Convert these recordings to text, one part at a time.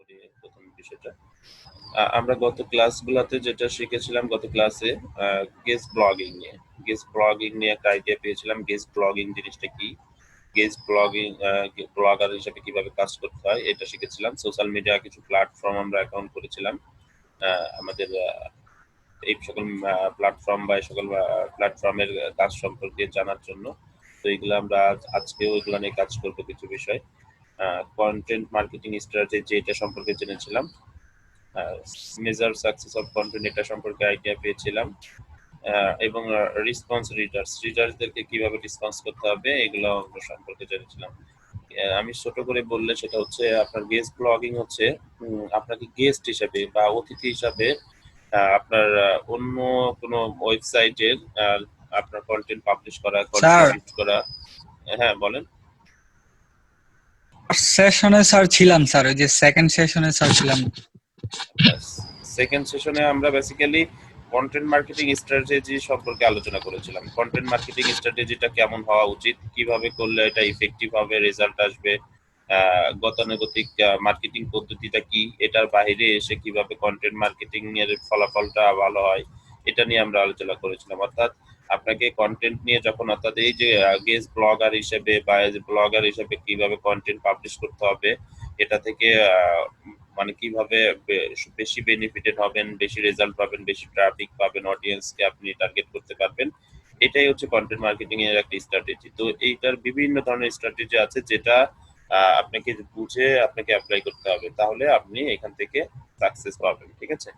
করি প্রথম বিষয়টা। আমরা গত ক্লাসগুলোতে যেটা শিখেছিলাম, গত ক্লাসে গেস্ট ব্লগিং নিয়ে একটা আইডিয়া পেয়েছিলাম। গেস্ট ব্লগিং জিনিসটা কি, গেস্ট ব্লগিং ব্লগার হিসেবে কিভাবে কাজ করতে হয় এটা শিখেছিলাম। সোশ্যাল মিডিয়া কিছু প্ল্যাটফর্ম আমরা অ্যাকাউন্ট করেছিলাম আমাদের এই সকল প্ল্যাটফর্ম বা এই সকল প্ল্যাটফর্মের কাজ সম্পর্কে জানার জন্য। তো এগুলো আমরা আজকেও এগুলো নিয়ে কাজ করবো। কিছু বিষয় কন্টেন্ট মার্কেটিং স্ট্র্যাটেজি এটা সম্পর্কে জেনেছিলাম। মেজার সাকসেস অফ কন্টেন্ট এটা সম্পর্কে আইডিয়া পেয়েছিলাম। এবং রিডার্সদেরকে কিভাবে রেসপন্স করতে হবে এগুলো সম্পর্কে জেনেছিলাম। আমি ছোট করে বললে সেটা হচ্ছে আপনার গেস্ট ব্লগিং হচ্ছে আপনাকে গেস্ট হিসাবে বা অতিথি হিসাবে আপনার অন্য কোনো ওয়েবসাইটের আপনার কন্টেন্ট পাবলিশ করা, স্যার কন্ট্রিবিউট করা। হ্যাঁ বলেন। সেশনে স্যার ছিলাম স্যার, ওই যে সেকেন্ড সেশনে স্যার ছিলাম। সেকেন্ড সেশনে আমরা বেসিক্যালি কন্টেন্ট মার্কেটিং স্ট্র্যাটেজি সম্পর্কে আলোচনা করেছিলাম। কন্টেন্ট মার্কেটিং স্ট্র্যাটেজিটা কেমন হওয়া উচিত, কিভাবে করলে এটা ইফেক্টিভ হবে, রেজাল্ট আসবে, গতানুগতিক মার্কেটিং পদ্ধতিটা কি, এটার বাইরে এসে কিভাবে কন্টেন্ট মার্কেটিং এর ফলাফলটা ভালো হয়, এটা নিয়ে আমরা আলোচনা করেছিলাম। অর্থাৎ আপনাকে কন্টেন্ট নিয়ে যখন, অর্থাৎ এই যে গেস্ট ব্লগার হিসেবে বা ব্লগার হিসেবে কিভাবে কন্টেন্ট পাবলিশ করতে হবে, এটা থেকে মানে কিভাবে বেশি বেনিফিটেড হবেন, বেশি রেজাল্ট পাবেন, বেশি ট্রাফিক পাবেন, অডিয়েন্সকে আপনি টার্গেট করতে পারবেন, এটাই হচ্ছে কন্টেন্ট মার্কেটিং এর একটা স্ট্র্যাটেজি। তো এইটার বিভিন্ন ধরনের স্ট্র্যাটেজি আছে যেটা আপনাকে বুঝে আপনাকে অ্যাপ্লাই করতে হবে, তাহলে আপনি এখান থেকে সাকসেস পাবেন। ঠিক আছে,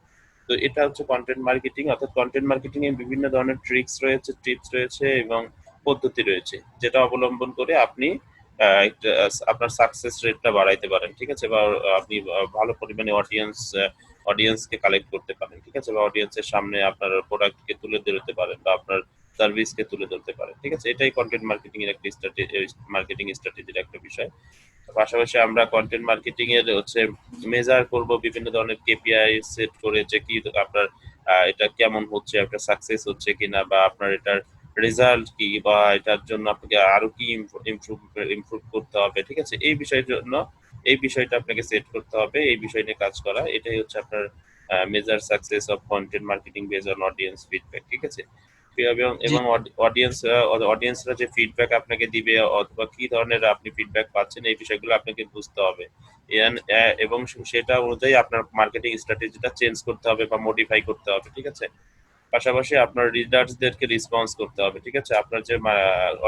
তো এটা হচ্ছে কন্টেন্ট মার্কেটিং। অর্থাৎ কন্টেন্ট মার্কেটিং এ বিভিন্ন ধরনের ট্রিক্স রয়েছে, টিপস রয়েছে এবং পদ্ধতি রয়েছে, যেটা অবলম্বন করে আপনি আপনার সাকসেস রেটটা বাড়াইতে পারেন। ঠিক আছে, বা আপনি ভালো পরিমাণে অডিয়েন্সকে কালেক্ট করতে পারেন। ঠিক আছে, বা অডিয়েন্সের সামনে আপনার প্রোডাক্টকে তুলে ধরতে পারেন বা আপনার সার্ভিসকে তুলে ধরতে পারেন। ঠিক আছে, এটাই কন্টেন্ট মার্কেটিং এর একটা মার্কেটিং স্ট্র্যাটেজির একটা বিষয়। পাশাপাশি আমরা কন্টেন্ট মার্কেটিং এর হচ্ছে মেজার করব বিভিন্ন ধরনের কেপিআই সেট করে, যে কি আপনার এটা কেমন হচ্ছে, একটা সাকসেস হচ্ছে কিনা, বা আপনার এটার রেজাল্ট কি, বা এটার জন্য আপনাকে আরো কি ইমপ্রুভ করতে হবে। ঠিক আছে, এই বিষয়ের জন্য এই বিষয়টা আপনাকে সেট করতে হবে, এই বিষয় নিয়ে কাজ করা, এটাই হচ্ছে আপনার measure success of content marketing base on audience feedback. ঠিক আছে, জি এবং অডিয়েন্সরা যে ফিডব্যাক আপনাকে দিবে অথবা কি ধরনের আপনি ফিডব্যাক পাচ্ছেন, এই বিষয়গুলো আপনাকে বুঝতে হবে। এবং সেটা অনুযায়ী আপনার মার্কেটিং স্ট্র্যাটেজিটা চেঞ্জ করতে হবে বা মডিফাই করতে হবে। ঠিক আছে, পাশাপাশি আপনার রিডার্সদেরকে রেসপন্স করতে হবে। ঠিক আছে, আপনার যে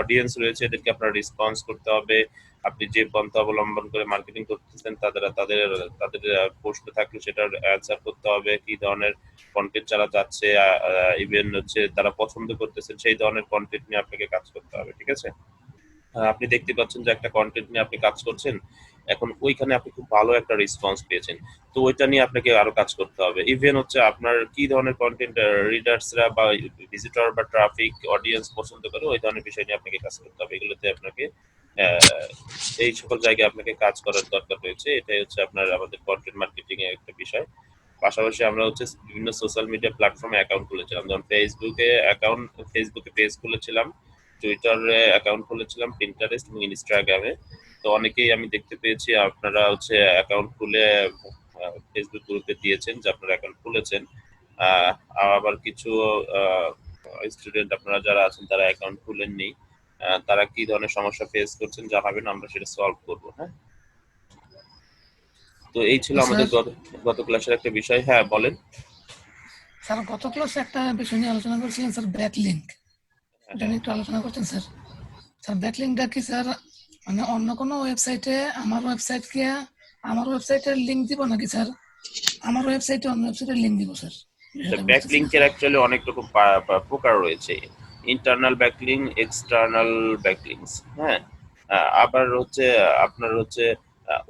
অডিয়েন্স রয়েছে এদেরকে আপনার রেসপন্স করতে হবে। আপনি যে পন্থা অবলম্বন করে মার্কেটিং করতেছেন তাদের তাদের তাদের প্রশ্ন থাকলে সেটার অ্যান্সার করতে হবে। কি ধরনের কন্টেন্ট যারা যাচ্ছে, ইভেন হচ্ছে তারা পছন্দ করতেছেন, সেই ধরনের কন্টেন্ট নিয়ে আপনাকে কাজ করতে হবে। ঠিক আছে, আপনি দেখতে পাচ্ছেন যে একটা কন্টেন্ট নিয়ে আপনি কাজ করছেন, এখন ওইখানে আপনি খুব ভালো একটা রেসপন্স পেয়েছেন, তো ওইটা নিয়ে আপনাকে আরো কাজ করতে হবে। ইভেন হচ্ছে আপনার কি ধরনের কন্টেন্ট রিডার্সরা বা ভিজিটর বা ট্রাফিক অডিয়েন্স পছন্দ করে, ওই ধরনের বিষয় নিয়ে আপনাকে কাজ করতে হবে। এগুলোতে আপনাকে এই সকল জায়গায় আপনাকে কাজ করার দরকার রয়েছে। এটাই হচ্ছে আপনার আমাদের কন্টেন্ট মার্কেটিং এর একটা বিষয়। পাশাপাশি আমরা হচ্ছে বিভিন্ন সোশ্যাল মিডিয়া প্ল্যাটফর্মে অ্যাকাউন্ট খুলেছিলাম, যেমন ফেসবুকে পেজ খুলেছিলাম, টুইটারে অ্যাকাউন্ট খুলেছিলাম, পিন্টারেস্ট এবং ইনস্টাগ্রামে। তো অনেকেই আমি দেখতে পেয়েছি আপনারা হচ্ছে অ্যাকাউন্ট খুলে ফেসবুক গ্রুপে দিয়েছেন যে আপনারা অ্যাকাউন্ট খুলেছেন। আহ, আবার কিছু স্টুডেন্ট আপনারা যারা আছেন তারা অ্যাকাউন্ট খুলেননি, তারা কি ধরনের সমস্যা ফেস করছেন জানাবেন, আমরা সেটা সলভ করবো। হ্যাঁ, তো এই ছিল আমাদের স্যার গত ক্লাসের একটা বিষয়। হ্যাঁ বলেন। স্যার গত ক্লাসে একটা বিষয় নিয়ে আলোচনা করছিলেন স্যার, ব্যাকলিঙ্ক। এটা হ্যাঁ, নিয়ে একটু আলোচনা করছেন স্যার। স্যার ব্যাকলিঙ্কটা কি স্যার, মানে অন্য কোনো ওয়েবসাইটে আমার ওয়েবসাইটের লিঙ্ক দিব নাকি স্যার আমার ওয়েবসাইটে অন্য ওয়েবসাইটের লিঙ্ক দিব স্যার? বিষয়টা বুঝতেছি না ব্যাকলিংকের স্যার। অ্যাকচুয়ালি অনেক রকম প্রকার রয়েছে। Internal backlink, external backlinks. হ্যাঁ, আবার হচ্ছে আপনার হচ্ছে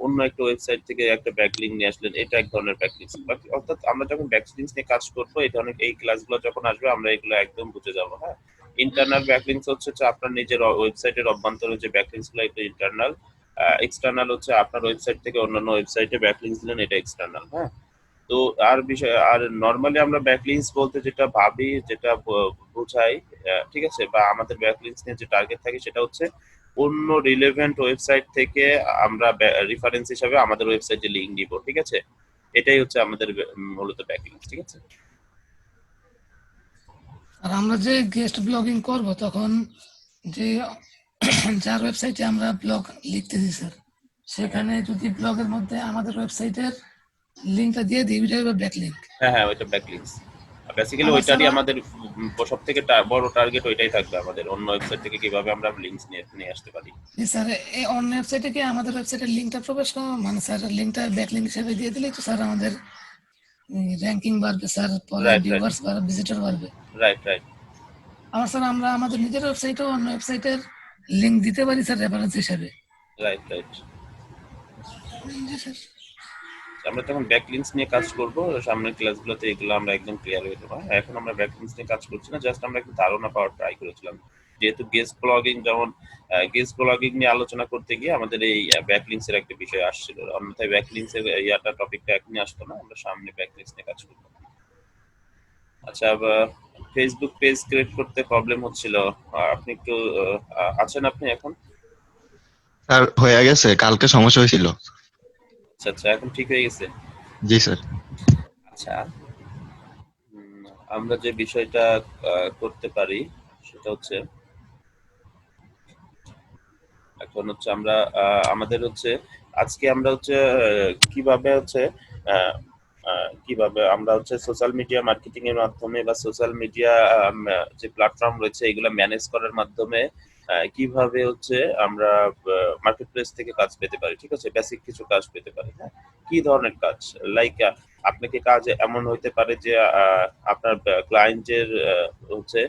অন্য একটা ওয়েবসাইট থেকে একটা ব্যাকলিং নিয়ে আসলেন, এটা এক ধরনের ব্যাকলিংস। অর্থাৎ আমরা যখন ব্যাকলিংস নিয়ে কাজ করবো, এই ধরনের এই ক্লাসগুলো যখন আসবে আমরা এগুলো একদম বুঝে যাবো। হ্যাঁ, ইন্টারনাল ব্যাকলিংস হচ্ছে আপনার নিজের ওয়েবসাইটের অভ্যন্তরে যে ব্যাকলিংস গুলো, এটা ইন্টারনাল। এক্সটার্নাল হচ্ছে আপনার ওয়েবসাইট থেকে অন্যান্য ওয়েবসাইটে ব্যাকলিংস দিলেন, এটা এক্সটার্নাল। হ্যাঁ, তো আর নর্মালি আমরা ব্যাকলিংস বলতে যেটা ভাবি, যেটা বোঝাই, ঠিক আছে, বা আমাদের ব্যাকলিংস নিয়ে যে টার্গেট থাকে সেটা হচ্ছে অন্য রিলেভেন্ট ওয়েবসাইট থেকে আমরা রেফারেন্স হিসাবে আমাদের ওয়েবসাইটে লিংক দিব, ঠিক আছে? এটাই হচ্ছে আমাদের মূলত ব্যাকলিংস, ঠিক আছে? আর আমরা যে গেস্ট ব্লগিং করব তখন যে যার ওয়েবসাইটে আমরা ব্লগ লিখতেছি স্যার, সেখানে যদি ব্লগের মধ্যে আমাদের ওয়েবসাইটের লিঙ্কটা দিয়ে দিই, ওইটা হবে ব্যাকলিঙ্ক। হ্যাঁ হ্যাঁ, ওইটা ব্যাকলিংস। বেসিক্যালি আবার স্যার ওইটারই আমাদের সব থেকে বড় টার্গেট ওইটাই থাকবে আমাদের, অন্য ওয়েবসাইট থেকে কিভাবে আমরা লিংকস নিয়ে আসতে পারি। জি স্যার, এই অন্য ওয়েবসাইটে কি আমাদের ওয়েবসাইটের লিঙ্কটা প্রবেশ করা মানে স্যার লিঙ্কটা ব্যাকলিঙ্ক হিসেবে দিয়ে দিলেই তো স্যার আমাদের র্যাঙ্কিং বাড়বে স্যার, পরে রাইট রাইট ভিউয়ার্স বাড়বে, ভিজিটর বাড়বে। রাইট রাইট আবার স্যার আমরা আমাদের নিজের ওয়েবসাইটেও অন্য ওয়েবসাইটের লিঙ্ক দিতে পারি স্যার রেফারেন্স হিসেবে। Right right. জি স্যার। আমরা তখন ব্যাকলিংকস নিয়ে কাজ করব সামনের ক্লাসগুলোতে, এগুলো আমরা একদম ক্লিয়ার হয়ে যাবো। এখন আমরা ব্যাকলিংকস নিয়ে কাজ করছি না, জাস্ট আমরা একটু ধারণা পাওয়ার ট্রাই করেছিলাম। যেহেতু গেস্ট ব্লগিং, যেমন গেস্ট ব্লগিং নিয়ে আলোচনা করতে গিয়ে আমাদের এই ব্যাকলিংকস এর একটা বিষয় আসছিল, অন্যথায় ব্যাকলিংকস এর টপিকটা এখনই আসতো না, আমরা সামনে ব্যাকলিংকস নিয়ে কাজ করব। আচ্ছা, ফেসবুক পেজ ক্রিয়েট করতে প্রবলেম হচ্ছিল, আপনি একটু আছেন আপনি এখন? স্যার হয়ে গেছে, কালকে সমস্যা হয়েছিল। আচ্ছা আচ্ছা, এখন ঠিক হয়ে গেছে। জি স্যার। আচ্ছা, আমরা যে বিষয়টা করতে পারি সেটা হচ্ছে, এখন হচ্ছে আমরা আমাদের হচ্ছে আজকে আমরা হচ্ছে কিভাবে হচ্ছে আহ, কিভাবে আমরা হচ্ছে সোশ্যাল মিডিয়া মার্কেটিং এর মাধ্যমে বা সোশ্যাল মিডিয়া যে প্ল্যাটফর্ম রয়েছে এগুলো ম্যানেজ করার মাধ্যমে কিভাবে হচ্ছে আমরা মার্কেট প্লেস থেকে কাজ পেতে পারি, ঠিক আছে? বেসিক কিছু কাজ পেতে পারি। হ্যাঁ, কি ধরনের কাজ? লাইক আপনাকে কাজ এমন হইতে পারে যে আপনার ক্লায়েন্টের হচ্ছে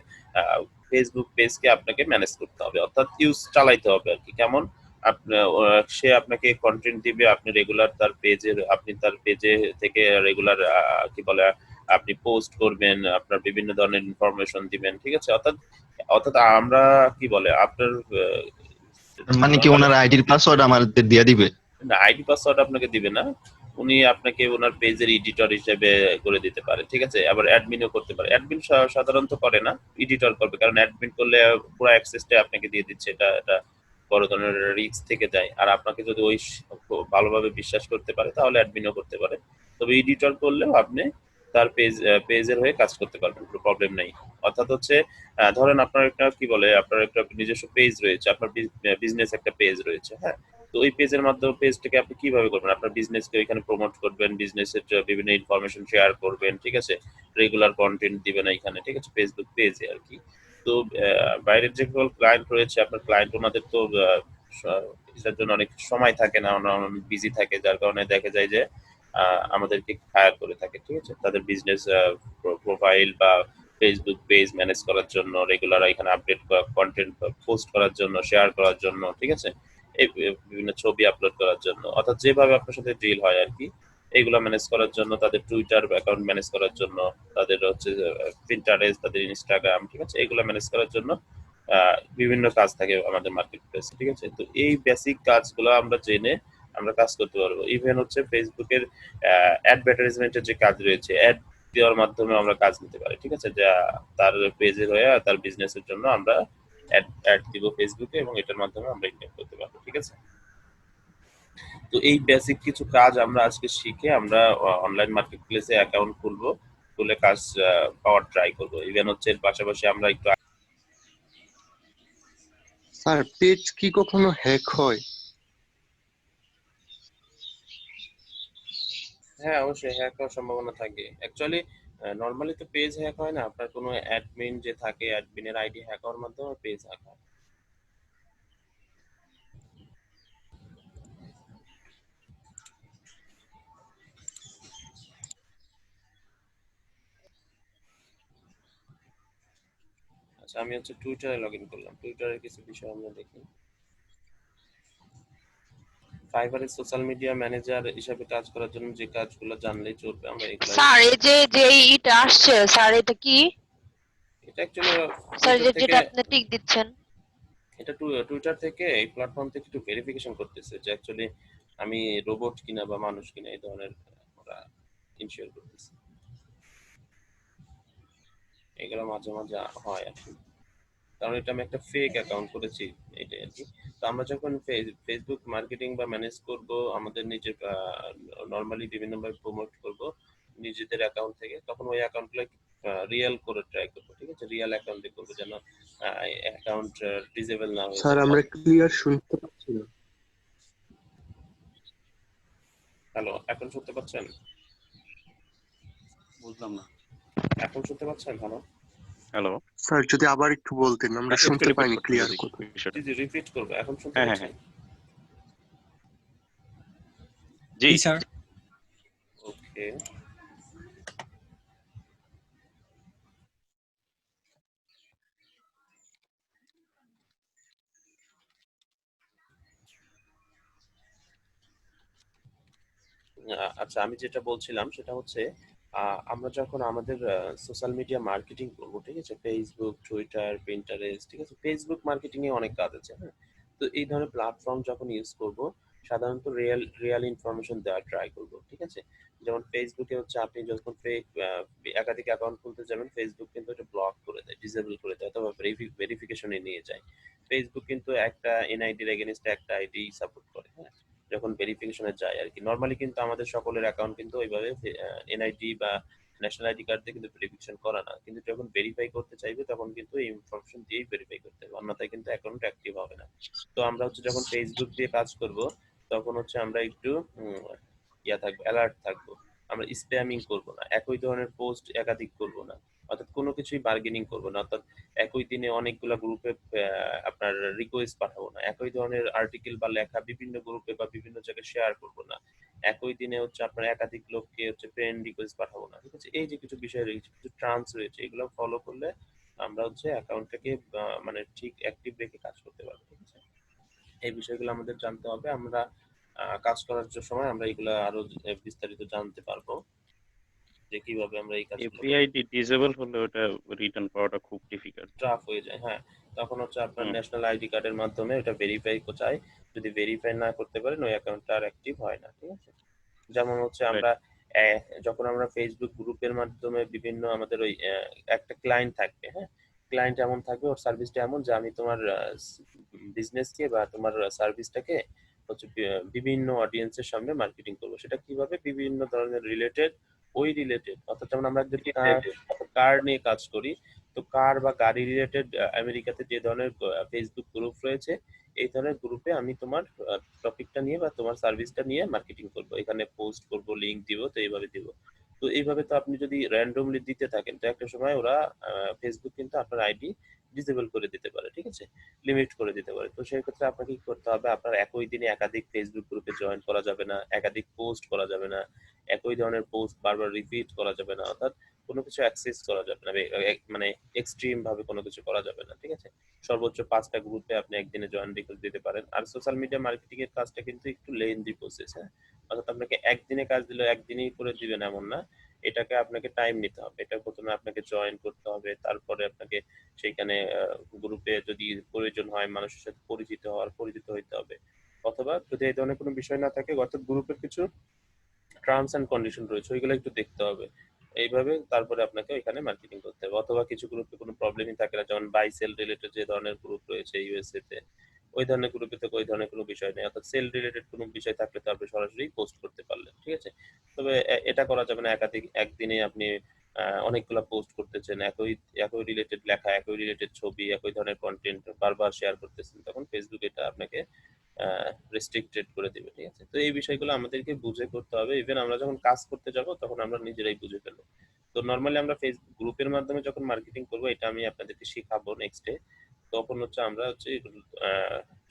ফেসবুক পেজকে আপনাকে ম্যানেজ করতে হবে, অর্থাৎ ইউজ চালাইতে হবে আর কি। কেমন? সে আপনাকে কন্টেন্ট দিবে, আপনি রেগুলার আপনি তার পেজে থেকে রেগুলার কি বলে আপনি পোস্ট করবেন, আপনার বিভিন্ন ধরনের ইনফরমেশন দিবেন, ঠিক আছে? অর্থাৎ অর্থাৎ আমরা কি বলে আপনার মানে কি ওনার আইডির পাসওয়ার্ড আমাদের দিয়ে দিবে? আইডি পাসওয়ার্ড আপনাকে দিবে না, উনি আপনাকে ওনার পেজের এডিটর হিসেবে করে দিতে পারে, ঠিক আছে? আবার অ্যাডমিনও করতে পারে। অ্যাডমিন সাধারণত করে না, এডিটর করবে, কারণ অ্যাডমিন করলে পুরো অ্যাক্সেসটা আপনাকে দিয়ে দিচ্ছে, এটা বড় ধরনের রিস্ক থেকে যায়। আর আপনাকে যদি ওই ভালোভাবে বিশ্বাস করতে পারে তাহলে অ্যাডমিনও করতে পারে। তবে এডিটর করলেও আপনি তার পেজের হয়ে কাজ করতে পারবেন, কোনো প্রবলেম নেই। অর্থাৎ হচ্ছে ধরেন আপনার একটা কি বলে আপনার একটা নিজস্ব পেজ রয়েছে, আপনার বিজনেস একটা পেজ রয়েছে, হ্যাঁ? তো ওই পেজের মাধ্যমে পেজটাকে আপনি কিভাবে করবেন? আপনার বিজনেসকে ওইখানে প্রমোট করবেন, বিজনেসের বিভিন্ন ইনফরমেশন শেয়ার করবেন, ঠিক আছে? রেগুলার কন্টেন্ট দিবেন এইখানে, ঠিক আছে? ফেসবুক পেজে আর কি। তো বাইরের যে সকল ক্লায়েন্ট রয়েছে, আপনার ক্লায়েন্ট ওনাদের তো এটার জন্য অনেক সময় থাকে না, ওনারা অনেক বিজি থাকে, যার কারণে দেখা যায় যে আমাদেরকে হায়ার করে থাকে, ঠিক আছে? তাদের বিজনেস প্রোফাইল বা ফেসবুক পেজ ম্যানেজ করার জন্য, রেগুলার এখানে আপডেট কন্টেন্ট পোস্ট করার জন্য, শেয়ার করার জন্য, ঠিক আছে? এই বিভিন্ন ছবি আপলোড করার জন্য, অর্থাৎ যেভাবে আপনার সাথে ডিল হয় আর কি, এইগুলো ম্যানেজ করার জন্য, তাদের টুইটার অ্যাকাউন্ট ম্যানেজ করার জন্য, তাদের হচ্ছে পিন্টারেস্ট, তাদের ইনস্টাগ্রাম, ঠিক আছে? এগুলো ম্যানেজ করার জন্য বিভিন্ন কাজ থাকে আমাদের মার্কেট প্লেসে, ঠিক আছে? তো এই বেসিক কাজগুলো আমরা জেনে আমরা কাজ করতে পারবো। ইভেন হচ্ছে ফেসবুকের অ্যাডভার্টাইজমেন্টের যে কাজ রয়েছে, অ্যাড দেওয়ার মাধ্যমে আমরা কাজ নিতে পারি, ঠিক আছে? যা তার পেজের হয়ে তার বিজনেসের জন্য আমরা অ্যাড দিব ফেসবুকে, এবং এটার মাধ্যমে আমরা ইনকাম করতে পারবো, ঠিক আছে? তো এই বেসিক কিছু কাজ আমরা আজকে শিখে আমরা অনলাইন মার্কেট প্লেসে অ্যাকাউন্ট খুলবো, খুলে কাজ পাওয়ার ট্রাই করবো। ইভেন হচ্ছে এর পাশাপাশি আমরা একটু স্যার পেজ কি কখনো হ্যাক হয়? হ্যাঁ, অবশ্যই হ্যাক হওয়ার সম্ভাবনা থাকে। অ্যাকচুয়ালি নরমালি তো পেজ হ্যাক হয় না, আপনার কোনো অ্যাডমিন যে থাকে, অ্যাডমিনের আইডি হ্যাক হওয়ার মাধ্যমে পেজ হ্যাক হয়। আচ্ছা, আমি হচ্ছে টুইটারে লগ ইন করলাম, টুইটারের কিছু বিষয় আমরা দেখি। ফাইবারের সোশ্যাল মিডিয়া ম্যানেজার হিসাবে কাজ করার জন্য যে কাজগুলো জানলেই চলবে, আমরা এগুলো। স্যার এই যে যে ইটা আসছে স্যার, এটা কি? এটা অ্যাকচুয়ালি স্যার টুইটার থেকে, যেটা আপনি টিক দিচ্ছেন। এটা টুইটার থেকে এই প্ল্যাটফর্ম থেকে একটু ভেরিফিকেশন করতেছে যে অ্যাকচুয়ালি আমি রোবট কিনা বা মানুষ কিনা, এই ধরনের ওরা ইনশিওর করতেছে। এগুলো মাঝে মাঝে হয় আর কি। কারণ এটা আমি একটা ফেক অ্যাকাউন্ট করেছি, এটাই আর কি। তো আমরা যখন ফেসবুক মার্কেটিং বা ম্যানেজ করব, আমাদের নিজের নর্মালি বিভিন্নভাবে প্রমোট করব নিজেদের অ্যাকাউন্ট থেকে, তখন ওই অ্যাকাউন্টগুলো রিয়েল করে ট্রাই করবো, ঠিক আছে? রিয়েল অ্যাকাউন্টে করবো, যেন অ্যাকাউন্ট ডিসেবল না হয়ে স্যার যায়। আমরা ক্লিয়ার শুনতে পাচ্ছি না। হ্যালো, এখন শুনতে পাচ্ছেন? বুঝলাম না। এখন শুনতে পাচ্ছেন? হ্যালো। হ্যালো, স্যার যদি আবার একটু বলতেন, আমরা একটু শুনতে রিপিট পাইনি করতে ক্লিয়ার যদি কথা। বিষয়টা। জি জি, রিপিট করবো। এখন শুনতে হ্যাঁ, হ্যাঁ, পাচ্ছেন? জি জি স্যার। ওকে। আচ্ছা, আমি যেটা বলছিলাম সেটা হচ্ছে আমরা যখন আমাদের সোশ্যাল মিডিয়া মার্কেটিং করব, ঠিক আছে? ফেসবুক, টুইটার, পিন্টারেস্ট, ঠিক আছে? ফেসবুক মার্কেটিং এ অনেক কাজ আছে, হ্যাঁ? তো এই ধরনের প্ল্যাটফর্ম যখন ইউজ করব, সাধারণত রিয়েল ইনফরমেশন দেওয়ার ট্রাই করব, ঠিক আছে? যেমন ফেসবুকে হচ্ছে আপনি যখন একাধিক অ্যাকাউন্ট খুলতে যাবেন, ফেসবুক কিন্তু এটা ব্লক করে দেয়, ডিসেবল করে দেয়, অথবা ভেরিফিকেশনে নিয়ে যায়। ফেসবুক কিন্তু একটা এনআইডির এগেনস্টে একটা আইডি সাপোর্ট করে, হ্যাঁ? যখন ভেরিফিকেশনে যায় আর কি। নরমালি কিন্তু আমাদের সকলের অ্যাকাউন্ট কিন্তু ওইভাবে এনআইডি বা ন্যাশনাল আইডি কার্ড দিয়ে কিন্তু ভেরিফিকেশন করা না, কিন্তু যখন ভেরিফাই করতে চাইবে তখন কিন্তু এই ইনফরমেশন দিয়েই ভেরিফাই করতে হবে, অন্যথায় কিন্তু অ্যাকাউন্ট অ্যাক্টিভ হবে না। তো আমরা হচ্ছে যখন ফেসবুক দিয়ে কাজ করব, তখন হচ্ছে আমরা একটু থাকবো, অ্যালার্ট থাকবো। আমরা স্প্যামিং করব না, একই ধরনের পোস্ট একাধিক করব না, অর্থাৎ কোনো কিছুই বার্গেনিং করব না, অর্থাৎ একই দিনে অনেকগুলা গ্রুপে আপনার রিকোয়েস্ট পাঠাবো না, একই ধরনের আর্টিকেল বা লেখা বিভিন্ন গ্রুপে বা বিভিন্ন জায়গায় শেয়ার করবো না, একই দিনে হচ্ছে আপনার একাধিক লোককে হচ্ছে ফ্রেন্ড রিকোয়েস্ট পাঠাবো না, ঠিক আছে? এই যে কিছু বিষয় রয়েছে, কিছু টার্মস রয়েছে, এগুলো ফলো করলে আমরা হচ্ছে অ্যাকাউন্টটাকে মানে ঠিক অ্যাক্টিভ রেখে কাজ করতে পারবো, ঠিক আছে? এই বিষয়গুলো আমাদের জানতে হবে। আমরা কাজ করার সময় আমরা এগুলো আরো বিস্তারিত জানতে পারবো, যে কিভাবে আমরা এই কাজগুলো করতে। এপিআই ডিসেবল হলে ওটা রিটার্ন পাওয়াটা খুব ডিফিকাল্ট। টাফ হয়ে যায়, হ্যাঁ। তখন হচ্ছে আপনার হুম, ন্যাশনাল আইডি কার্ডের মাধ্যমে ওটা ভেরিফাই চাই। যদি ভেরিফাই না করতে পারেন, ওই অ্যাকাউন্টটা আর অ্যাক্টিভ হয় না, ঠিক আছে? যেমন হচ্ছে রাইট। আমরা যখন আমরা ফেসবুক গ্রুপের মাধ্যমে বিভিন্ন আমাদের ওই একটা ক্লায়েন্ট থাকবে, হ্যাঁ? ক্লায়েন্ট এমন থাকবে, ওর সার্ভিসটা এমন যে আমি তোমার বিজনেসকে বা তোমার সার্ভিসটাকে হচ্ছে বিভিন্ন অডিয়েন্সের সামনে মার্কেটিং করবো। সেটা কিভাবে? বিভিন্ন ধরনের রিলেটেড, অর্থাৎ যেমন আমরা যদি কার নিয়ে কাজ করি, তো কার বা গাড়ি রিলেটেড আমেরিকাতে যে ধরনের ফেসবুক গ্রুপ রয়েছে, এই ধরনের গ্রুপে আমি তোমার টপিকটা নিয়ে বা তোমার সার্ভিসটা নিয়ে মার্কেটিং করব, এখানে পোস্ট করব, লিংক দিব, তো এইভাবে দিব। তো এইভাবে তো আপনি যদি র্যান্ডমলি দিতে থাকেন, তো একটা সময় ওরা ফেসবুক কিন্তু আপনার আইডি ডিসেবল করে দিতে পারে, ঠিক আছে? লিমিট করে দিতে পারে। তো সেই ক্ষেত্রে আপনাকে কি করতে হবে? আপনার একই দিনে একাধিক ফেসবুক গ্রুপে জয়েন করা যাবে না, একাধিক পোস্ট করা যাবে না, একই ধরনের পোস্ট বারবার রিপিট করা যাবে না, অর্থাৎ কোনো কিছু অ্যাক্সেস করা যাবে না, মানে এক্সট্রিম ভাবে কোনো কিছু করা যাবে না, ঠিক আছে? সর্বোচ্চ 5টা গ্রুপে আপনি একদিনে জয়েন রিকোয়েস্ট দিতে পারেন। আর সোশ্যাল মিডিয়া মার্কেটিং এর কাজটা কিন্তু একটু লেন্দি প্রসেস, হ্যাঁ? অর্থাৎ আপনাকে একদিনে কাজ দিলে একদিনেই করে দিবেন এমন না। এটাকে আপনাকে টাইম নিতে হবে। এটা প্রথমে আপনাকে জয়েন করতে হবে, তারপরে আপনাকে সেইখানে গ্রুপে যদি প্রয়োজন হয় মানুষের সাথে পরিচিত হইতে হবে। অথবা যদি এই ধরনের কোনো বিষয় না থাকে, অর্থাৎ গ্রুপের কিছু টার্মস এন্ড কন্ডিশন রয়েছে, ওইগুলো একটু দেখতে হবে। এইভাবে তারপরে আপনাকে ওইখানে মার্কেটিং করতে হবে। অথবা কিছু গ্রুপে কোনো প্রবলেমই থাকে না, যেমন বাই সেল রিলেটেড যে ধরনের গ্রুপ রয়েছে ইউএসএ তে, ওই ধরনের গ্রুপে তো ওই ধরনের কোনো বিষয় নেই, অর্থাৎ সেল রিলেটেড কোনো বিষয় থাকলে তো আপনি সরাসরি পোস্ট করতে পারলেন, ঠিক আছে? তবে এটা করা যাবে না একাধিক একদিনে আপনি অনেকগুলা পোস্ট করতেছেন, একই রিলেটেড লেখা, একই রিলেটেড ছবি, একই ধরনের কন্টেন্ট বারবার শেয়ার করতেছেন, তখন ফেসবুক এটা আপনাকে রেস্ট্রিক্টেড করে দিবে, ঠিক আছে? তো এই বিষয়গুলো আমাদেরকে বুঝে করতে হবে। ইভেন আমরা যখন কাজ করতে যাব, তখন আমরা নিজেরাই বুঝে ফেলবো। তো নর্মালি আমরা ফেসবুক গ্রুপের মাধ্যমে যখন মার্কেটিং করব, এটা আমি আপনাদেরকে শিখাবো নেক্সটে। তখন হচ্ছে আমরা হচ্ছে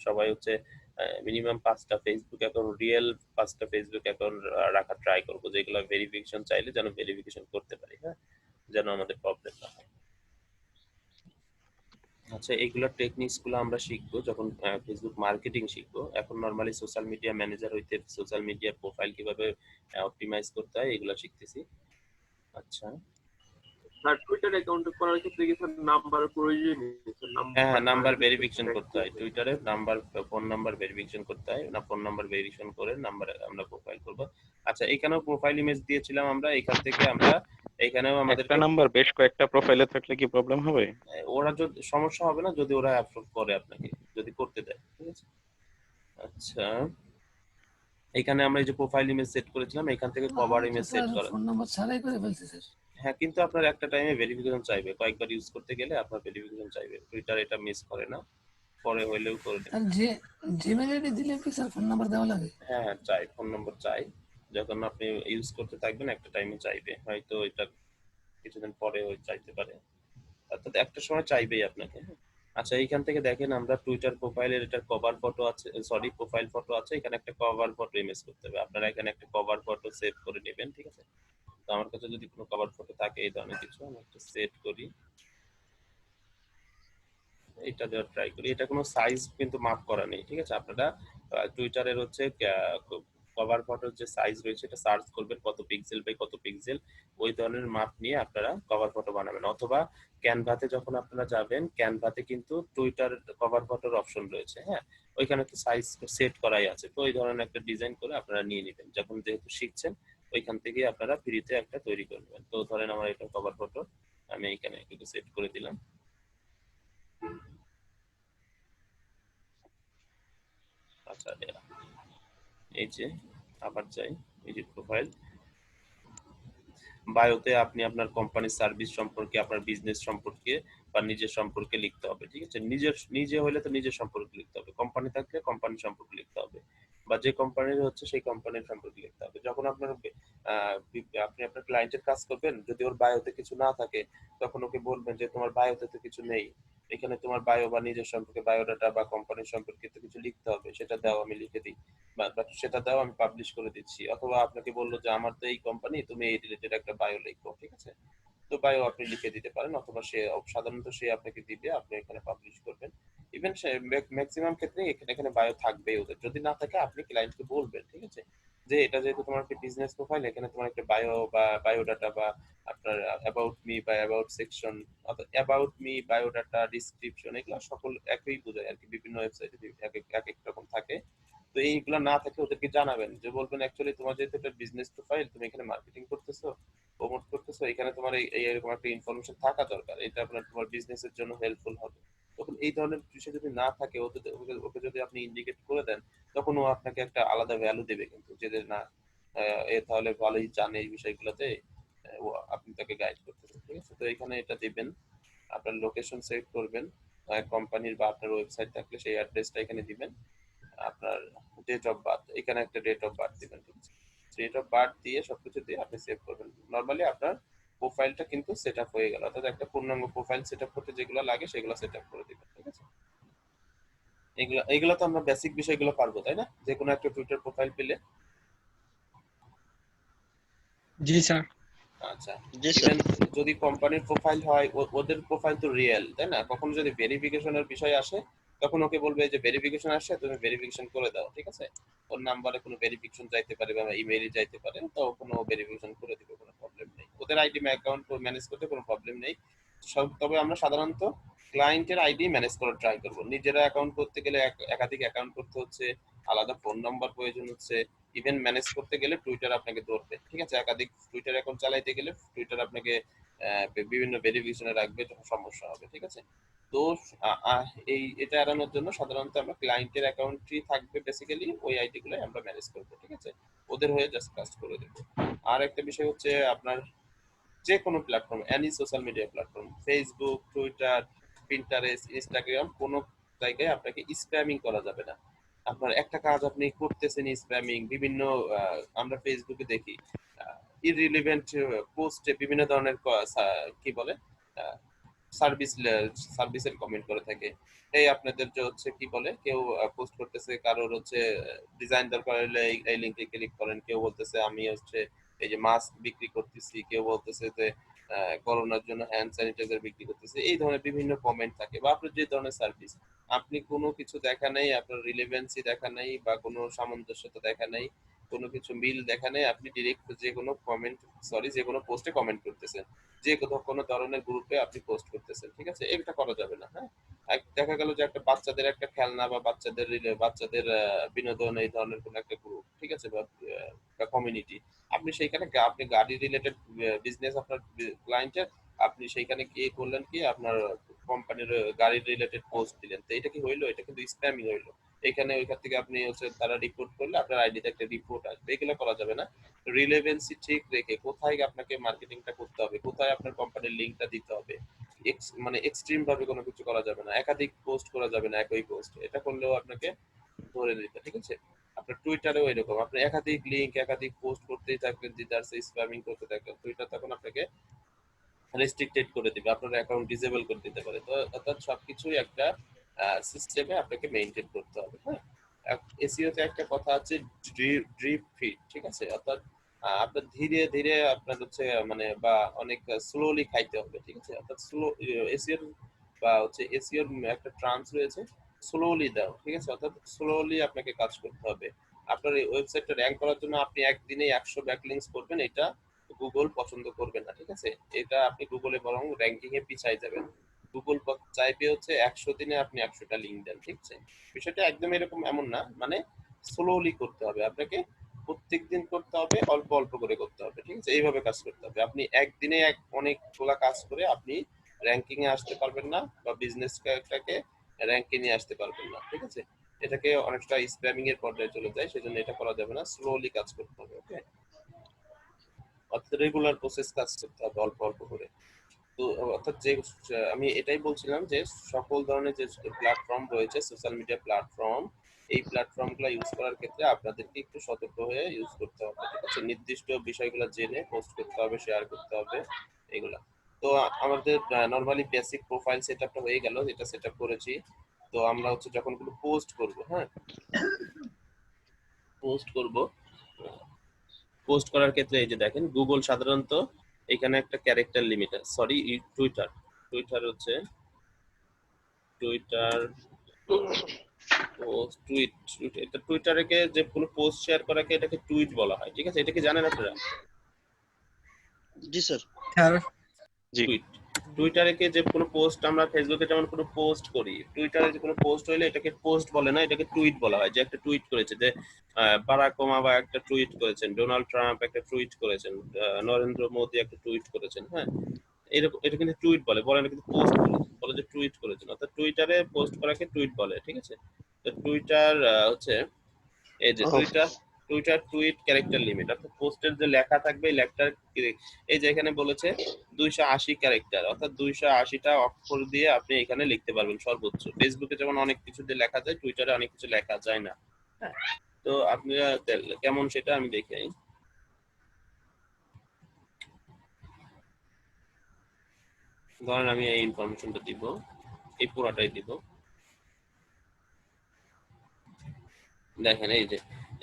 সবাই হচ্ছে মিনিমাম 5টা ফেসবুক অ্যাকাউন্ট, রিয়েল 5টা ফেসবুক অ্যাকাউন্ট রাখার ট্রাই করবো, যেগুলো ভেরিফিকেশন চাইলে যেন ভেরিফিকেশন করতে পারি, হ্যাঁ? যেন আমাদের প্রবলেম না হয়। আচ্ছা, এইগুলোর টেকনিক্স গুলো আমরা শিখবো যখন ফেসবুক মার্কেটিং শিখবো। এখন নরমালি সোশ্যাল মিডিয়া ম্যানেজার হইতে সোশ্যাল মিডিয়া প্রোফাইল কিভাবে অপটিমাইজ করতে হয় এগুলো শিখতেছি। আচ্ছা, স্যার টুইটার অ্যাকাউন্টে করার ক্ষেত্রে কি স্যার নাম্বার প্রয়োজনীয়? স্যার হ্যাঁ হ্যাঁ, নাম্বার যদি ভেরিফিকেশন tag করতে হয়, করতে টুইটারে নাম্বার, ফোন নাম্বার ভেরিফিকেশন করতে হয় না, ফোন নাম্বার ভেরিফিকেশন করে নাম্বার আমরা প্রোফাইল করব। আচ্ছা, এখানেও প্রোফাইল ইমেজ দিয়েছিলাম আমরা, এখান থেকে আমরা এইখানেও আমাদের একটা নাম্বার বেশ কয়েকটা প্রোফাইলে থাকলে কি প্রবলেম হবে? ওরা যদি সমস্যা হবে না যদি ওরা অ্যাপ্রুভ করে আপনাকে, যদি করতে দেয়, ঠিক আছে। আচ্ছা, এখানে আমরা এই যে প্রোফাইল ইমেজ সেট করেছিলাম, এখান থেকে কভার আমি তো ইমেজ সেট স্যার করা। ফোন নাম্বার ছাড়াই করে ফেলছি স্যার। হ্যাঁ, কিন্তু আপনার একটা টাইমে ভেরিফিকেশন চাইবে, কয়েকবার ইউজ করতে গেলে আপনার ভেরিফিকেশন চাইবে। টুইটার এটা মিস করে না, পরে হইলেও করে দেবে। স্যার যে জিমেল আইডি দিলে কি স্যার ফোন নাম্বার দেওয়া লাগে? হ্যাঁ হ্যাঁ, চাই, ফোন নম্বর চাই। যখন আপনি ইউজ করতে থাকবেন একটা টাইমে চাইবে, হয়তো এটা কিছুদিন পরে ওই চাইতে পারে, অর্থাৎ একটা সময় চাইবেই আপনাকে। আচ্ছা, এইখান থেকে দেখেন আমরা টুইটার প্রোফাইলের এটা কভার ফটো আছে, সরি প্রোফাইল ফটো আছে, এখানে একটা কভার ফটো ইমেজ করতে হবে। আপনারা এখানে একটা কভার ফটো সেভ করে নেবেন, ঠিক আছে। তো আমার কাছে যদি কোনো কভার ফটো থাকে এই ধরনের কিছু, আমি একটা সেট করি, এটা দেওয়ার ট্রাই করি। এটা কোনো সাইজ কিন্তু মাপ করা নেই, ঠিক আছে। আপনারা টুইটারের হচ্ছে কভার ফটোর যে সাইজ রয়েছে এটা সার্চ করবেন, কত পিক্সেল বাই কত পিক্সেল, ওই ধরনের মাপ নিয়ে আপনারা কভার ফটো বানাবেন। অথবা ক্যানভাতে যখন আপনারা যাবেন, ক্যানভাতে কিন্তু টুইটার কভার ফটোর অপশন রয়েছে, হ্যাঁ, ওইখানে তো সাইজ সেট করাই আছে। তো ওই ধরনের একটা ডিজাইন করে আপনারা নিয়ে নেবেন, যখন যেহেতু শিখছেন ওইখান থেকে আপনারা ফ্রিতে একটা তৈরি করে নেবেন। তো ধরেন আমার এটা কভার ফটো, আমি এখানে একটু সেট করে দিলাম। আচ্ছা, এই যে আবার যাই, এই যে প্রোফাইল, বায়োতে আপনি আপনার কোম্পানির সার্ভিস সম্পর্কে, আপনার বিজনেস সম্পর্কে বা নিজের সম্পর্কে লিখতে হবে, ঠিক আছে। নিজে হলে তো নিজের সম্পর্কে লিখতে হবে, কোম্পানি থাকলে কোম্পানি সম্পর্কে লিখতে হবে, বা যে কোম্পানির হচ্ছে সেই কোম্পানির সম্পর্কে লিখতে হবে। যখন আপনার আপনি আপনার ক্লায়েন্টের কাজ করবেন, যদি ওর বায়োতে কিছু না থাকে তখন ওকে বলবেন যে তোমার বায়োতে তো কিছু নেই, এখানে তোমার বায়ো বা নিজের সম্পর্কে বায়োডাটা বা কোম্পানির সম্পর্কে তো কিছু লিখতে হবে, সেটা দাও, আমি লিখে দিই, বা সেটা দাও, আমি পাবলিশ করে দিচ্ছি। অথবা আপনাকে বললো যে আমার তো এই কোম্পানি, তুমি এই রিলেটেড একটা বায়ো লিখো, ঠিক আছে। তো বায়ো আপনি লিখে দিতে পারেন, অথবা সাধারণত সে আপনাকে দিবে, আপনি এখানে পাবলিশ করবেন। ইভেন ম্যাক্সিমাম ক্ষেত্রে এখানে এখানে বায়ো থাকবে ওদের, যদি না থাকে আপনি ক্লায়েন্টকে বলবেন, ঠিক আছে, যে এটা যেহেতু তোমার একটা বিজনেস প্রোফাইল, এখানে তোমার একটা বায়ো বা বায়োডাটা বা আপনার অ্যাবাউট মি বা অ্যাবাউট সেকশন, অর্থাৎ অ্যাবাউট মি, বায়োডাটা, ডিসক্রিপশন, এগুলো সকল একই বোঝায় আর কি, বিভিন্ন ওয়েবসাইটে এক এক রকম থাকে। তো এইগুলা না থাকলে ওদেরকে জানাবেন, যে বলবেন অ্যাকচুয়ালি তোমার যেহেতু একটা বিজনেস প্রোফাইল, তুমি এখানে মার্কেটিং করতেছো, প্রমোট করতেছো, এখানে তোমার এই এরকম একটা ইনফরমেশন থাকা দরকার, এটা আপনার তোমার বিজনেসের জন্য হেল্পফুল হবে। তখন এই ধরনের বিষয় যদি না থাকে, ওকে যদি আপনি ইন্ডিকেট করে দেন, তখন ও আপনাকে একটা আলাদা ভ্যালু দেবে, কিন্তু যে না এ তাহলে ভালোই জানে এই বিষয়গুলোতে, ও আপনি তাকে গাইড করতেছেন, ঠিক আছে। তো এখানে এটা দিবেন, আপনার লোকেশন সেট করবেন, কোম্পানির বা আপনার ওয়েবসাইট থাকলে সেই অ্যাড্রেসটা এখানে দিবেন, আপনার ডেট অফ বার্থ, এখানে একটা ডেট অফ বার্থ দিবেন, ঠিক আছে। ডেট অফ বার্থ দিয়ে সবকিছু দিয়ে আপনি সেভ করবেন। নর্মালি আপনার প্রোফাইলটা কিন্তু সেট আপ হয়ে গেল, অর্থাৎ একটা পূর্ণাঙ্গ প্রোফাইল সেট আপ করতে যেগুলো লাগে সেগুলো সেট আপ করে দিবেন, ঠিক আছে। এগুলো তো আমরা বেসিক বিষয়গুলো পারবো, তাই না, যে কোনো একটা টুইটার প্রোফাইল পেলে। জি স্যার। আচ্ছা, জি স্যার। ইভেন যদি কোম্পানির প্রোফাইল হয়, ওদের প্রোফাইল তো রিয়েল, তাই না। কখনো যদি ভেরিফিকেশনের বিষয় আসে, তখন ওকে বলবে যে ভেরিফিকেশন আসছে, তুমি ভেরিফিকেশন করে দাও, ঠিক আছে। ওর নাম্বারে কোনো ভেরিফিকেশন যাইতে পারে বা ইমেইলে যাইতে পারে, তো কোনো ভেরিফিকেশন করে দিবে, কোনো প্রবলেম নেই। ওদের আইডি অ্যাকাউন্ট ম্যানেজ করতে কোনো প্রবলেম নেই। তবে আমরা সাধারণত ক্লায়েন্টের আইডি ম্যানেজ করার ট্রাই করবো। নিজেরা অ্যাকাউন্ট করতে গেলে একাধিক অ্যাকাউন্ট করতে হচ্ছে, আলাদা ফোন নাম্বার প্রয়োজন হচ্ছে, ইভেন ম্যানেজ করতে গেলে টুইটার আপনাকে ধরবে, ঠিক আছে। একাধিক টুইটার অ্যাকাউন্ট চালাইতে গেলে টুইটার আপনাকে বিভিন্ন ভেরিফিকেশনে রাখবে, তখন সমস্যা হবে, ঠিক আছে। তো এটা এড়ানোর জন্য সাধারণত আমরা ক্লায়েন্টের অ্যাকাউন্টই থাকবে, বেসিক্যালি ওই আইডি গুলো আমরা ম্যানেজ করবো, ঠিক আছে। ওদের হয়ে জাস্ট কাজ করে দেবো। আর একটা বিষয় হচ্ছে আপনার যে কোনো platform, any social media platform, Facebook, Twitter, Pinterest, Instagram, কোনো জায়গায় আপনাকে স্প্যামিং করা যাবে না। আপনার একটা কাজ আপনি করতেছেন স্প্যামিং, বিভিন্ন আমরা ফেসবুকে দেখি ইররিলেভেন্ট পোস্টে বিভিন্ন ধরনের কি বলে সার্ভিস সার্ভিসের কমেন্ট করে থাকে। এই আপনাদের যে হচ্ছে কি বলে, কেউ পোস্ট করতেছে কারোর হচ্ছে ডিজাইন দরকার হলে এই লিংকে ক্লিক করেন, কেউ বলতেছে আমি হচ্ছে এই যে মাস্ক বিক্রি করতেছি, কেউ বলতেছে যে করোনার জন্য হ্যান্ড স্যানিটাইজার বিক্রি করতেছে, এই ধরনের বিভিন্ন কমেন্ট থাকে। বা আপনার যে ধরনের সার্ভিস, আপনি কোনো কিছু দেখা নেই, আপনার রিলেভেন্সি দেখা নেই বা কোনো সামঞ্জস্যতা দেখা নেই, কোনো কিছু মিল দেখা নেই, আপনি ডিরেক্ট যে কোনো কমেন্ট, সরি, যে কোনো পোস্টে কমেন্ট করতেছেন, যে কোনো ধরনের গ্রুপে আপনি পোস্ট করতেছেন, ঠিক আছে। এটা করা যাবে না, হ্যাঁ। দেখা গেল যে একটা বাচ্চাদের একটা খেলনা বা বাচ্চাদের বিনোদন, এই ধরনের কোনো একটা গ্রুপ, ঠিক আছে, বা কমিউনিটি, আপনি সেইখানে আপনি গাড়ি রিলেটেড বিজনেস আপনার ক্লায়েন্টের, আপনি সেইখানে গিয়ে করলেন কি আপনার কোম্পানির গাড়ি রিলেটেড পোস্ট দিলেন, তো এটা কি হইলো? এটা কিন্তু স্প্যামিং হইলো। এখানে ওইখান থেকে আপনি হচ্ছে তারা রিপোর্ট করলে আপনার আইডিতে একটা রিপোর্ট আসবে, এগুলো করা যাবে না। রিলেভেন্সি ঠিক রেখে কোথায় আপনাকে মার্কেটিংটা করতে হবে, কোথায় আপনার কোম্পানির লিঙ্কটা দিতে হবে, মানে এক্সট্রিম ভাবে কোনো কিছু করা যাবে না, একাধিক পোস্ট করা যাবে না একই পোস্ট, এটা করলেও আপনাকে ধরে দিতে, ঠিক আছে। আপনার টুইটারেও এরকম, আপনি একাধিক লিঙ্ক একাধিক পোস্ট করতেই থাকবেন, দিদারসে স্প্যামিং করতে থাকবেন, টুইটার তখন আপনাকে রেস্ট্রিক্টেড করে দিবে, আপনার অ্যাকাউন্ট ডিসেবল করে দিতে পারে। তো অর্থাৎ সবকিছুই একটা সিস্টেমে আপনাকে মেইনটেইন করতে হবে। হ্যাঁ, এসইও তে একটা কথা আছে ড্রিপ ফিড, ঠিক আছে, অর্থাৎ আপনার ধীরে ধীরে আপনার হচ্ছে মানে বা অনেক স্লোলি খাইতে হবে, ঠিক আছে, অর্থাৎ স্লো এসইও বা হচ্ছে এসইও একটা ট্রান্স রয়েছে, স্লোলি দাও, ঠিক আছে, অর্থাৎ স্লোলি আপনাকে কাজ করতে হবে। আপনার এই ওয়েবসাইটটা র্যাঙ্ক করার জন্য আপনি একদিনে 100 ব্যাকলিংকস করবেন, এটা গুগল পছন্দ করবে না, ঠিক আছে, এটা আপনি গুগলে বরং র্যাঙ্কিং এ পিছাই যাবেন। গুগল চাইবে হচ্ছে 100 দিনে আপনি 100টা লিঙ্ক দেন, ঠিক আছে। বিষয়টা একদম এরকম এমন না, মানে স্লোলি করতে হবে আপনাকে, প্রত্যেকদিন করতে হবে, অল্প অল্প করে করতে হবে, ঠিক আছে, এইভাবে কাজ করতে হবে। আপনি একদিনে অনেকগুলা কাজ করে আপনি র্যাঙ্কিং এ আসতে পারবেন না, বা বিজনেসটাকে র্যাঙ্কে নিয়ে আসতে পারবেন না, ঠিক আছে। এটাকে অনেকটা স্প্যামিং এর পর্যায়ে চলে যায়, সেজন্য এটা করা যাবে না, স্লোলি কাজ করতে হবে। ওকে, অর্থাৎ রেগুলার প্রসেস কাজ করতে হবে অল্প অল্প করে। তো অর্থাৎ যে আমি এটাই বলছিলাম যে সকল ধরনের যে প্ল্যাটফর্ম রয়েছে, সোশ্যাল মিডিয়া প্ল্যাটফর্ম, এই প্ল্যাটফর্মগুলো ইউজ করার ক্ষেত্রে আপনাদেরকে একটু সতর্ক হয়ে ইউজ করতে হবে, ঠিক আছে, নির্দিষ্ট বিষয়গুলো জেনে পোস্ট করতে হবে, শেয়ার করতে হবে, এগুলা। তো আমাদের নরমালি বেসিক প্রোফাইল সেটআপটা হয়ে গেল, এটা সেটআপ করেছি। তো আমরা হচ্ছে যখন কোনো পোস্ট করব, হ্যাঁ, পোস্ট করব, পোস্ট করার ক্ষেত্রে এই যে দেখেন গুগল সাধারণত এখানে একটা ক্যারেক্টার লিমিট আছে, সরি টুইটার, টুইটার হচ্ছে টুইটার পোস্ট টুইট, এটা টুইটারে যে কোনো পোস্ট শেয়ার করাকে এটাকে টুইট বলা হয়, ঠিক আছে, এটা কি জানেন আপনারা? জি স্যার। স্যার জি। টুইট, টুইটারে যে কোনো পোস্ট আমরা ফেসবুকে যেমন কোনো পোস্ট করি, টুইটারে যে কোনো পোস্ট হইলে এটাকে পোস্ট বলে না, এটাকে টুইট বলা হয়। যে একটা টুইট করেছে, যে বারাক ওবামা একটা টুইট করেছেন, ডোনাল্ড ট্রাম্প একটা টুইট করেছেন, নরেন্দ্র মোদী একটা টুইট করেছেন, হ্যাঁ, এরকম, এটা কিন্তু টুইট বলে না, কিন্তু পোস্ট বলে যে টুইট করেছেন, অর্থাৎ টুইটারে পোস্ট করাকে টুইট বলে, ঠিক আছে। তো টুইটার হচ্ছে এই যে টুইটার টুইট ক্যারেক্টার লিমিট, অর্থাৎ পোস্টের যে লেখা থাকবে এই লেখাটার, এই যে এখানে বলেছে 280 ক্যারেক্টার, অর্থাৎ 280টা অক্ষর দিয়ে আপনি এখানে লিখতে পারবেন সর্বোচ্চ। ফেসবুকে যেমন অনেক কিছু দিয়ে লেখা যায়, টুইটারে অনেক কিছু লেখা যায় না, হ্যাঁ। তো আপনারা কেমন সেটা আমি দেখাই। ধরেন আমি এই ইনফরমেশনটা দিব, এই পুরাটাই দিব, দেখেন এই যে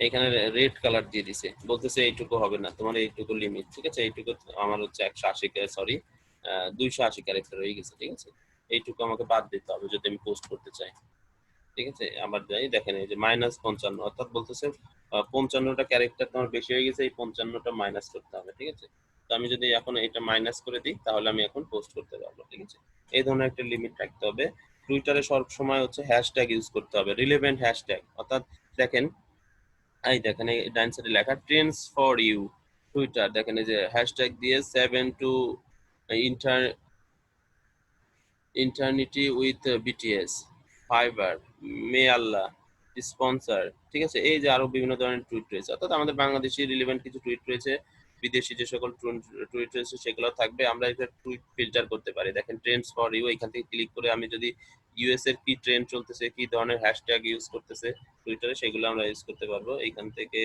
এখানে রেড কালার দিয়ে দিছে, বলতেছে এইটুকু হবে না, তোমার এইটুকু লিমিট, ঠিক আছে, এইটুকু আমার হচ্ছে 180 সরি 280 ক্যারেক্টার হয়ে গেছে, ঠিক আছে, এইটুকু আমাকে বাদ দিতে হবে যদি আমি পোস্ট করতে চাই, ঠিক আছে। আবার যাই, দেখেন এই যে -55, অর্থাৎ বলতেছে 55টা ক্যারেক্টার তোমার বেশি হয়ে গেছে, এই 55টা মাইনাস করতে হবে, ঠিক আছে। তো আমি যদি এখন এটা মাইনাস করে দিই তাহলে আমি এখন পোস্ট করতে পারবো, ঠিক আছে। এই ধরনের একটা লিমিট রাখতে হবে। টুইটারে সব সময় হচ্ছে হ্যাশট্যাগ ইউজ করতে হবে, রিলেভেন্ট হ্যাশট্যাগ, অর্থাৎ দেখেন এই দেখেন এই ডান সাইডে লেখা ট্রেন্ডস ফর ইউ টুইটার, দেখেন এই যে হ্যাশট্যাগ দিয়ে 7 to eternity with BTS, fiber, may Allah, sponsor, ঠিক আছে, এই যে আরো বিভিন্ন ধরনের টুইট রয়েছে, অর্থাৎ আমাদের বাংলাদেশি রিলেভেন্ট কিছু টুইট রয়েছে, বিদেশি যে সকল টুইট রয়েছে সেগুলো থাকবে। আমরা এটা টুইট ফিল্টার করতে পারি, দেখেন ট্রেন্ডস ফর ইউ, এখান থেকে ক্লিক করে আমি যদি ইউএস এর কি ট্রেন্ড চলতেছে, কি ধরনের হ্যাশট্যাগ ইউজ করতেছে টুইটারে, সেগুলো আমরা ইউজ করতে পারবো। এখান থেকে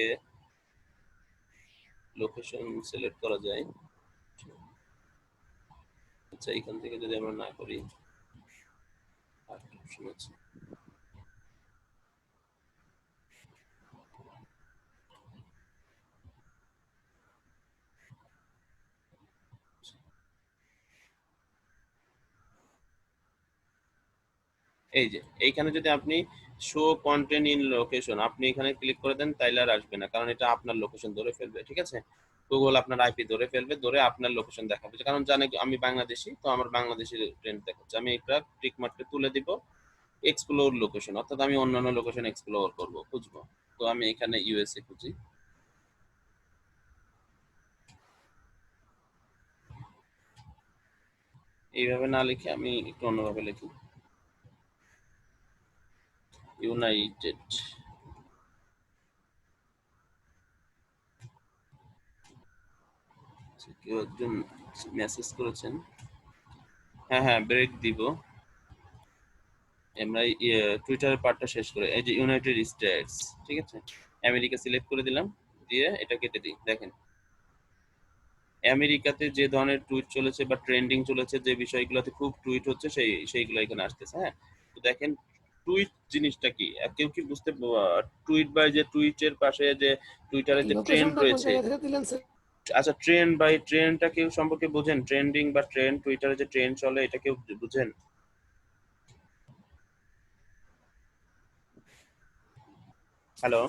লোকেশন সিলেক্ট করা যায়, আচ্ছা এখান থেকে যদি আমরা না করি, অপশন আছে, এই যে এইখানে যদি আপনি শো কন্টেন্ট ইন লোকেশন আপনি এখানে ক্লিক করে দেন, তাইলে আর আসবে না, কারণ এটা আপনার লোকেশন ধরে ফেলবে, ঠিক আছে। গুগল আপনার আইপি ধরে ফেলবে, ধরে আপনার লোকেশন দেখাবে, কারণ জানে আমি বাংলাদেশি, তো আমার বাংলাদেশি ট্রেন্ড দেখাচ্ছে। আমি এটা টিক মার্কটা তুলে দিব, এক্সপ্লোর লোকেশন, অর্থাৎ আমি অন্যান্য লোকেশন এক্সপ্লোর করব, খুঁজবো। তো আমি এখানে ইউএসএ খুঁজি। এইভাবে না লিখে আমি একটু অন্যভাবে লিখি, ইউনাইটেড। কেউ একজন মেসেজ করেছেন, হ্যাঁ হ্যাঁ ব্রেক দিব। আমরা টুইটারের পার্টটা শেষ করে এই যে ইউনাইটেড স্টেটস, ঠিক আছে, আমেরিকা সিলেক্ট করে দিলাম, দিয়ে এটা কেটে দিই। দেখেন আমেরিকাতে যে ধরনের টুইট চলেছে বা ট্রেন্ডিং চলেছে, যে বিষয়গুলোতে খুব টুইট হচ্ছে সেইগুলো এখানে আসতেছে। হ্যাঁ, তো দেখেন টুইট জিনিসটা কি, কেউ কি বুঝতে, টুইট বাই যে টুইটের পাশে যে টুইটারে যে ট্রেন্ড লোকেশনটা কোন রয়েছে, জায়গা থেকে দিলেন স্যার? আচ্ছা ট্রেন্ড বাই ট্রেন্ডটা কেউ সম্পর্কে বোঝেন? ট্রেন্ডিং বা ট্রেন্ড, টুইটারে যে ট্রেন্ড চলে এটা কেউ বুঝেন? হ্যালো,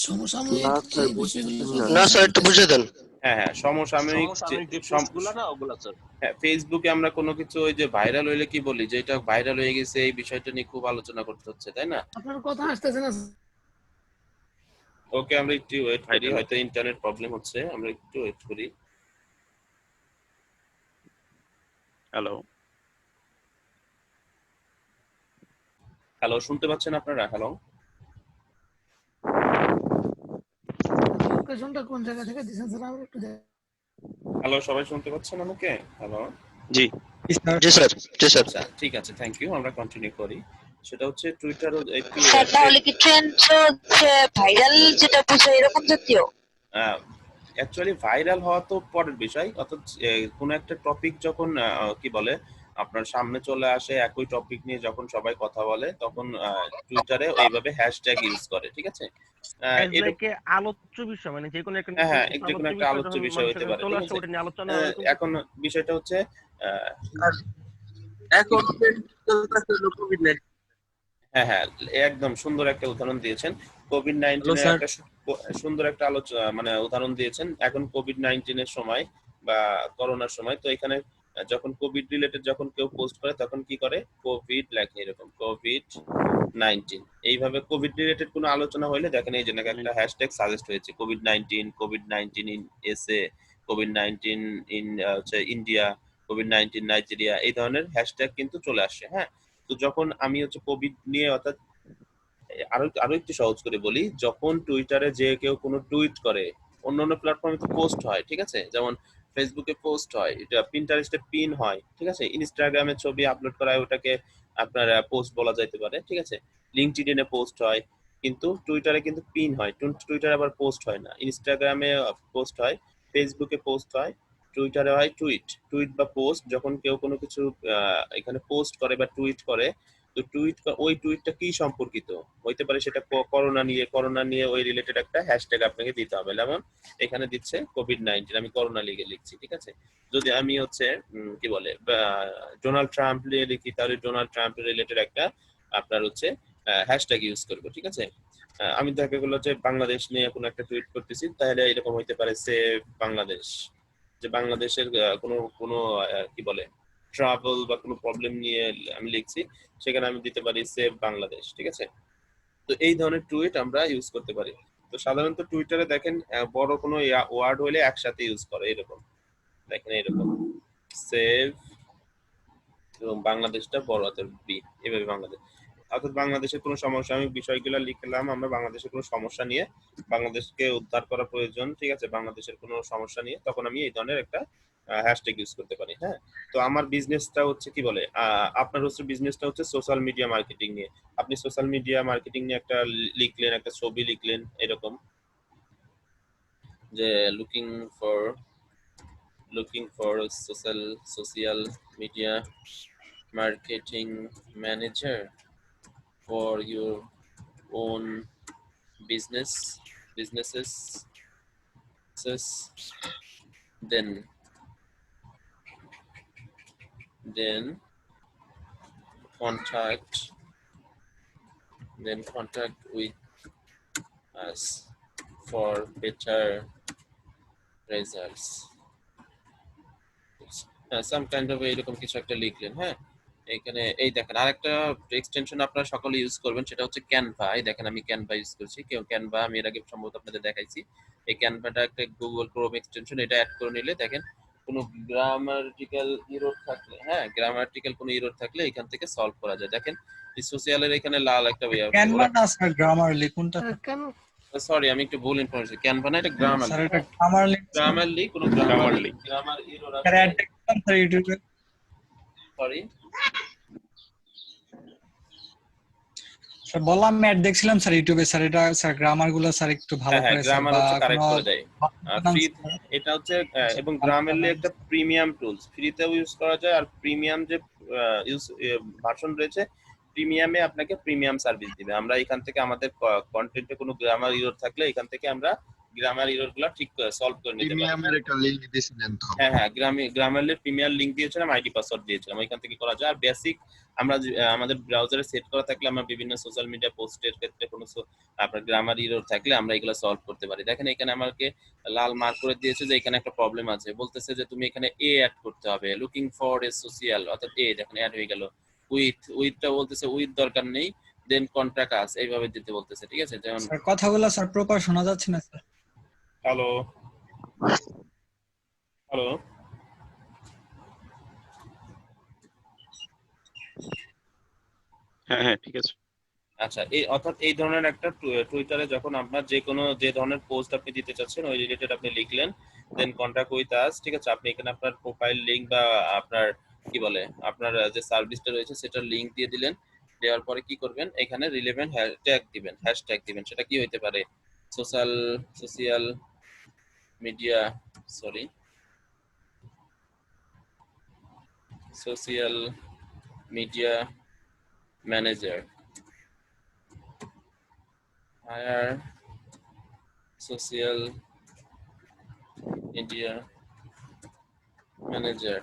সমসাময়িক না যে স্যার, বিষয়গুলো বুঝছেন না। না স্যার একটু বুঝিয়ে দেন। হ্যাঁ হ্যাঁ সমসাময়িক যে পোস্টগুলো না ওগুলা স্যার। হ্যাঁ, ফেসবুকে আমরা কোনো কিছু ওই যে ভাইরাল হইলে কি বলি, যে এটা ভাইরাল হয়ে গেছে, এই বিষয়টা নিয়ে খুব আলোচনা করতে হচ্ছে, তাই না? আপনার কথা আসতেছে না। ওকে, আমরা একটু ওয়েট করি, Viral হয়তো ইন্টারনেট প্রবলেম হচ্ছে, আমরা একটু ওয়েট করি। হ্যালো, হ্যালো, শুনতে পাচ্ছেন আপনারা? হ্যালো লোকেশনটা কোন জায়গা থেকে দিছেন স্যার? আমরা একটু হ্যালো, সবাই শুনতে পাচ্ছেন আমাকে? হ্যালো, জি জি স্যার, জি স্যার। আচ্ছা ঠিক আছে, থ্যাংক ইউ, আমরা কন্টিনিউ করি। সেটা হচ্ছে টুইটার একটু স্যার তাহলে কি ট্রেন্ড হচ্ছে ভাইরাল যেটা বোঝায় এরকম জাতীয়? অ্যাকচুয়ালি ভাইরাল হওয়া তো পরের বিষয়, অর্থাৎ কোনো একটা টপিক যখন কি বলে আপনার সামনে চলে আসে, একই টপিক নিয়ে যখন সবাই কথা বলে, তখন টুইটারে এইভাবে হ্যাশট্যাগ ইউজ করে, ঠিক আছে? লাইকে আলোচ্য বিষয়, মানে যে কোনো একটা হ্যাঁ হ্যাঁ, নির্দিষ্ট যে কোনো একটা আলোচ্য যখন বিষয় হতে মানুষের পারে, চলে ঠিক আসছে, আছে? ওটা নিয়ে আলোচনা এরকম। এখন বিষয়টা হচ্ছে আহ, এখন চলতেছে কোভিড-19। হ্যাঁ হ্যাঁ, একদম সুন্দর একটা উদাহরণ দিয়েছেন। কোভিড হ্যালো 19-এর স্যার। একটা সুন্দর একটা আলোচনা, মানে উদাহরণ দিয়েছেন। এখন কোভিড 19-এর সময় বা করোনার সময়, তো এখানে যখন কোভিড রিলেটেড যখন কেউ পোস্ট করে, তখন কি করে, কোভিড লেখে এরকম, কোভিড 19, এইভাবে কোভিড রিলেটেড কোনো আলোচনা হলে দেখেন এই যে নাকি একটা হ্যাশট্যাগ সাজেস্ট হয়েছে, Covid 19, Covid 19 in SA, Covid 19 in হচ্ছে ইন্ডিয়া, কোভিড 19 নাইজেরিয়া, এই ধরনের হ্যাশট্যাগ কিন্তু চলে আসে। হ্যাঁ, তো যখন আমি হচ্ছে কোভিড নিয়ে, অর্থাৎ আরো আরো একটু সহজ করে বলি, যখন টুইটারে যে কেউ কোনো টুইট করে, অন্যান্য প্ল্যাটফর্মে তো পোস্ট হয়, ঠিক আছে, যেমন ফেসবুকে পোস্ট হয়, এটা পিন্টারেস্টে পিন হয়, ঠিক আছে, ইনস্টাগ্রামে ছবি আপলোড করা হয়, ওটাকে আপনার পোস্ট বলা যাইতে পারে, ঠিক আছে, লিঙ্কডইনে পোস্ট হয়, কিন্তু টুইটারে কিন্তু পিন হয়। টুইটারে আবার পোস্ট হয় না, ইনস্টাগ্রামে পোস্ট হয়, ফেসবুকে পোস্ট হয়, টুইটারে হয় টুইট। টুইট বা পোস্ট, যখন কেউ কোনো কিছু এখানে পোস্ট করে বা টুইট করে, তো ওই টুইটটা কি সম্পর্কিত হইতে পারে, সেটা করোনা নিয়ে ওই রিলেটেড একটা হ্যাশট্যাগ আপনাকে দিতে হবে। যেমন এখানে দিচ্ছে কোভিড 19, আমি করোনা লিগে লিখছি, ঠিক আছে। যদি আমি হচ্ছে কি বলে ডোনাল্ড ট্রাম্প নিয়ে লিখি, তাহলে ডোনাল্ড ট্রাম্প রিলেটেড একটা আপনার হচ্ছে হ্যাশট্যাগ ইউজ করবো, ঠিক আছে। আমি দেখা গেলো যে বাংলাদেশ নিয়ে কোনো একটা টুইট করতেছি, তাহলে এরকম হইতে পারে সেভ বাংলাদেশ, যে বাংলাদেশের কোনো কোনো কি বলে ট্রাভেল বা কোনো প্রবলেম নিয়ে আমি লিখছি, সেখানে আমি দিতে পারি সেভ বাংলাদেশ, ঠিক আছে। তো এই ধরনের টুইট আমরা ইউজ করতে পারি। তো সাধারণত টুইটারে দেখেন বড় কোনো ওয়ার্ড হলে একসাথে ইউজ করে, এরকম দেখেন, এরকম সেভ এবং বাংলাদেশটা বড় হাতের বি, এভাবে বাংলাদেশ, অর্থাৎ বাংলাদেশের কোনো সমস্যা, আমি বিষয়গুলো লিখলাম, আমরা বাংলাদেশের কোনো সমস্যা নিয়ে, বাংলাদেশকে উদ্ধার করা প্রয়োজন, ঠিক আছে, বাংলাদেশের কোনো সমস্যা নিয়ে, তখন আমি এই ধরনের একটা হ্যাশট্যাগ ইউজ করতে পারি। হ্যাঁ, তো আমার বিজনেসটা হচ্ছে কি বলে, আপনার হচ্ছে বিজনেসটা হচ্ছে সোশ্যাল মিডিয়া মার্কেটিং নিয়ে, আপনি সোশ্যাল মিডিয়া মার্কেটিং নিয়ে একটা লিখলেন, একটা ছবি লিখলেন এরকম, যে looking for social media marketing manager for your own businesses, then contact with us for better results. Some kind of এরকম কিছু একটা লিখলেন, হ্যাঁ, এখানে এই দেখেন আরেকটা এক্সটেনশন আপনারা সকলে ইউজ করবেন, সেটা হচ্ছে ক্যানভা। এই দেখেন আমি ক্যানভা ইউজ করছি, কেউ ক্যানভা আমি এর আগে সম্ভবত আপনাদের দেখাইছি। এই ক্যানভাটা একটা গুগল ক্রোম এক্সটেনশন, এটা অ্যাড করে নিলে দেখেন কোনো গ্রামাটিক্যাল ইরর থাকলে, হ্যাঁ গ্রামাটিক্যাল কোনো ইরর থাকলে এখান থেকে সলভ করা যায়। দেখেন সোশ্যালের এখানে লাল একটা ক্যানভা না স্যার, গ্রামারলি কোনটা? কেন সরি আমি একটু ভুল ইনফরমেশন, ক্যানভা না এটা স্যার গ্রামারলি। এটা গ্রামারলি। গ্রামারলি কোনো Grammarly। গ্রামার ইরর স্যার আছে, অ্যাড দেখলাম স্যার ইউটিউবে। সরি স্যার বললাম অ্যাড দেখছিলাম স্যার ইউটিউবে, স্যার এটা স্যার গ্রামার গুলো স্যার একটু ভালো হ্যাঁ করে স্যার, গ্রামার বা হচ্ছে কারেক্ট কোনো করে দেয় ফ্রি। এটা হচ্ছে এবং গ্রামারলি একটা প্রিমিয়াম টুলস, ফ্রিতেও ইউজ করা যায়, আর প্রিমিয়াম যে ইউজ ভার্সন রয়েছে প্রিমিয়ামে আপনাকে প্রিমিয়াম সার্ভিস দিবে। আমরা এখান থেকে আমাদের কন্টেন্টে কোনো গ্রামার ইরর থাকলে এখান থেকে আমরা গ্রামার ইরর গুলো ঠিক সলভ করে নিতে পারি। প্রিমিয়ামের একটা লিংক দিয়েছিলেন তো? হ্যাঁ হ্যাঁ গ্রামারলির প্রিমিয়ার লিংক দিয়েছিলাম, আইডি পাসওয়ার্ড দিয়েছিলাম, ওইখান থেকে করা যায়। আর বেসিক আমরা আমাদের ব্রাউজারে সেট করা থাকলে আমরা বিভিন্ন সোশ্যাল মিডিয়া পোস্টের ক্ষেত্রে কোনো আপনার গ্রামার ইরর থাকলে আমরা এগুলো সলভ করতে পারি। দেখেন এখানে আমাকে লাল মার্ক করে দিয়েছে যে এখানে একটা প্রবলেম আছে, বলতেছে যে তুমি এখানে এ অ্যাড করতে হবে, লুকিং ফর এ সোশ্যাল, অর্থাৎ এ দেখেন অ্যাড হয়ে গেল। উইথটা বলতেছে উইথ দরকার নেই, দেন কন্ট্রাক্ট আস এইভাবে দিতে বলতেছে, ঠিক আছে। যেমন স্যার কথাগুলো স্যার প্রপার শোনা যাচ্ছে না স্যার। হ্যালো হ্যালো হ্যাঁ হ্যাঁ ঠিক আছে। আচ্ছা, এই অর্থাৎ এই ধরনের একটা টুইটারে যখন আপনার যে ধরনের পোস্ট আপনি দিতে চাচ্ছেন ওই রিলেটেড আপনি লিখলেন, দেন কন্টাক্ট উইথ আস, ঠিক আছে। আপনি এখানে আপনার প্রোফাইল লিংক বা আপনার কি বলে আপনার যে সার্ভিসটা রয়েছে সেটার লিংক দিয়ে দিলেন। দেওয়ার পরে কি করবেন, এখানে রিলেভেন্ট হ্যাশট্যাগ দিবেন। সেটা কি হইতে পারে, social media, sorry social media manager, hire social media manager,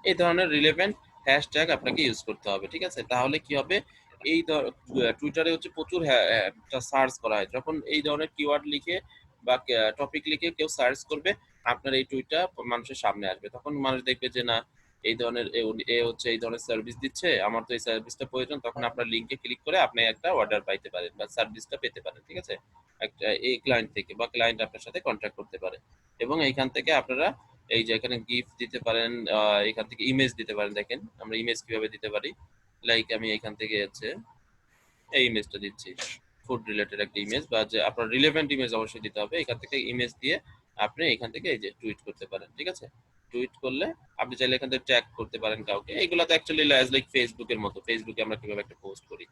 এই ধরনের রিলেভেন্ট হ্যাশট্যাগ আপনাকে ইউজ করতে হবে, ঠিক আছে। তাহলে কি হবে, এই টুইটারে হচ্ছে প্রচুর সার্চ করা হয়, যখন এই ধরনের কিওয়ার্ড লিখে বা টপিক লিখে কেউ সার্চ করবে আপনার এই টুইটটা মানুষের সামনে আসবে, তখন মানুষ দেখবে যে না এই ধরনের এ হচ্ছে এই ধরনের সার্ভিস দিচ্ছে, আমার তো এই সার্ভিসটা প্রয়োজন, তখন আপনার লিঙ্কে ক্লিক করে আপনি একটা অর্ডার পাইতে পারেন বা সার্ভিসটা পেতে পারেন, ঠিক আছে। একটা এই ক্লায়েন্ট থেকে বা ক্লায়েন্ট আপনার সাথে কন্ট্যাক্ট করতে পারে, এবং এইখান থেকে আপনারা এই যে এখানে গিফট দিতে পারেন, এখান থেকে ইমেজ দিতে পারেন। দেখেন আমরা ইমেজ কিভাবে দিতে পারি, লাইক আমি এখান থেকে হচ্ছে এই ইমেজটা দিচ্ছি, ফুড রিলেটেড একটা ইমেজ, বা যে আপনার রিলেভেন্ট ইমেজ অবশ্যই দিতে হবে। এখান থেকে ইমেজ দিয়ে আপনি এখান থেকে এই যে টুইট করতে পারেন, ঠিক আছে। টুইট করলে আপনি চাইলে এখান থেকে ট্যাগ করতে পারেন কাউকে। এগুলো তো অ্যাকচুয়ালি লাইক ফেসবুকের মতো, ফেসবুকে আমরা কিভাবে একটা পোস্ট করি,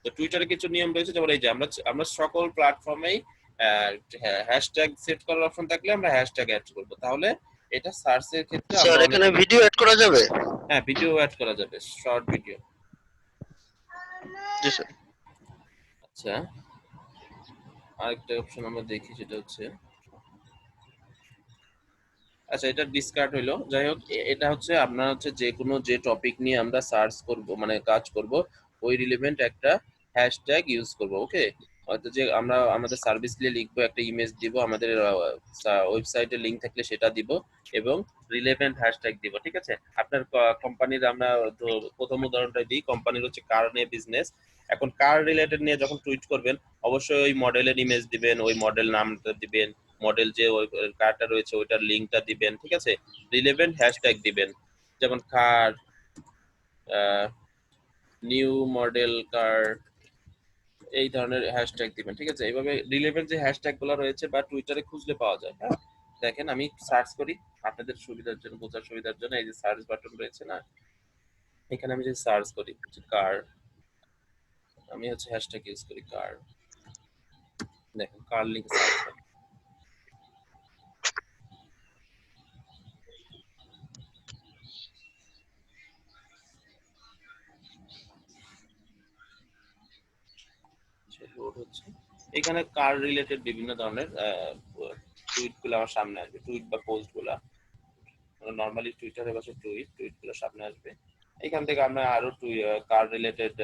তো টুইটারে কিছু নিয়ম রয়েছে। যেমন এই যে আমরা সকল প্ল্যাটফর্মেই হ্যাশট্যাগ সেট করার অপশন থাকলে আমরা হ্যাশট্যাগ অ্যাড করব, তাহলে এটা সার্চের ক্ষেত্রে স্যার আমরা এখানে ভিডিও অ্যাড করা যাবে? হ্যাঁ ভিডিও অ্যাড করা যাবে, শর্ট ভিডিও। জি স্যার। আচ্ছা, আরেকটা অপশন আমরা দেখি, সেটা হচ্ছে আচ্ছা এটা ডিসকার্ড হইলো। যাই হোক এটা হচ্ছে আপনার হচ্ছে যে টপিক নিয়ে আমরা সার্চ করব মানে কাজ করব, ওই রিলেভেন্ট একটা হ্যাশট্যাগ ইউজ করব, ওকে। হয়তো যে আমরা আমাদের সার্ভিস নিয়ে লিখবো, একটা ইমেজ দিব, আমাদের ওয়েবসাইটের লিংক থাকলে সেটা দিব, এবং রিলেভেন্ট হ্যাশট্যাগ দিব, ঠিক আছে। আপনার কোম্পানির আমরা প্রথম উদাহরণটা দিই, কোম্পানির হচ্ছে কার নিয়ে বিজনেস। এখন কার রিলেটেড নিয়ে যখন টুইট করবেন অবশ্যই ওই মডেলের ইমেজ দিবেন, ওই মডেল নামটা দিবেন, মডেল যে ওই কারটা রয়েছে ওইটার লিঙ্কটা দিবেন, ঠিক আছে। রিলেভেন্ট হ্যাশট্যাগ দিবেন, যেমন কার, নিউ মডেল কার, এই ধরনের হ্যাশট্যাগ দিবেন, ঠিক আছে। এইভাবে রিলেভেন্ট যে হ্যাশট্যাগ গুলো রয়েছে বা টুইটারে খুঁজলে পাওয়া যায়, হ্যাঁ। দেখেন আমি সার্চ করি আপনাদের সুবিধার জন্য, বোঝার সুবিধার জন্য, এই যে সার্চ বাটন রয়েছে না, এখানে আমি যে সার্চ করি কার, আমি হচ্ছে হ্যাশট্যাগ ইউজ করি কার, দেখেন কার লিঙ্ক সার্চ করি, লোড হচ্ছে। এখানে কার রিলেটেড বিভিন্ন ধরনের টুইট গুলো আমার সামনে আসবে, টুইট বা পোস্ট গুলা নরমালি টুইটারে বসে টুইট গুলো সামনে আসবে। এখান থেকে আমরা আরো কার রিলেটেড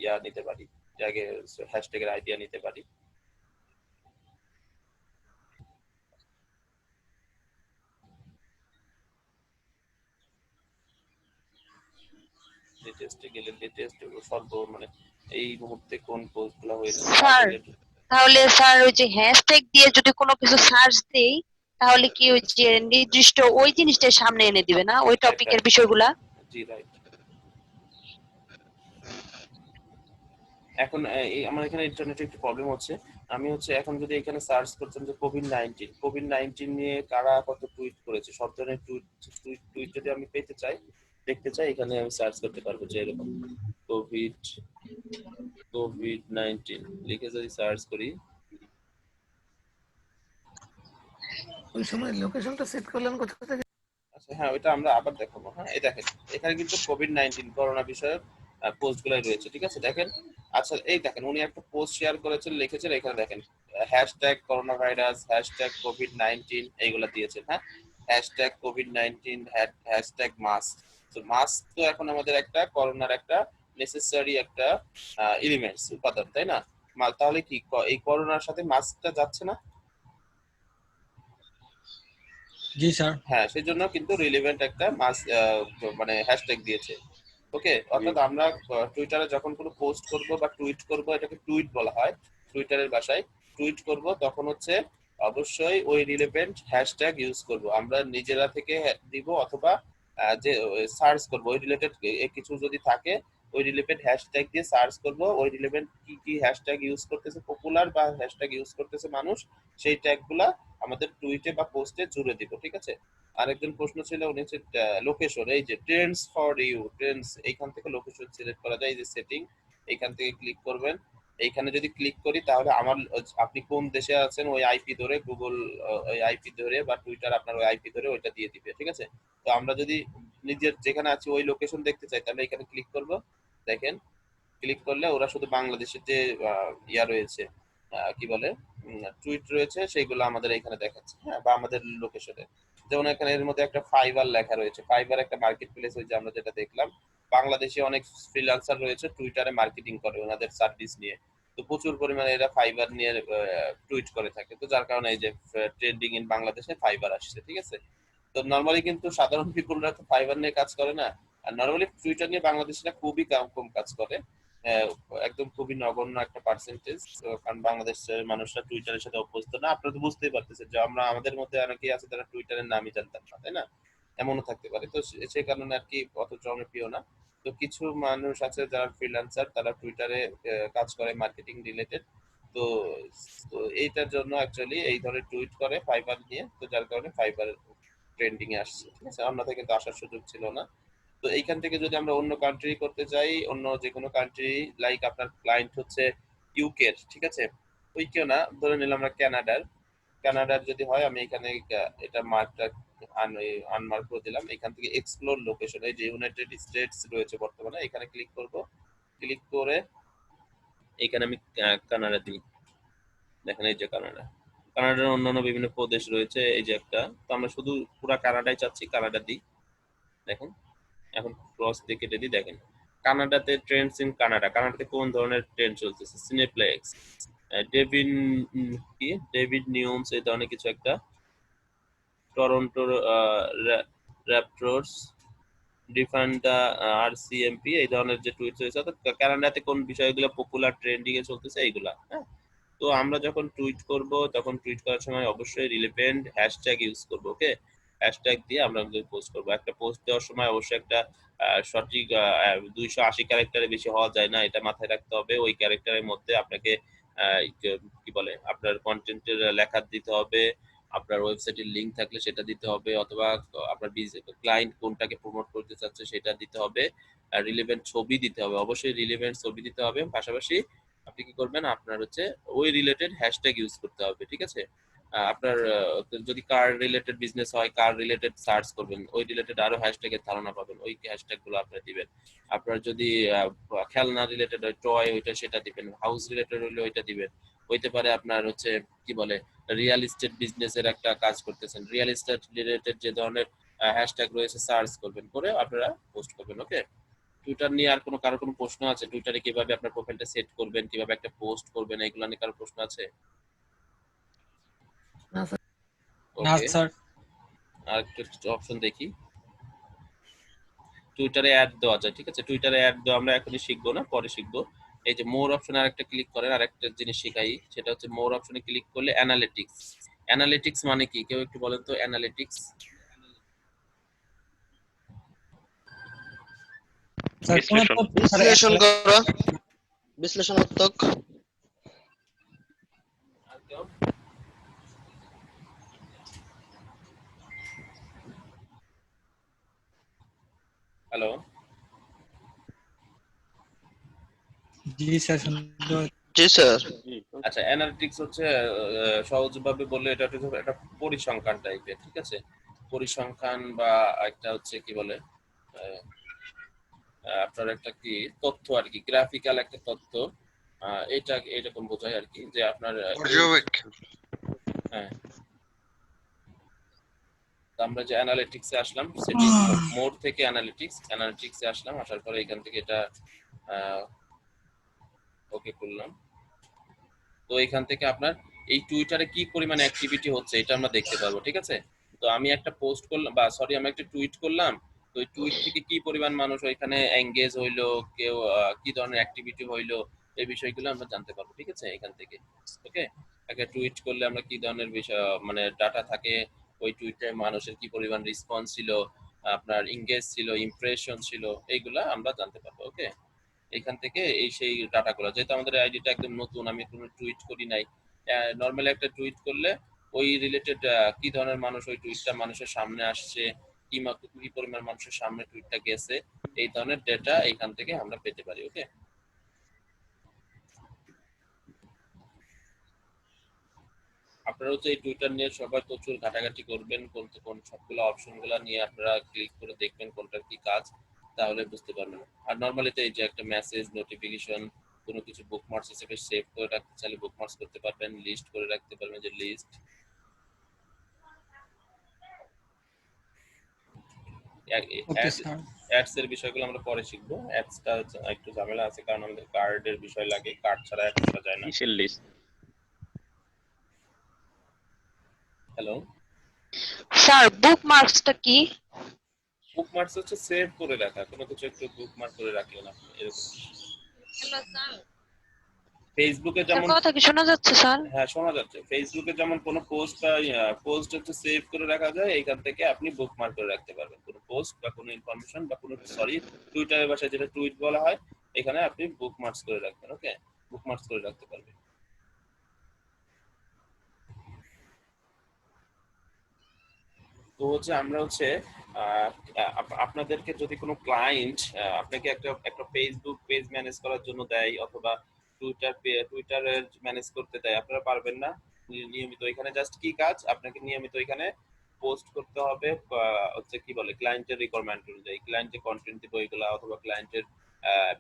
ইয়া নিতে পারি, আগে হ্যাশট্যাগের আইডিয়া নিতে পারি। লেটেস্টে গেলে লেটেস্ট সর্ব মানে এই মুহূর্তে কোন পোস্টগুলো হয়েছে স্যার related। তাহলে স্যার ওই যে হ্যাশট্যাগ দিয়ে যদি কোনো কিছু সার্চ দেই তাহলে কি ওই যে নির্দিষ্ট ওই জিনিসটা সামনে এনে দিবে না ওই টপিকের বিষয়গুলা? জি রাইট। এখন আমার এখানে ইন্টারনেটে একটু প্রবলেম হচ্ছে। আমি হচ্ছে এখন যদি এখানে সার্চ করতাম যে কোভিড-19 নিয়ে কারা কত টুইট করেছে, সব ধরনের টুইট যদি আমি পেতে চাই, দেখতে চাই, এখানে আমি সার্চ করতে পারবো যে এরকম কোভিড-19 লিখে যদি সার্চ করি, ওই সময় লোকেশনটা সেট করলেন কোথা থেকে? আচ্ছা হ্যাঁ ওইটা আমরা আবার দেখাবো। হ্যাঁ এই দেখেন এখানে কিন্তু কোভিড-19 করোনা বিষয়ক পোস্টগুলাই রয়েছে, ঠিক আছে দেখেন। আচ্ছা এই দেখেন উনি একটা পোস্ট শেয়ার করেছেন, লিখেছেন এখানে দেখেন hashtag corona virus, hashtag COVID-19 এইগুলা দিয়েছেন। হ্যাঁ হ্যাশট্যাগ কোভিড-19, হ্যাশট্যাগ মাস্ক। তো মাস্ক তো এখন আমাদের একটা করোনার একটা নেসেসারি একটা এলিমেন্টস উপাদান, তাই না? তাহলে কি এই করোনার সাথে মাস্কটা যাচ্ছে না? জি স্যার। হ্যাঁ সেই জন্য কিন্তু রিলেভেন্ট একটা মানে হ্যাশট্যাগ দিয়েছে। ওকে, অর্থাৎ আমরা টুইটারে যখন কোনো পোস্ট করব বা টুইট করব, এটাকে টুইট বলা হয় টুইটারের ভাষায়, টুইট করব তখন হচ্ছে অবশ্যই ওই রিলেভেন্ট হ্যাশট্যাগ ইউজ করব। আমরা নিজেরা থেকে দিব অথবা যে সার্চ করব ওই রিলেটেড কিছু যদি থাকে ওই রিলেভেন্ট হ্যাশট্যাগ দিয়ে সার্চ করব, ওই রিলেভেন্ট কি কি হ্যাশট্যাগ ইউজ করতেছে পপুলার বা হ্যাশট্যাগ ইউজ করতেছে মানুষ, সেই ট্যাগগুলা আমাদের টুইটে বা পোস্টে জুড়ে দিব, ঠিক আছে? আরেকজন প্রশ্ন ছিল উনি হচ্ছে লোকেশন, এই যে ট্রেন্ডস ফর ইউ, ট্রেন্ডস এইখান থেকে লোকেশন সিলেক্ট করা যায়, এই যে সেটিং এইখান থেকে ক্লিক করবেন। এইখানে যদি ক্লিক করি তাহলে আমার আপনি কোন দেশে আছেন ওই আইপি ধরে গুগল ওই আইপি ধরে বা টুইটার আপনার ওই আইপি ধরে ওইটা দিয়ে দিবে, ঠিক আছে? তো আমরা যদি নিজের যেখানে আছি ওই লোকেশন দেখতে চাই তাহলে এখানে ক্লিক করব। দেখেন ক্লিক করলে ওরা শুধু বাংলাদেশের যে ইয়া রয়েছে কি বলে টুইট রয়েছে সেইগুলো আমাদের এখানে দেখাচ্ছে, হ্যাঁ বা আমাদের লোকেশনে। যেমন এখানে এর মধ্যে একটা ফাইবার লেখা রয়েছে, ফাইবার একটা মার্কেট প্লেস, ওই যে আমরা যেটা দেখলাম বাংলাদেশে অনেক ফ্রিল্যান্সার রয়েছে টুইটারে মার্কেটিং করে ওনাদের সার্ভিস নিয়ে। তো প্রচুর পরিমাণে এরা ফাইবার নিয়ে টুইট করে থাকে, তো যার কারণে এই যে ট্রেন্ডিং ইন বাংলাদেশে ফাইবার আসছে, ঠিক আছে? তো নর্মালি কিন্তু সাধারণ পিপুলরা তো ফাইবার নিয়ে কাজ করে না, আর নর্মালি টুইটার নিয়ে বাংলাদেশিরা খুবই কম কাজ করে। আহ, একদম খুবই নগণ্য একটা পার্সেন্টেজ, কারণ বাংলাদেশের মানুষরা টুইটারের সাথে অভ্যস্ত না। আপনারা তো বুঝতেই পারতেছেন যে আমরা আমাদের মধ্যে অনেকেই আছে যারা টুইটারের নামই জানতাম না, তাই না? এমনও থাকতে পারে, তো সেই কারণে আর কি অত জনপ্রিয় না। তো কিছু মানুষ আছে যারা ফ্রিল্যান্সার, তারা টুইটারে কাজ করে মার্কেটিং রিলেটেড। তো তো এইটার জন্য অ্যাকচুয়ালি এই ধরনের টুইট করে ফাইবার নিয়ে, তো যার কারণে ফাইবার ট্রেন্ডিং এ আসছে, ঠিক আছে? অন্যথায় কিন্তু আসার সুযোগ ছিল না। তো এইখান থেকে যদি আমরা অন্য কান্ট্রি করতে যাই, অন্য যে কোনো কান্ট্রি, লাইক আপনার ক্লায়েন্ট হচ্ছে ইউকের, ঠিক আছে? ইউকেও না, ধরে নিলাম আমরা কানাডার যদি হয়, আমি এখানে এটা মার্কটা আনমার্ক করে দিলাম। এখান থেকে এক্সপ্লোর লোকেশন, এই যে ইউনাইটেড স্টেটস রয়েছে বর্তমানে, এখানে ক্লিক করব। ক্লিক করে এখানে আমি কানাডা দিই। দেখেন এই যে কানাডার অন্যান্য বিভিন্ন প্রদেশ রয়েছে, এই যে একটা, তো আমরা শুধু পুরা কানাডাই চাচ্ছি, কানাডা দিই। দেখেন এখন ক্রস দিয়ে কেটে দিই। দেখেন কানাডাতে ট্রেন্ডস ইন কানাডাতে কোন ধরনের ট্রেন্ড চলতেছে, সিনেপ্লেক্স, ডেভিন ডেভিড নিউমস এই ধরনের কিছু একটা, টরন্টোর র্যাপটরস, ডিফান্ডা আরসিএমপি, এই ধরনের যে টুইট রয়েছে, অর্থাৎ কানাডাতে কোন বিষয়গুলো পপুলার ট্রেন্ডিং এ চলতেছে এইগুলা, হ্যাঁ? তো আমরা যখন টুইট করব তখন টুইট করার সময় অবশ্যই রিলেভেন্ট হ্যাশট্যাগ ইউজ করব। ওকে, হ্যাশট্যাগ দিয়ে আমরা পোস্ট করব। একটা পোস্ট দেওয়ার সময় অবশ্যই একটা সঠিক 280 ক্যারেক্টারে বেশি হওয়া যায় না, এটা মাথায় রাখতে হবে। ওই ক্যারেক্টারের মধ্যে আপনাকে কি বলে আপনার কন্টেন্টের লেখা দিতে হবে, আপনার ওয়েবসাইটের লিংক থাকলে সেটা দিতে হবে, অথবা আপনার ক্লায়েন্ট কোনটাকে প্রমোট করতে চাচ্ছে সেটা দিতে হবে। আর রিলেভেন্ট ছবি দিতে হবে, অবশ্যই রিলেভেন্ট ছবি দিতে হবে। পাশাপাশি আপনি কি করবেন, আপনার হচ্ছে ওই রিলেটেড হ্যাশট্যাগ ইউজ করতে হবে, ঠিক আছে? আপনার যদি কার রিলেটেড বিজনেস হয়, কার রিলেটেড সার্চ করবেন, ওই রিলেটেড আরো হ্যাশট্যাগের ধারণা পাবেন, ওই হ্যাশট্যাগ গুলো আপনি দিবেন। আপনার যদি খেলনা রিলেটেড হয়, টয়, ওইটা সেটা দিবেন। হাউস রিলেটেড হলে ওইটা দিবেন। হইতে পারে আপনার হচ্ছে কি বলে রিয়েল এস্টেট বিজনেসের একটা কাজ করতেছেন, রিয়েল এস্টেট রিলেটেড যে ধরনের হ্যাশট্যাগ রয়েছে সার্চ করবেন, করে আপনারা পোস্ট করবেন। ওকে, টুইটার নিয়ে আর কারো কোনো প্রশ্ন আছে? টুইটারে কিভাবে আপনার প্রোফাইলটা সেট করবেন, কিভাবে একটা পোস্ট করবেন, এগুলো নিয়ে কারো প্রশ্ন আছে? না স্যার। না ওকে, স্যার। আর একটা অপশন দেখি, টুইটারে অ্যাড দেওয়া যায়, ঠিক আছে? টুইটারে অ্যাড দেওয়া আমরা এখনই শিখবো না, পরে শিখবো। এই যে মোর অপশনে আরেকটা ক্লিক করেন, আরেকটা জিনিস শিখাই, সেটা হচ্ছে মোর অপশনে ক্লিক করলে অ্যানালিটিক্স। অ্যানালিটিক্স মানে কি? কেউ একটু বলেন তো অ্যানালিটিক্স। স্যার কোন বিশ্লেষণ। বিশ্লেষণ করা, বিশ্লেষণাত্মক। হ্যালো, জি স্যার সুন্দর। জি স্যার। আচ্ছা অ্যানালিটিক্স হচ্ছে সহজভাবে বললে এটা হচ্ছে একটা পরিসংখ্যান টাইপের, ঠিক আছে? পরিসংখ্যান বা একটা হচ্ছে কি বলে আপনার একটা কি তথ্য আর কি, গ্রাফিক্যাল একটা তথ্য, এটা এরকম বোঝায় আর কি, যে আপনার পর্যবেক্ষণ। হ্যাঁ, তো আমরা যে অ্যানালিটিক্সে আসলাম, সেটি মোড থেকে অ্যানালিটিক্সে আসলাম, আসার পরে এখান থেকে এটা ওকে করলাম। তো এখান থেকে আপনার এই টুইটারে কি পরিমাণ অ্যাক্টিভিটি হচ্ছে এটা আমরা দেখতে পারবো, ঠিক আছে? তো আমি একটা পোস্ট করলাম, বা সরি আমি একটা টুইট করলাম, তো ওই টুইট থেকে কি পরিমাণ মানুষ ওইখানে এঙ্গেজ হইলো, কেউ কি ধরনের অ্যাক্টিভিটি হইলো, এই বিষয়গুলো আমরা জানতে পারবো, ঠিক আছে? এখান থেকে ওকে, একটা টুইট করলে আমরা কি ধরনের বিষয় মানে ডাটা থাকে, ওই টুইটে মানুষের কি পরিমাণ রেসপন্স ছিল, আপনার এঙ্গেজ ছিল, ইমপ্রেশন ছিল, এইগুলা আমরা জানতে পারবো। ওকে, এখান থেকে এই সেই ডাটাগুলো, যেহেতু আমাদের আইডিটা একদম নতুন, আমি কোনো টুইট করি নাই, নর্মালি একটা টুইট করলে ওই রিলেটেড কি ধরনের মানুষ ওই টুইটটা মানুষের সামনে আসছে, কি পরিমাণ মানুষের সামনে টুইটটা গেছে, এই ধরনের ডেটা এখান থেকে আমরা পেতে পারি। ওকে, আপনারা হচ্ছে এই টুইটার নিয়ে সবাই প্রচুর ঘাটাঘাটি করবেন, কোন সবগুলো অপশনগুলো নিয়ে আপনারা ক্লিক করে দেখবেন কোনটার কি কাজ, তাহলে বুঝতে পারবেন। আর নরমালি তো এই যে একটা মেসেজ নোটিফিকেশন, কোনো কিছু বুকমার্কস হিসেবে সেভ করে রাখতে চাইলে বুকমার্কস করতে পারবেন, লিস্ট করে রাখতে পারবেন, যে লিস্ট। Okay sir. অ্যাডস এর বিষয়গুলো আমরা পরে শিখবো। অ্যাডসটা একটু ঝামেলা আছে, কারণ আমাদের কার্ডের বিষয় লাগে, কার্ড ছাড়া অ্যাড করা যায় না। কিসের লিস্ট? হ্যালো, স্যার বুকমার্কসটা কি? বুকমার্কস হচ্ছে সেভ করে রাখা, কোনো কিছু একটু বুকমার্ক করে রাখলেন আপনি, এরকম। ফেসবুকে যেমন কথা কি শোনা যাচ্ছে স্যার? হ্যাঁ শোনা যাচ্ছে, ফেসবুকে যেমন কোনো পোস্ট বা পোস্ট হচ্ছে সেভ করে রাখা যায়, এইখান থেকে আপনি বুকমার্ক করে রাখতে পারবেন কোনো পোস্ট বা কোনো ইনফরমেশন বা কোনো সরি টুইটারের ভাষায় যেটা টুইট বলা হয়, এখানে আপনি বুকমার্কস করে রাখবেন। ওকে, বুকমার্কস করে রাখতে পারবেন। তো হচ্ছে আমরা হচ্ছে আপনাদেরকে যদি কোনো ক্লায়েন্ট আপনাকে একটা ফেসবুক পেজ ম্যানেজ করার জন্য দেয়, অথবা টুইটারের ম্যানেজ করতে দেয়, আপনারা পারবেন না নিয়মিত। এখানে জাস্ট কি কাজ, আপনাকে নিয়মিত এখানে পোস্ট করতে হবে, হচ্ছে কি বলে ক্লায়েন্টের রিকোয়ারমেন্ট অনুযায়ী, ক্লায়েন্ট যে কন্টেন্ট দিবে ওইগুলা, অথবা ক্লায়েন্টের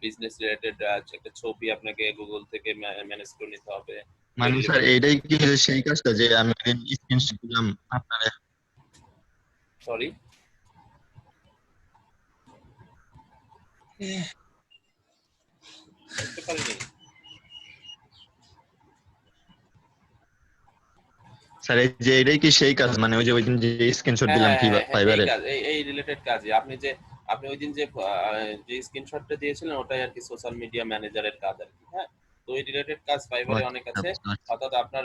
বিজনেস রিলেটেড একটা ছবি আপনাকে গুগল থেকে ম্যানেজ করে নিতে হবে। মানে স্যার এইটাই কি সেই কাজটা যে আমি স্ক্রিনশট দিলাম আপনারে? সরি, বুঝতে পারিনি। স্যার এই যে এইটাই কি সেই কাজ, মানে ওই যে ওই দিন যে স্ক্রিনশট দিলাম ফাইবারে? এই রিলেটেড কাজই, আপনি ওই দিন যে স্ক্রিনশটটা দিয়েছিলেন ওটাই আর কি সোশ্যাল মিডিয়া ম্যানেজারের কাজ আর কি। হ্যাঁ, তো এই রিলেটেড কাজ ফাইবারে অনেক আছে, অর্থাৎ আপনার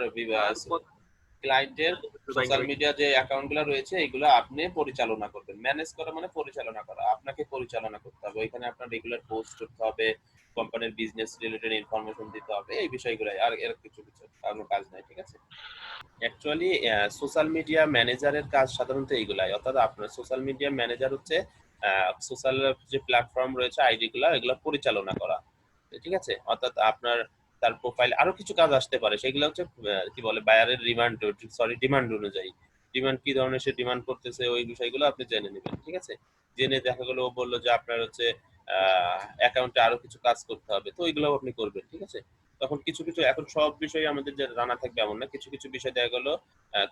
ক্লায়েন্টের সোশ্যাল মিডিয়া যে অ্যাকাউন্টগুলো রয়েছে এগুলো আপনি পরিচালনা করবেন। ম্যানেজ করা মানে পরিচালনা করা, আপনাকে পরিচালনা করতে হবে, ওইখানে আপনার রেগুলার পোস্ট করতে হবে, কোম্পানির বিজনেস রিলেটেড ইনফরমেশন দিতে হবে, এই বিষয়গুলাই, আর এর কিছু কোনো কাজ নাই, ঠিক আছে? অ্যাকচুয়ালি সোশ্যাল মিডিয়া ম্যানেজারের কাজ সাধারণত এইগুলাই, অর্থাৎ আপনার সোশ্যাল মিডিয়া ম্যানেজার হচ্ছে সোশ্যাল যে প্ল্যাটফর্ম রয়েছে আইডি গুলা, এগুলা পরিচালনা করা, ঠিক আছে? অর্থাৎ আপনার তার প্রোফাইল আরো কিছু কাজ আসতে পারে, সেগুলো হচ্ছে কি বলে বায়ারের ডিমান্ড অনুযায়ী, ডিমান্ড কি ধরনের সে ডিমান্ড করতেছে, ওই বিষয়গুলো আপনি জেনে নেবেন, ঠিক আছে? জেনে দেখা গেলো ও বললো যে আপনার হচ্ছে অ্যাকাউন্টে আরো কিছু কাজ করতে হবে, তো ওইগুলো আপনি করবেন, ঠিক আছে? তখন কিছু এখন সব বিষয় আমাদের যে জানা থাকবে এমন না, কিছু বিষয় দেখা গেলো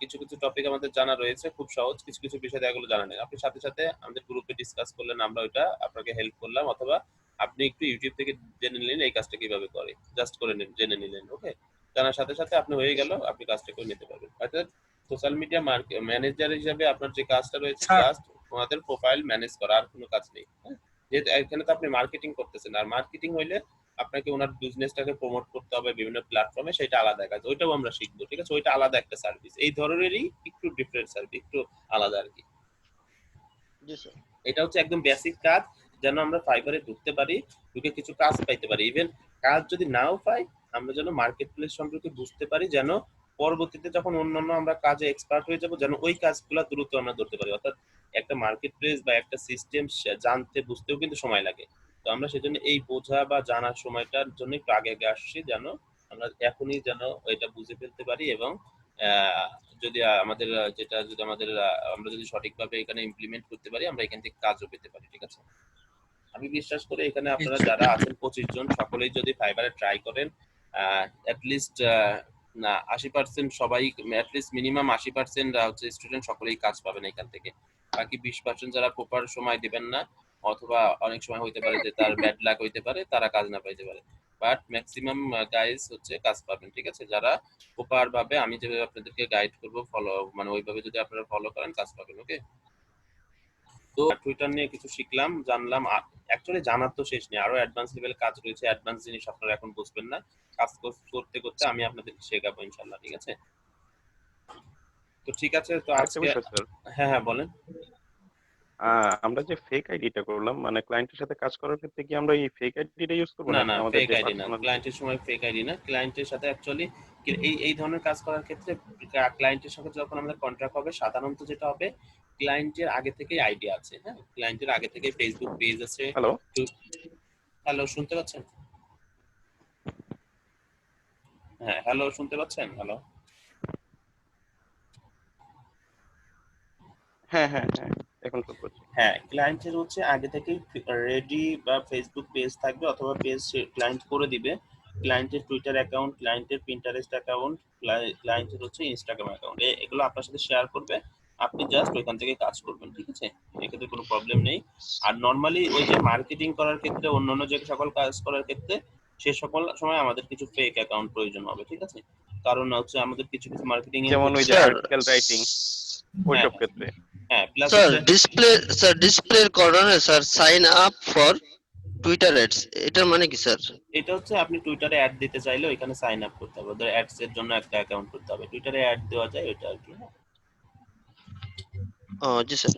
কিছু টপিক আমাদের জানা রয়েছে খুব সহজ, কিছু বিষয় দেখা গেলো জানা নেই, আপনি সাথে সাথে আমাদের গ্রুপে ডিসকাস করলেন, আমরা ওইটা আপনাকে হেল্প করলাম, অথবা আপনি একটু ইউটিউব থেকে জেনে নিলেন এই কাজটা কিভাবে করে, জাস্ট করে জেনে নিলেন। ওকে, জানার সাথে সাথে আপনি হয়ে গেল, আপনি কাজটা করে নিতে পারবেন। অর্থাৎ সোশ্যাল মিডিয়া ম্যানেজার হিসেবে আপনার যে কাজটা রয়েছে, জাস্ট ওনাদের প্রোফাইল ম্যানেজ করা, আর কোনো কাজ নেই। যে এখানে তো আপনি মার্কেটিং করতেছেন, আর মার্কেটিং হইলে আপনাকে ওনার বিজনেসটাকে প্রমোট করতে হবে বিভিন্ন প্ল্যাটফর্মে, সেটা আলাদা কাজ, ওইটাও আমরা শিখবো, ঠিক আছে? ওইটা আলাদা একটা সার্ভিস, এই ধরনেরই একটু ডিফারেন্ট সার্ভিস, একটু আলাদা আর কি। জি স্যার। এটা হচ্ছে একদম বেসিক কাজ, যেন আমরা ফাইবারে ঢুকতে পারি, ঢুকে কিছু কাজ পাইতে পারি। ইভেন কাজ যদি নাও পাই, আমরা যেন মার্কেট প্লেস সম্পর্কে বুঝতে পারি, যেন পরবর্তীতে যখন অন্যান্য আমরা কাজে এক্সপার্ট হয়ে যাব, যেন ওই কাজগুলো দ্রুত আমরা ধরতে পারি। অর্থাৎ একটা মার্কেট প্লেস বা একটা সিস্টেম জানতে বুঝতেও কিন্তু সময় লাগে। তো আমরা সেজন্য এই বোঝা বা জানার সময়টার জন্য একটু আগে আগে আসছি, যেন আমরা এখনই যেন এটা বুঝে ফেলতে পারি, এবং যদি আমাদের যেটা যদি আমাদের আমরা যদি সঠিকভাবে এখানে ইমপ্লিমেন্ট করতে পারি, আমরা এখান থেকে কাজও পেতে পারি, ঠিক আছে? আমি বিশ্বাস করি এখানে আপনারা যারা আছেন 25 জন সকলেই যদি ফাইবারে ট্রাই করেন, অ্যাটলিস্ট না 80% সবাই, অ্যাটলিস্ট মিনিমাম 80% হচ্ছে স্টুডেন্ট সকলেই কাজ পাবেন এখান থেকে। বাকি 20% যারা প্রপার সময় দিবেন না, অথবা অনেক সময় হইতে পারে যে তার ব্যাড লাক হইতে পারে, তারা কাজ না পাইতে পারে, বাট ম্যাক্সিমাম গাইজ হচ্ছে কাজ পাবেন, ঠিক আছে? যারা প্রপার ভাবে আমি যেভাবে আপনাদেরকে গাইড করব ফলো, মানে ওইভাবে যদি আপনারা ফলো করেন কাজ পাবেন। ওকে, তো টুইটার নিয়ে কিছু শিখলাম, জানলাম। অ্যাকচুয়ালি জানার তো শেষ নেই, আরো অ্যাডভান্স লেভেল কাজ রয়েছে, অ্যাডভান্স জিনিস আপনারা এখন বুঝবেন না, কাজ করতে করতে আমি আপনাদেরকে শেখাবো ইনশাআল্লাহ, ঠিক আছে? তো ঠিক আছে, তো আরেকটা আজকে বিষয় স্যার, হ্যাঁ হ্যাঁ বলেন। আমরা যে ফেক আইডিটা করলাম, মানে ক্লায়েন্টের সাথে কাজ করার ক্ষেত্রে কি আমরা এই ফেক আইডিটা ইউজ করবো না নাকি না, আমাদের ফেক যে আইডি না, পার্সোনাল? ক্লায়েন্টের সময় ফেক আইডি না। ক্লায়েন্টের সাথে অ্যাকচুয়ালি এই ধরনের কাজ করার ক্ষেত্রে ক্লায়েন্টের সাথে যখন আমাদের কন্ট্রাক্ট হবে, সাধারণত যেটা হবে, ক্লায়েন্টের আগে থেকেই আইডিয়া আছে, হ্যাঁ, ক্লায়েন্টের আগে থেকে ফেসবুক পেজ আছে। হ্যালো, হ্যালো, শুনতে পাচ্ছেন? হ্যাঁ, হ্যালো, শুনতে পাচ্ছেন? হ্যালো, হ্যাঁ হ্যাঁ হ্যাঁ, এখন শুনতে পাচ্ছি। হ্যাঁ, ক্লায়েন্টের হচ্ছে আগে থেকেই রেডি বা ফেসবুক পেজ থাকবে, অথবা পেজ ক্লায়েন্ট করে দিবে। ক্লায়েন্টের টুইটার অ্যাকাউন্ট, ক্লায়েন্টের পিন্টারেস্ট অ্যাকাউন্ট, ক্লায়েন্টের হচ্ছে ইনস্টাগ্রাম অ্যাকাউন্ট, এগুলো আপনার সাথে শেয়ার করবে, আপনি জাস্ট ওইখান থেকে কাজ করবেন, ঠিক আছে? এক্ষেত্রে কোনো প্রবলেম নেই। আর নর্মালি ওই যে মার্কেটিং করার ক্ষেত্রে, অন্যান্য যে সকল কাজ করার ক্ষেত্রে, সে সকল সময় আমাদের কিছু ফেক অ্যাকাউন্ট প্রয়োজন হবে, ঠিক আছে? কারণ হচ্ছে আমাদের কিছু কিছু মার্কেটিং যেমন ওই যে স্যার আর্টিকেল রাইটিং ওইসব ক্ষেত্রে। হ্যাঁ, প্লাস স্যার ডিসপ্লে কর্নারে sir sign up for Twitter ads, এটার মানে কি স্যার? এটা হচ্ছে আপনি টুইটারে অ্যাড দিতে চাইলে ওইখানে সাইন আপ করতে হবে, ওদের অ্যাডস এর জন্য একটা অ্যাকাউন্ট করতে হবে, টুইটারে অ্যাড দেওয়া যায় ওইটা আর কি। ও জি স্যার।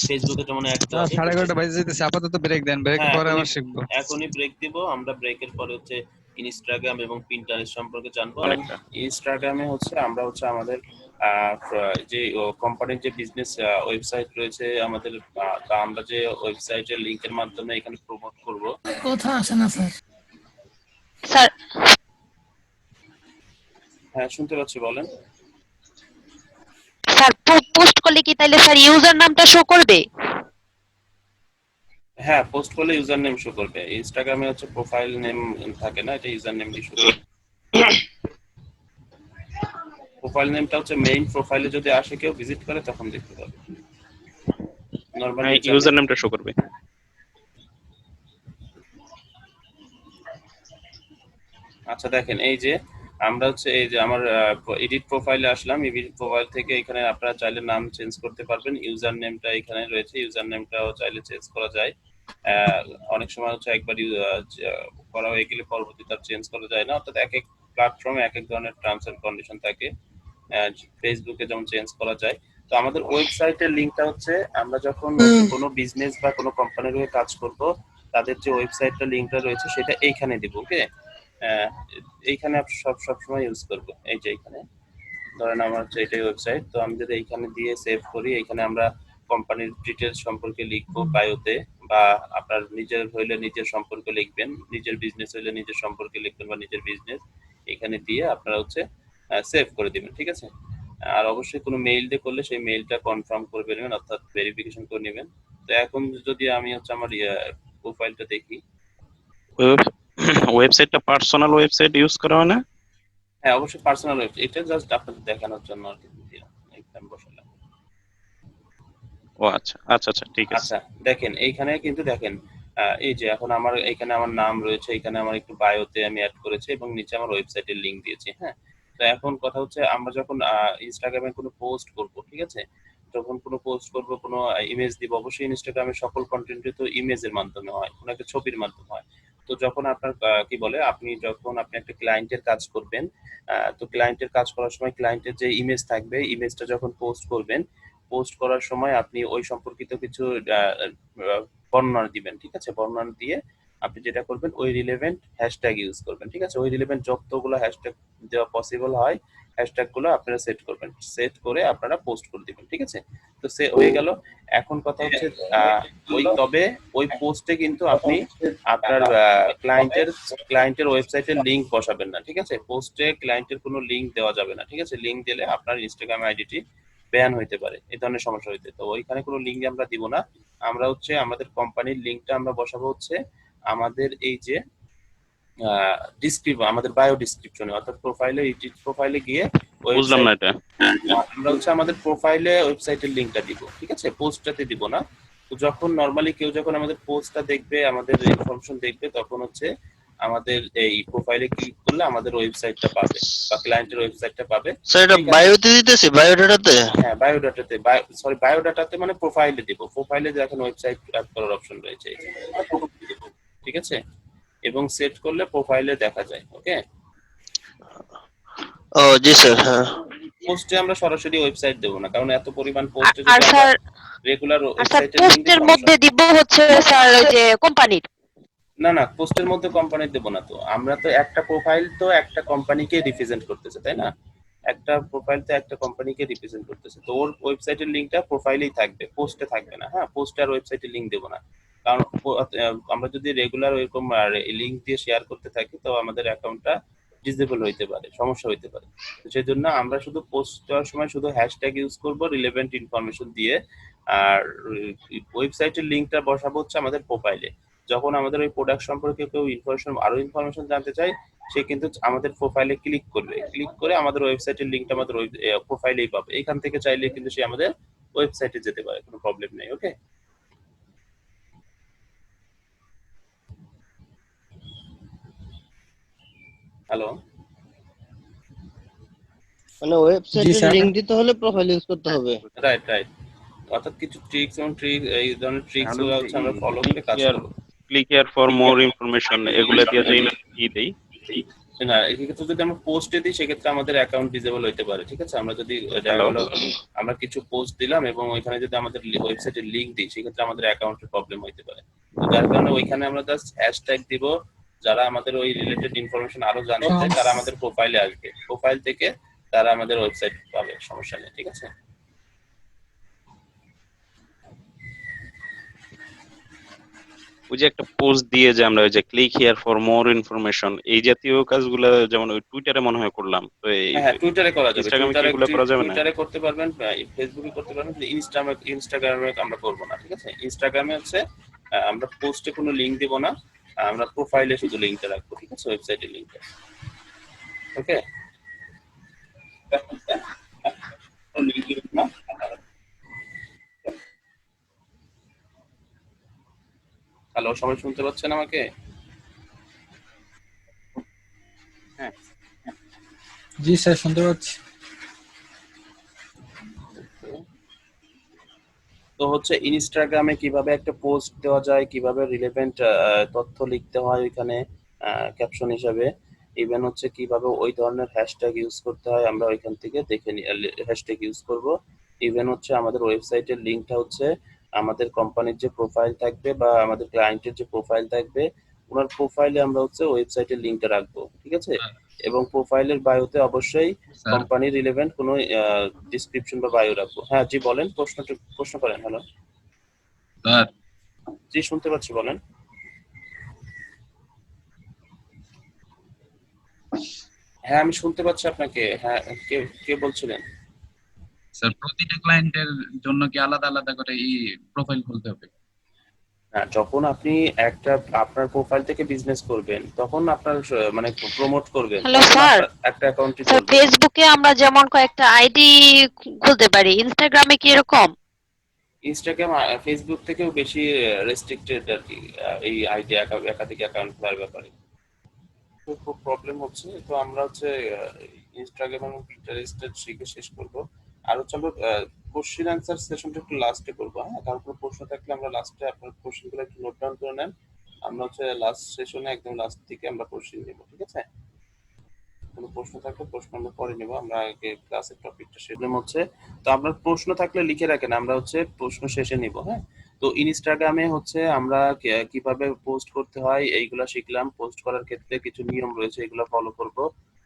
ফেসবুকে যেমন অ্যাড দেওয়া যায়। 11:30 বাজে যেতেছে, আপাতত ব্রেক দেন, ব্রেক হ্যাঁ, পরে আবার শিখবো। এখনই ব্রেক দিব আমরা। ব্রেকের পরে হচ্ছে ইনস্টাগ্রাম এবং পিন্টারেস্ট সম্পর্কে জানবো। অনেকটা। ইনস্টাগ্রামে হচ্ছে আমরা হচ্ছে আমাদের যে কোম্পানির যে বিজনেস ওয়েবসাইট রয়েছে আমাদের, তা আমরা যে ওয়েবসাইটের লিংকের মাধ্যমে এখানে প্রমোট করব। কথা আসে না স্যার। স্যার হ্যাঁ, শুনতে পাচ্ছি, বলেন। স্যার পোস্ট করলে কি তাইলে স্যার ইউজার নামটা শো করবে? হ্যাঁ, পোস্ট করলে ইউজার নেম শো করবে। ইনস্টাগ্রামে হচ্ছে প্রোফাইল নেম থাকে না, এটা ইউজার নেম দিয়ে শো করবে। প্রোফাইল নেমটা হচ্ছে মেইন প্রোফাইলে যদি আসে কেউ ভিজিট করে তখন দেখতে পাবে। নরমালি ইউজার নেমটা শো করবে। আচ্ছা দেখেন, এই যে আমরা হচ্ছে এই যে আমার এডিট প্রোফাইলে আসলাম। এডিট প্রোফাইল থেকে এখানে আপনারা চাইলে নাম চেঞ্জ করতে পারবেন। ইউজার নেমটা এখানে রয়েছে, ইউজার নেমটাও চাইলে চেঞ্জ করা যায়। অনেক সময় হচ্ছে একবার করা হয়ে গেলে পরবর্তীতে আর চেঞ্জ করা যায় না, অর্থাৎ এক এক প্ল্যাটফর্মে এক এক ধরনের টার্মস এন্ড কন্ডিশন থাকে। ফেসবুকে যেমন চেঞ্জ করা যায়। তো আমাদের ওয়েবসাইটের লিংকটা হচ্ছে আমরা যখন কোনো বিজনেস বা কোনো কোম্পানির হয়ে কাজ করব, তাদের যে ওয়েবসাইটটা লিংকটা রয়েছে সেটা এইখানে দিব। ওকে, এইখানে সব সময় ইউজ করব। এই যে এইখানে ধরেন আমার হচ্ছে এটাই ওয়েবসাইট, তো আমি যদি এইখানে দিয়ে সেভ করি, এইখানে আমরা কোম্পানির ডিটেলস সম্পর্কে লিখবো বায়োতে, বা আপনার নিজের হইলে নিজের সম্পর্কে লিখবেন, নিজের বিজনেস হইলে নিজের সম্পর্কে লিখবেন বা নিজের বিজনেস এখানে দিয়ে আপনারা হচ্ছে সেভ করে দিবেন, ঠিক আছে? আর অবশ্যই কোনো মেইল দিয়ে করলে সেই মেইলটা কনফার্ম করে নেবেন, অর্থাৎ ভেরিফিকেশন করে নেবেন। তো এখন যদি আমি হচ্ছে আমার প্রোফাইলটা দেখি, ওয়েবসাইটটা পার্সোনাল ওয়েবসাইট ইউজ করা হয় না? হ্যাঁ অবশ্যই পার্সোনাল ওয়েবসাইট, এটা জাস্ট আপনাদের দেখানোর জন্য আর কি দিলাম, এখানে বসালাম। ও আচ্ছা আচ্ছা আচ্ছা, ঠিক আছে। আচ্ছা দেখেন এইখানে কিন্তু দেখেন, এই যে এখন আমার এখানে আমার নাম রয়েছে, এখানে আমার একটু বায়োতে আমি অ্যাড করেছি এবং নিচে আমার ওয়েবসাইটের লিংক দিয়েছি। হ্যাঁ, তো এখন কথা হচ্ছে আমরা যখন ইনস্টাগ্রামে কোনো পোস্ট করব, ঠিক আছে, যখন কোনো পোস্ট করব, কোনো ইমেজ দিব, অবশ্যই ইনস্টাগ্রামে সকল কন্টেন্টই তো ইমেজের মাধ্যমে হয়, কোনো একটা ছবির মাধ্যমে হয়। তো যখন আপনার কি বলে, আপনি যখন আপনি একটা ক্লায়েন্টের কাজ করবেন, তো ক্লায়েন্টের কাজ করার সময় ক্লায়েন্টের যে ইমেজ থাকবে, ইমেজটা যখন পোস্ট করবেন, পোস্ট করার সময় আপনি ওই সম্পর্কিত কিছু আহ, আহ, বর্ণনা দিবেন, ঠিক আছে? বর্ণনা দিয়ে আপনি যেটা করবেন, ওই রিলেভেন্ট হ্যাশট্যাগ ইউজ করবেন, ঠিক আছে? ওই রিলেভেন্ট যতগুলো হ্যাশট্যাগ দেওয়া পসিবল হয়, হ্যাশট্যাগ গুলো আপনারা সেট করবেন, সেট করে আপনারা পোস্ট করে দিবেন, ঠিক আছে? তো সে হয়ে গেল। এখন কথা হচ্ছে তবে ওই পোস্টে কিন্তু আপনি আপনার ক্লায়েন্টের ওয়েবসাইটের লিংক বসাবেন না, ঠিক আছে? পোস্টে ক্লায়েন্টের কোনো লিংক দেওয়া যাবে না, ঠিক আছে? লিংক দিলে আপনার ইনস্টাগ্রাম আইডিটি ব্যান হইতে পারে, এই ধরনের সমস্যা হইতে। তো ওইখানে কোনো লিংক আমরা দিব না। আমরা হচ্ছে আমাদের কোম্পানির লিংকটা আমরা বসাবো হচ্ছে আমাদের এই যে আমাদের বায়ো ডিসক্রিপশনে, অর্থাৎ প্রোফাইলে, প্রোফাইলে গিয়ে বুঝলাম না এটা। আমরা হচ্ছে আমাদের প্রোফাইলে ওয়েবসাইটের লিংকটা দিব, ঠিক আছে? পোস্টটাতে দিব না। তো যখন নরমালি কেউ যখন আমাদের পোস্টটা দেখবে, আমাদের ইনফরমেশন দেখবে, তখন হচ্ছে আমাদের এই প্রোফাইলে ক্লিক করলে আমাদের ওয়েবসাইটটা পাবে বা ক্লায়েন্টের ওয়েবসাইটটা পাবে। স্যার এটা বায়োতে দিতেছি, বায়োডাটাতে? হ্যাঁ, বায়োডাটাতে, বায়োডাটাতে মানে প্রোফাইলে দিব। প্রোফাইলে দেখেন ওয়েবসাইট অ্যাড করার অপশন রয়েছে, এই যে, ঠিক আছে? এবং সেট করলে প্রোফাইলে দেখা যায়। ওকে, ও জি স্যার, হ্যাঁ। পোস্টে আমরা সরাসরি ওয়েবসাইট দেব না, কারণ এত পরিমাণ পোস্টে আর যদি স্যার, রেগুলার স্যার ওয়েবসাইটের পোস্টের মধ্যে দিব হচ্ছে স্যার ওই যে কোম্পানির। না, পোস্টের মধ্যে কোম্পানির দেব না। তো আমরা তো একটা প্রোফাইল তো একটা কোম্পানিকে রিপ্রেজেন্ট করতেছে, তাই না? একটা প্রোফাইল তো একটা কোম্পানিকে রিপ্রেজেন্ট করতেছে। তো ওর ওয়েবসাইটের লিংকটা প্রোফাইলেই থাকবে, পোস্টে থাকবে না। হ্যাঁ, পোস্টে আর ওয়েবসাইটের লিংক দেব না, কারণ আমরা যদি রেগুলার এরকম লিংক দিয়ে শেয়ার করতে থাকি, তো আমাদের অ্যাকাউন্টটা ডিসেবল হইতে পারে, সমস্যা হইতে পারে। তো সেই জন্য আমরা শুধু পোস্ট দেওয়ার সময় শুধু হ্যাশট্যাগ ইউজ করব রিলেভেন্ট ইনফরমেশন দিয়ে, আর ওয়েবসাইটের লিংকটা বসাবো হচ্ছে আমাদের প্রোফাইলে। যখন আমাদের ওই প্রোডাক্ট সম্পর্কে কেউ আরো ইনফরমেশন জানতে চায়, সে কিন্তু আমাদের প্রোফাইলে ক্লিক করবে, ক্লিক করে আমাদের ওয়েবসাইটের লিংকটা আমাদের প্রোফাইলেই পাবে। এখান থেকে চাইলে কিন্তু সে আমাদের ওয়েবসাইটে যেতে পারে, কোনো প্রবলেম নেই। ওকে, হ্যালো? মানে ওয়েবসাইটের লিংক দিতে হলে প্রোফাইল ইউজ করতে হবে? রাইট। অর্থাৎ কিছু ট্রিক্স এবং এই ধরনের ট্রিক্স গুলো হচ্ছে আমরা ফলো করে কাজ করব। Click here for more information এগুলা দিয়ে যে ই দেই না, এক্ষেত্রে যদি আমরা পোস্টে দিই, সেক্ষেত্রে আমাদের অ্যাকাউন্ট ডিসেবল হইতে পারে, ঠিক আছে? আমরা যদি আমরা কিছু পোস্ট দিলাম এবং ওইখানে যদি আমাদের ওয়েবসাইটের লিংক দিই, সেক্ষেত্রে আমাদের অ্যাকাউন্টের প্রবলেম হইতে পারে। তো যার কারণে ওইখানে আমরা জাস্ট হ্যাশট্যাগ দিব। যারা আমাদের ওই রিলেটেড ইনফরমেশন আরো জানতে চায়, তারা আমাদের প্রোফাইলে আসবে, প্রোফাইল থেকে তারা আমাদের ওয়েবসাইট পাবে, সমস্যা নেই, ঠিক আছে? ওই যে একটা পোস্ট দিয়ে যে আমরা ওই যে click here for more information এই জাতীয় কাজগুলো যেমন ওই টুইটারে মনে হয় করলাম, তো এই হ্যাঁ, টুইটারে করা যাবে, ইনস্টাগ্রামে কি এগুলো করা যাবে না? টুইটারে করতে পারবেন, ফেসবুকে করতে পারবেন, ইনস্টাগ্রামে আমরা করব না, ঠিক আছে? ইনস্টাগ্রামে হচ্ছে আমরা পোস্টে কোনো লিংক দিব না, আমরা প্রোফাইলে শুধু লিংকটা রাখবো, ঠিক আছে? ওয়েবসাইটের লিংকটা। ওকে, হ্যালো, সবাই শুনতে পাচ্ছেন আমাকে? হ্যাঁ, জি স্যার, শুনতে পাচ্ছি। তো হচ্ছে ইনস্টাগ্রামে কিভাবে একটা পোস্ট দেওয়া যায়, কিভাবে রিলেভেন্ট তথ্য লিখতে হয় ওইখানে ক্যাপশন হিসাবে, ইভেন হচ্ছে কিভাবে ওই ধরনের হ্যাশট্যাগ ইউজ করতে হয়, আমরা ওইখান থেকে দেখে হ্যাশট্যাগ ইউজ করব। ইভেন হচ্ছে আমাদের ওয়েবসাইটের লিংকটা হচ্ছে আমাদের কোম্পানির যে প্রোফাইল থাকবে বা আমাদের ক্লায়েন্টের যে প্রোফাইল থাকবে, ওনার প্রোফাইলে আমরা হচ্ছে ওয়েবসাইটের লিংকটা রাখবো, ঠিক আছে? এবং প্রোফাইলের বায়োতে অবশ্যই কোম্পানি রিলেভেন্ট কোনো ডিসক্রিপশন বা বায়ো রাখবো। হ্যাঁ জি, বলেন, প্রশ্ন করেন। হ্যালো স্যার, জি, শুনতে পাচ্ছি, বলেন। হ্যাঁ, আমি শুনতে পাচ্ছি আপনাকে। হ্যাঁ, কে কে বলছিলেন? স্যার প্রতিটা ক্লায়েন্টের জন্য কি আলাদা আলাদা করে এই প্রোফাইল খুলতে হবে? হ্যাঁ, যখন আপনি আপনার প্রোফাইল থেকে বিজনেস করবেন, তখন আপনার মানে প্রমোট করবেন, হ্যালো স্যার, একটা অ্যাকাউন্টই স্যার চলবে। ফেসবুকে আমরা যেমন কয়েকটা আইডি খুলতে পারি, ইনস্টাগ্রামে কি এরকম? ইনস্টাগ্রাম ফেসবুক থেকেও বেশি রেস্ট্রিক্টেড আর কি, এই আইডি একাধিক অ্যাকাউন্ট খোলার ব্যাপারে। তো খুব প্রবলেম হচ্ছে। তো আমরা হচ্ছে ইনস্টাগ্রাম এবং পিন্টারেস্টের শিখে শেষ করব। আর হচ্ছে আমরা কোশ্চেন অ্যান্সার সেশনটা একটু লাস্টে করবো, হ্যাঁ? তারপর প্রশ্ন থাকলে আমরা লাস্টে আপনার কোশ্চেনগুলো একটু নোট ডাউন করে নেন। আমরা হচ্ছে লাস্ট সেশনে একদম লাস্ট দিকে আমরা কোশ্চেন নেব, ঠিক আছে? কোনো প্রশ্ন থাকলে প্রশ্ন আমরা পরে নেব, আমরা আগে ক্লাসের টপিকটা শেষ হচ্ছে। তো আপনার প্রশ্ন থাকলে লিখে রাখেন, আমরা হচ্ছে প্রশ্ন শেষে নিব, হ্যাঁ? তো ইনস্টাগ্রামে হচ্ছে আমরা কিভাবে পোস্ট করতে হয় এইগুলা শিখলাম। পোস্ট করার ক্ষেত্রে কিছু নিয়ম রয়েছে, এগুলো ফলো করব।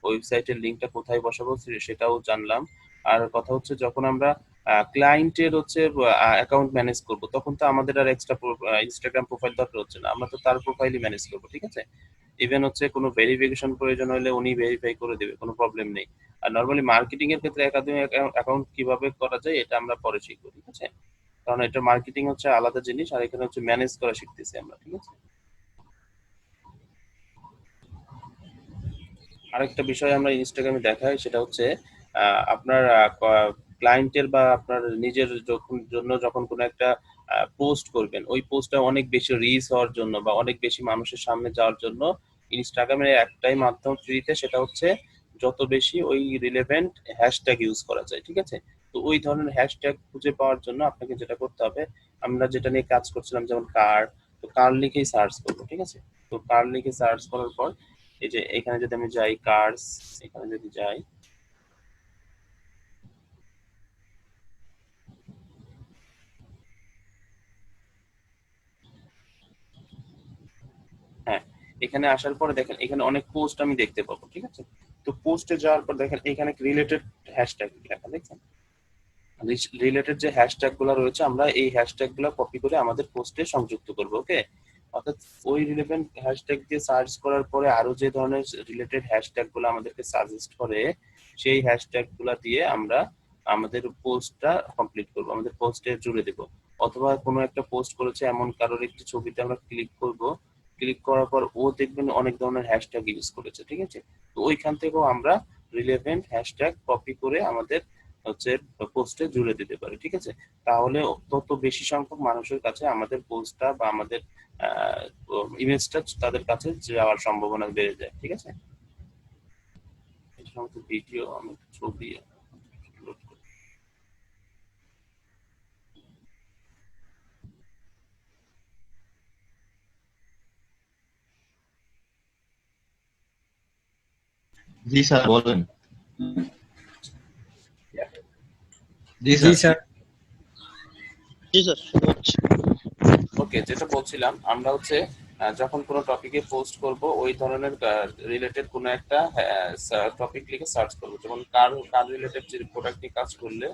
ওয়েবসাইটের লিংকটা কোথায় বসাবো সেটাও জানলাম। আর কথা হচ্ছে যখন আমরা ক্লায়েন্টের হচ্ছে অ্যাকাউন্ট ম্যানেজ করব, তখন তো আমাদের আর এক্সট্রা ইনস্টাগ্রাম প্রোফাইল দরকার হচ্ছে না, আমরা তো তার প্রোফাইলই ম্যানেজ করব, ঠিক আছে? ইভেন হচ্ছে কোনো ভেরিফিকেশন প্রয়োজন হলে উনি ভেরিফাই করে দেবে, কোনো প্রবলেম নেই। আর নরমালি মার্কেটিং এর ক্ষেত্রে একাডেমি অ্যাকাউন্ট কিভাবে করা যায় এটা আমরা পরে শিখবো, ঠিক আছে? কারণ এটা মার্কেটিং হচ্ছে আলাদা জিনিস, আর এখানে হচ্ছে ম্যানেজ করা শিখতেছি আমরা, ঠিক আছে? আরেকটা বিষয় আমরা ইনস্টাগ্রামে দেখাই, সেটা হচ্ছে আপনার ক্লায়েন্টের বা আপনার নিজের যখন কোনো একটা পোস্ট করবেন, ওই পোস্টটা অনেক বেশি রিচ হওয়ার জন্য বা অনেক বেশি মানুষের সামনে যাওয়ার জন্য ইনস্টাগ্রামের একটাই মাধ্যম ফ্রিতে, সেটা হচ্ছে যত বেশি ওই রিলেভেন্ট হ্যাশট্যাগ ইউজ করা যায়, ঠিক আছে? তো ওই ধরনের হ্যাশট্যাগ খুঁজে পাওয়ার জন্য আপনাকে যেটা করতে হবে, আমরা যেটা নিয়ে কাজ করছিলাম যেমন কার, তো কার লিখেই সার্চ করবো, ঠিক আছে? তো কার লিখে সার্চ করার পর এই যে এখানে যদি আমি যাই কার্স, এখানে যদি যাই, হ্যাঁ, এখানে আসার পরে দেখেন এখানে অনেক পোস্ট আমি দেখতে পাবো, ঠিক আছে? তো পোস্টে যাওয়ার পর দেখেন এখানে রিলেটেড হ্যাশট্যাগ লেখা, দেখছেন? রিলেটেড যে হ্যাশট্যাগ গুলো রয়েছে, আমরা এই হ্যাশট্যাগ গুলো কপি করে আমাদের পোস্টে সংযুক্ত করবো, ওকে? অর্থাৎ ওই রিলেভেন্ট হ্যাশট্যাগ দিয়ে সার্চ করার পরে আরো যে ধরনের রিলেটেড হ্যাশট্যাগ গুলো আমাদেরকে সাজেস্ট করে, সেই হ্যাশট্যাগ গুলা দিয়ে আমরা আমাদের পোস্টটা কমপ্লিট করব, আমাদের পোস্টে জুড়ে দেব। অথবা কোনো একটা পোস্ট করেছে এমন কারোর একটি ছবিতে আমরা ক্লিক করব, ক্লিক করার পর ও দেখবেন অনেক ধরনের হ্যাশট্যাগ ইউজ করেছে, ঠিক আছে? তো ওইখান থেকেও আমরা রিলেভেন্ট হ্যাশট্যাগ কপি করে আমাদের হচ্ছে পোস্টে জুড়ে দিতে পারি, ঠিক আছে? তাহলে তত বেশি সংখ্যক মানুষের কাছে আমাদের পোস্টটা বা আমাদের ইমেজটা তাদের কাছে যাওয়ার সম্ভাবনা বেড়ে যায়, ঠিক আছে? এটা সমস্ত ভিডিও, আমি ছবি আপলোড করি। জি স্যার বলেন। জি জি স্যার। স্যার। জি স্যার শুনছি। ওকে, যেটা বলছিলাম, আমরা হচ্ছে যখন কোনো টপিকে পোস্ট করব, ওই ধরনের রিলেটেড কোনো একটা টপিক লিখে সার্চ করব। যেমন কার রিলেটেড যে প্রোডাক্ট নিয়ে কাজ করলে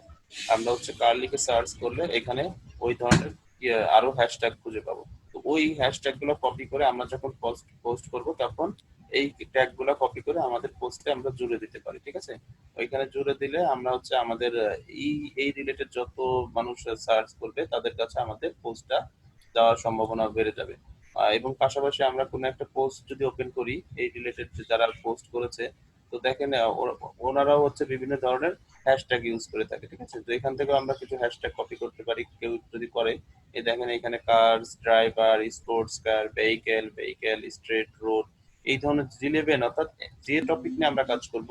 আমরা হচ্ছে কার লিখে সার্চ করলে এখানে ওই ধরনের আরো হ্যাশট্যাগ খুঁজে পাবো। তো ওই হ্যাশট্যাগ গুলো কপি করে আমরা যখন পোস্ট করব, তখন এই ট্যাগ গুলো কপি করে আমাদের পোস্টে আমরা জুড়ে দিতে পারি, ঠিক আছে? ওইখানে জুড়ে দিলে আমরা হচ্ছে আমাদের এই রিলেটেড যত মানুষ সার্চ করবে তাদের কাছে আমাদের পোস্টটা যাওয়ার সম্ভাবনা বেড়ে যাবে। এবং পাশাপাশি আমরা কোনো একটা পোস্ট যদি ওপেন করি এই রিলেটেড যারা পোস্ট করেছে, তো দেখেন ওনারাও হচ্ছে বিভিন্ন ধরনের হ্যাশট্যাগ ইউজ করে থাকে, ঠিক আছে? তো এখান থেকে আমরা কিছু হ্যাশট্যাগ কপি করতে পারি, কেউ যদি করে। এই দেখেন এখানে cars, driver, sports car, vehicle, straight road, এই ধরনের রিলেভেন্ট, অর্থাৎ যে টপিক নিয়ে আমরা কাজ করব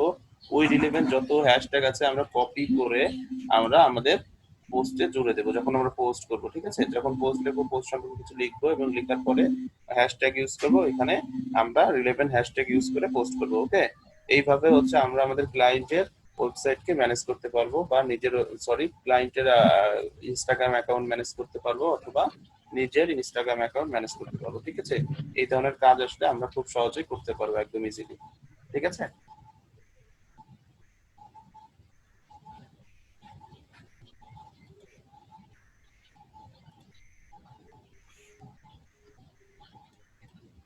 ওই রিলেভেন্ট যত হ্যাশট্যাগ আছে আমরা কপি করে আমরা আমাদের পোস্টে জুড়ে দেবো যখন আমরা পোস্ট করব, ঠিক আছে? যখন পোস্ট লিখবো, পোস্ট সম্পর্কে কিছু লিখবো এবং লেখার পরে হ্যাশট্যাগ ইউজ করবো, এখানে আমরা রিলেভেন্ট হ্যাশট্যাগ ইউজ করে পোস্ট করবো, ওকে? এইভাবে হচ্ছে আমরা আমাদের ক্লায়েন্টের ওয়েবসাইটকে ম্যানেজ করতে পারবো, বা নিজের ক্লায়েন্টের ইনস্টাগ্রাম অ্যাকাউন্ট ম্যানেজ করতে পারবো, অথবা নিজের ইনস্টাগ্রাম অ্যাকাউন্ট ম্যানেজ করতে পারবো, ঠিক আছে? এই ধরনের কাজ আসলে আমরা খুব সহজেই করতে পারবো, একদম ইজিলি, ঠিক আছে?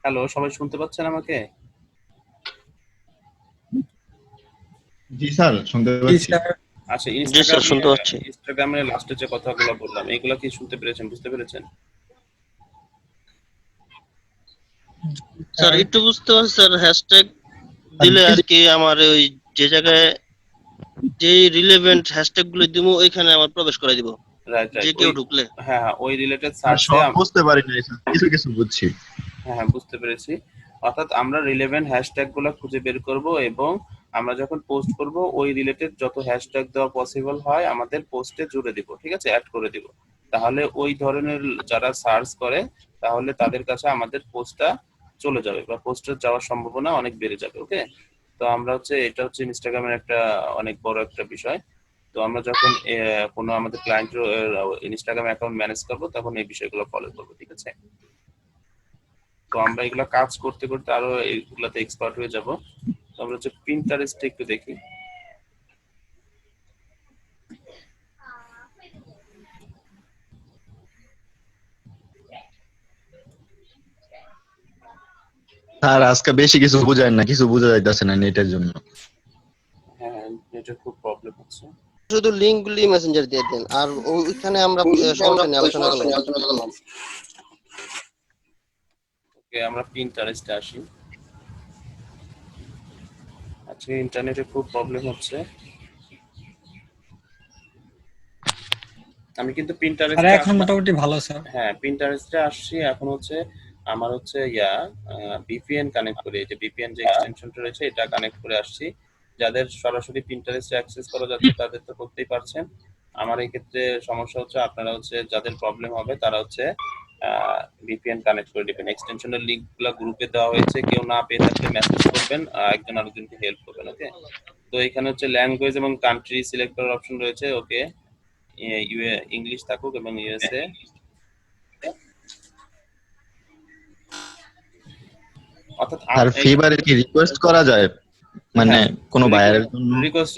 হ্যালো, সবাই শুনতে পাচ্ছেন আমাকে? জি স্যার শুনতে জি পাচ্ছি। স্যার। আচ্ছা, জি স্যার শুনতে পাচ্ছি। ইনস্টাগ্রামের লাস্টে যে কথাগুলো বললাম এগুলো কি শুনতে পেরেছেন, বুঝতে পেরেছেন? স্যার একটু বুঝতে পারছি স্যার, হ্যাশট্যাগ দিলে আর কি আমার ওই যে জায়গায় যে রিলেভেন্ট হ্যাশট্যাগ গুলো দিব ওইখানে আমার প্রবেশ করে দিব, রাইট যে কেউ ঢুকলে। হ্যাঁ, ওই রিলেটেড স্যার সার্চে সব বুঝতে পারি না স্যার, কিছু কিছু বুঝছি। হ্যাঁ, বুঝতে পেরেছি। অর্থাৎ আমরা রিলেভেন্ট হ্যাশট্যাগ গুলো খুঁজে বের করব এবং আমরা যখন পোস্ট করব ওই রিলেটেড যত হ্যাশট্যাগ দেওয়া পসিবল হয় আমাদের পোস্টে জুড়ে দিব, ঠিক আছে, অ্যাড করে দিব। তাহলে ওই ধরনের যারা সার্চ করে তাহলে তাদের কাছে আমাদের পোস্টটা চলে যাবে বা পোস্টে যাওয়ার সম্ভাবনা অনেক বেড়ে যাবে। ওকে, তো আমরা হচ্ছে এটা হচ্ছে ইনস্টাগ্রামের একটা অনেক বড় একটা বিষয়। তো আমরা যখন কোনো আমাদের ক্লায়েন্টের ইনস্টাগ্রাম অ্যাকাউন্ট ম্যানেজ করব তখন এই বিষয়গুলো ফলো করবো, ঠিক আছে। তো আমরা এগুলা কাজ করতে করতে আরো এইগুলাতে এক্সপার্ট হয়ে যাব। তো আমরা হচ্ছে পিন্টারেস্টে একটু দেখি। স্যার আজকে বেশি কিছু বোঝায় না, কিছু বোঝা যাইতেছে না নেটের জন্য। হ্যাঁ, নেটের খুব প্রবলেম হচ্ছে। শুধু লিঙ্কগুলি মেসেঞ্জার দিয়ে দেন, আর ওইখানে আমরা সমস্যা নিয়ে আলোচনা করলাম। ওকে, আমরা পিন্টারেস্টে আসি। আজকে ইন্টারনেটে খুব প্রবলেম হচ্ছে। আমি কিন্তু স্যার পিন্টারেস্টে এখন মোটামুটি ভালো স্যার। হ্যাঁ, পিন্টারেস্টে আসছি। এখন হচ্ছে আমার হচ্ছে ভিপিএন কানেক্ট করে, যে ভিপিএন যে এক্সটেনশনটা রয়েছে এটা কানেক্ট করে আসছি। যাদের সরাসরি পিন্টারেস্টে অ্যাক্সেস করা যাচ্ছে তাদের তো করতেই পারছেন। আমার এই ক্ষেত্রে সমস্যা হচ্ছে, আপনারা হচ্ছে যাদের প্রবলেম হবে তারা হচ্ছে ভিপিএন কানেক্ট করে দিবেন। এক্সটেনশনের লিঙ্কগুলো গ্রুপে দেওয়া হয়েছে, কেউ না পেয়ে থাকলে মেসেজ করবেন, একজন আরেকজনকে হেল্প করবেন। ওকে, তো এখানে হচ্ছে ল্যাঙ্গুয়েজ এবং কান্ট্রি সিলেক্ট করার অপশন রয়েছে। ওকে, ইংলিশ থাকুক এবং ইউএসএ। অর্থাৎ আর ফিভারে কি রিকোয়েস্ট করা যায়, মানে কোনো বায়ারের জন্য?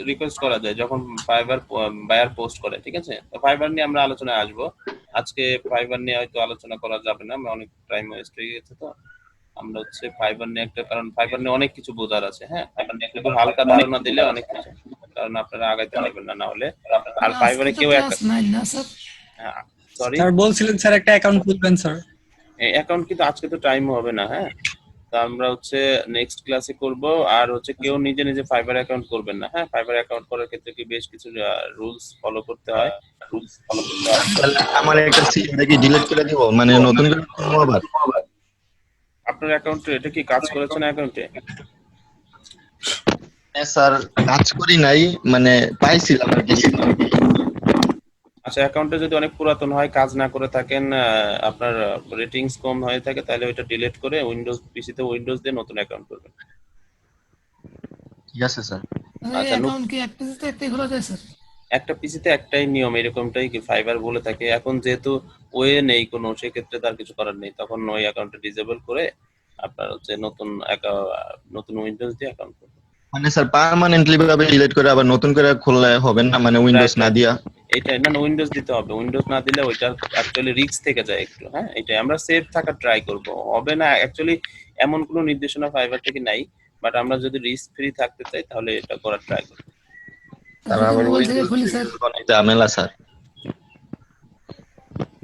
রিকোয়েস্ট করা যায় যখন বায়ার পোস্ট করে, ঠিক আছে। তো ফাইবার নিয়ে আমরা আলোচনায় আসবো। আজকে ফাইবার নিয়ে হয়তো আলোচনা করা যাবে না, অনেক টাইম ওয়েস্ট হয়ে গেছে। তো আমরা হচ্ছে ফাইবার নিয়ে একটা, কারণ ফাইবার নিয়ে অনেক কিছু বোঝার আছে। হ্যাঁ, শুধু হালকা ধারণা দিলে অনেক কিছু, কারণ আপনারা আগাইতে পারবেন না হলে। আর ফাইবারে কেউ ক্লাস 9 না স্যার? সরি স্যার বলছিলেন স্যার একটা অ্যাকাউন্ট খুলবেন স্যার। এই অ্যাকাউন্ট কিন্তু আজকে তো টাইম হবে না। হ্যাঁ, তো আমরা হচ্ছে নেক্সট ক্লাসে করব। আর হচ্ছে কেউ নিজে নিজে ফাইবার অ্যাকাউন্ট করবেন না। হ্যাঁ, ফাইবার অ্যাকাউন্ট করার ক্ষেত্রে কি বেশ কিছু রুলস ফলো করতে হয়। তাহলে আমার একটা সিম দেখি ডিলিট করে দিব, মানে নতুন করে খুলবো আবার? আপনার অ্যাকাউন্টে এটা কি কাজ করেছেন অ্যাকাউন্টে? হ্যাঁ স্যার, কাজ করি নাই, মানে পাইছিলাম আর কি। আচ্ছা, অ্যাকাউন্টে যদি অনেক পুরাতন হয়, কাজ না করে থাকেন, আপনার রেটিংস কম হয়ে থাকে, তাহলে ওইটা ডিলিট করে উইন্ডোজ পিসিতে উইন্ডোজ দিয়ে নতুন অ্যাকাউন্ট করবেন। ঠিক আছে স্যার। এই আচ্ছা, অ্যাকাউন্ট কি একটা পিসিতে একটাই খোলা যায় স্যার? একটা পিসিতে একটাই নিয়ম, এরকমটাই কি ফাইবার বলে থাকে। এখন যেহেতু ওয়ে নেই কোনো, সেক্ষেত্রে তার কিছু করার নেই, তখন ওই অ্যাকাউন্টটা ডিসেবল করে আপনার হচ্ছে নতুন উইন্ডোজ দিয়ে অ্যাকাউন্ট করবেন। মানে স্যার পার্মানেন্টলি ভাবে ডিলিট করে আবার নতুন করে খুললে হবে না, মানে উইন্ডোজ না দিয়া? এইটাই না, উইন্ডোজ দিতে হবে। উইন্ডোজ না দিলে ওইটা অ্যাকচুয়ালি রিস্ক থেকে যায় একটু। হ্যাঁ, এটাই আমরা সেফ থাকার ট্রাই করব। হবে না অ্যাকচুয়ালি, এমন কোনো নির্দেশনা ফাইবার থেকে নাই, বাট আমরা যদি রিস্ক ফ্রি থাকতে চাই তাহলে এটা করার ট্রাই করব। তারপর আবার মোবাইল থেকে খুলি স্যার? অনেক ঝামেলা স্যার।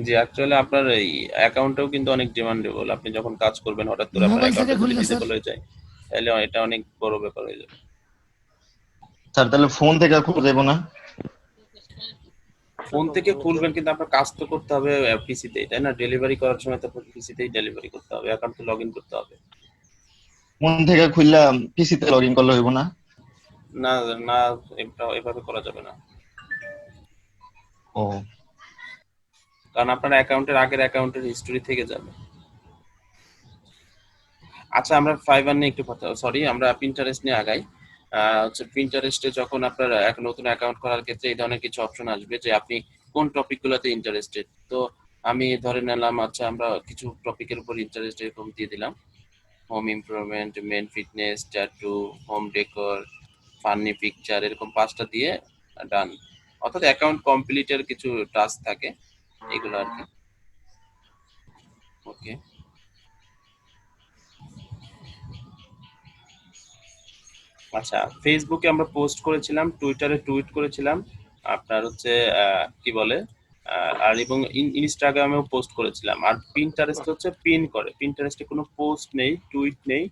যে অ্যাকচুয়ালি আপনার এই অ্যাকাউন্টটাও কিন্তু অনেক ডিমান্ডেবল। আপনি যখন কাজ করবেন হঠাৎ করে আপনার মোবাইল থেকে অ্যাকাউন্টটা যদি খুললে স্যার? ডিসেবল হয়ে যায় তাহলে এটা অনেক বড় ব্যাপার হয়ে যাবে। স্যার তাহলে ফোন থেকে খুলে দেবো না? ফোন থেকে খুলবেন কিন্তু আপনার কাজ তো করতে হবে পিসিতে, তাই না? ডেলিভারি করার সময় তো পিসিতেই ডেলিভারি করতে হবে, অ্যাকাউন্টে লগ ইন করতে হবে। ফোন থেকে খুললে পিসিতে লগ ইন করলে হইব না? না না, এভাবে করা যাবে না, ও কারণ আপনার অ্যাকাউন্টের আগের অ্যাকাউন্টের হিস্টোরি থেকে যাবে। আচ্ছা, আমরা ফাইবার নিয়ে একটু কথা, সরি, আমরা পিন্টারেস্ট নিয়ে আগাই। হচ্ছে পিন্টারেস্টে যখন আপনার এক নতুন অ্যাকাউন্ট করার ক্ষেত্রে এই ধরনের কিছু অপশন আসবে যে আপনি কোন টপিকগুলোতে ইন্টারেস্টেড। তো আমি ধরে নিলাম, আচ্ছা আমরা কিছু টপিকের উপর ইন্টারেস্ট এরকম দিয়ে দিলাম, home improvement, men fitness, tattoo, home decor, funny picture, এরকম 5টা দিয়ে ডান। অর্থাৎ অ্যাকাউন্ট কমপ্লিটের কিছু টাস্ক থাকে, এগুলো আর কি। ওকে, আচ্ছা, ফেসবুকে আমরা পোস্ট করেছিলাম, টুইটারে টুইট করেছিলাম, আপনার হচ্ছে কি বলে, আর এবং ইনস্টাগ্রামেও পোস্ট করেছিলাম। আর পিন্টারেস্ট হচ্ছে পিন করে। পিন্টারেস্টে কোনো পোস্ট নেই, টুইট নেই,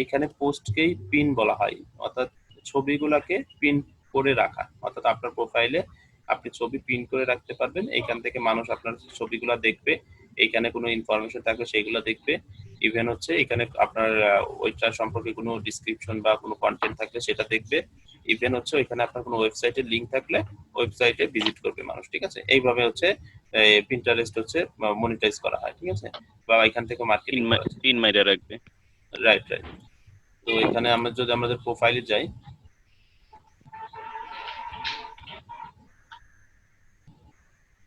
এখানে পোস্টকেই পিন বলা হয়, অর্থাৎ ছবিগুলোকে পিন করে রাখা। অর্থাৎ আপনার প্রোফাইলে আপনি ছবি পিন করে রাখতে পারবেন, এইখান থেকে মানুষ আপনার ছবিগুলো দেখবে, এইখানে কোনো ইনফরমেশন থাকবে সেইগুলো দেখবে। ইভেন হচ্ছে এখানে আপনার ওইটা সম্পর্কে কোনো ডিসক্রিপশন বা কোনো কন্টেন্ট থাকলে সেটা দেখবে। ইভেন হচ্ছে ওইখানে আপনার কোনো ওয়েবসাইটের লিংক থাকলে ওয়েবসাইটে ভিজিট করবে মানুষ, ঠিক আছে। এইভাবে হচ্ছে পিন্টারেস্ট হচ্ছে মনিটাইজ করা হয়, ঠিক আছে, বা এখান থেকে মার্কেটিং করা হয়। পিন মাইরা রাখবে। Right right. তো এখানে আমরা যদি আমাদের প্রোফাইলে যাই,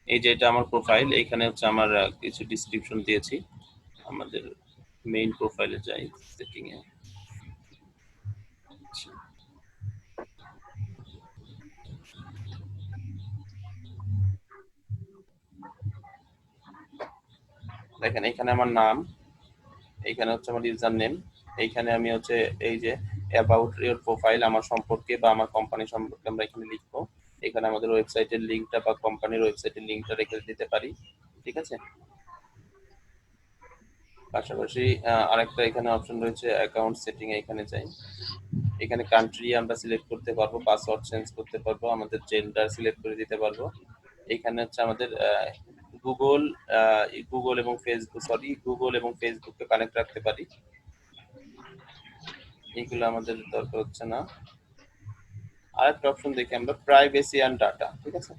এই যে এটা আমার প্রোফাইল, এইখানে হচ্ছে আমার কিছু ডিসক্রিপশন দিয়েছি। আমাদের মেইন প্রোফাইলে যাই, সেটিং এ দেখেন, এখানে আমার নাম, এইখানে হচ্ছে আমার ইউজার নেম, এইখানে আমি হচ্ছে এই যে অ্যাবাউট ইওর প্রোফাইল, আমার সম্পর্কে বা আমার কোম্পানি সম্পর্কে আমরা এখানে লিখবো। এখানে আমাদের ওয়েবসাইটের লিংকটা বা কোম্পানির ওয়েবসাইটের লিংকটা রেখে দিতে পারি, ঠিক আছে। পাশাপাশি আরেকটা এখানে অপশন রয়েছে অ্যাকাউন্ট সেটিং, এখানে যাই। এখানে কান্ট্রি আমরা সিলেক্ট করতে পারবো, পাসওয়ার্ড চেঞ্জ করতে পারবো, আমাদের জেন্ডার সিলেক্ট করে দিতে পারবো। এখানে হচ্ছে আমাদের গুগল এবং ফেসবুককে কানেক্ট রাখতে পারি। এইগুলো আমাদের দরকার হচ্ছে না। আরেকটা অপশন দেখি আমরা, প্রাইভেসি এন্ড ডাটা, ঠিক আছে।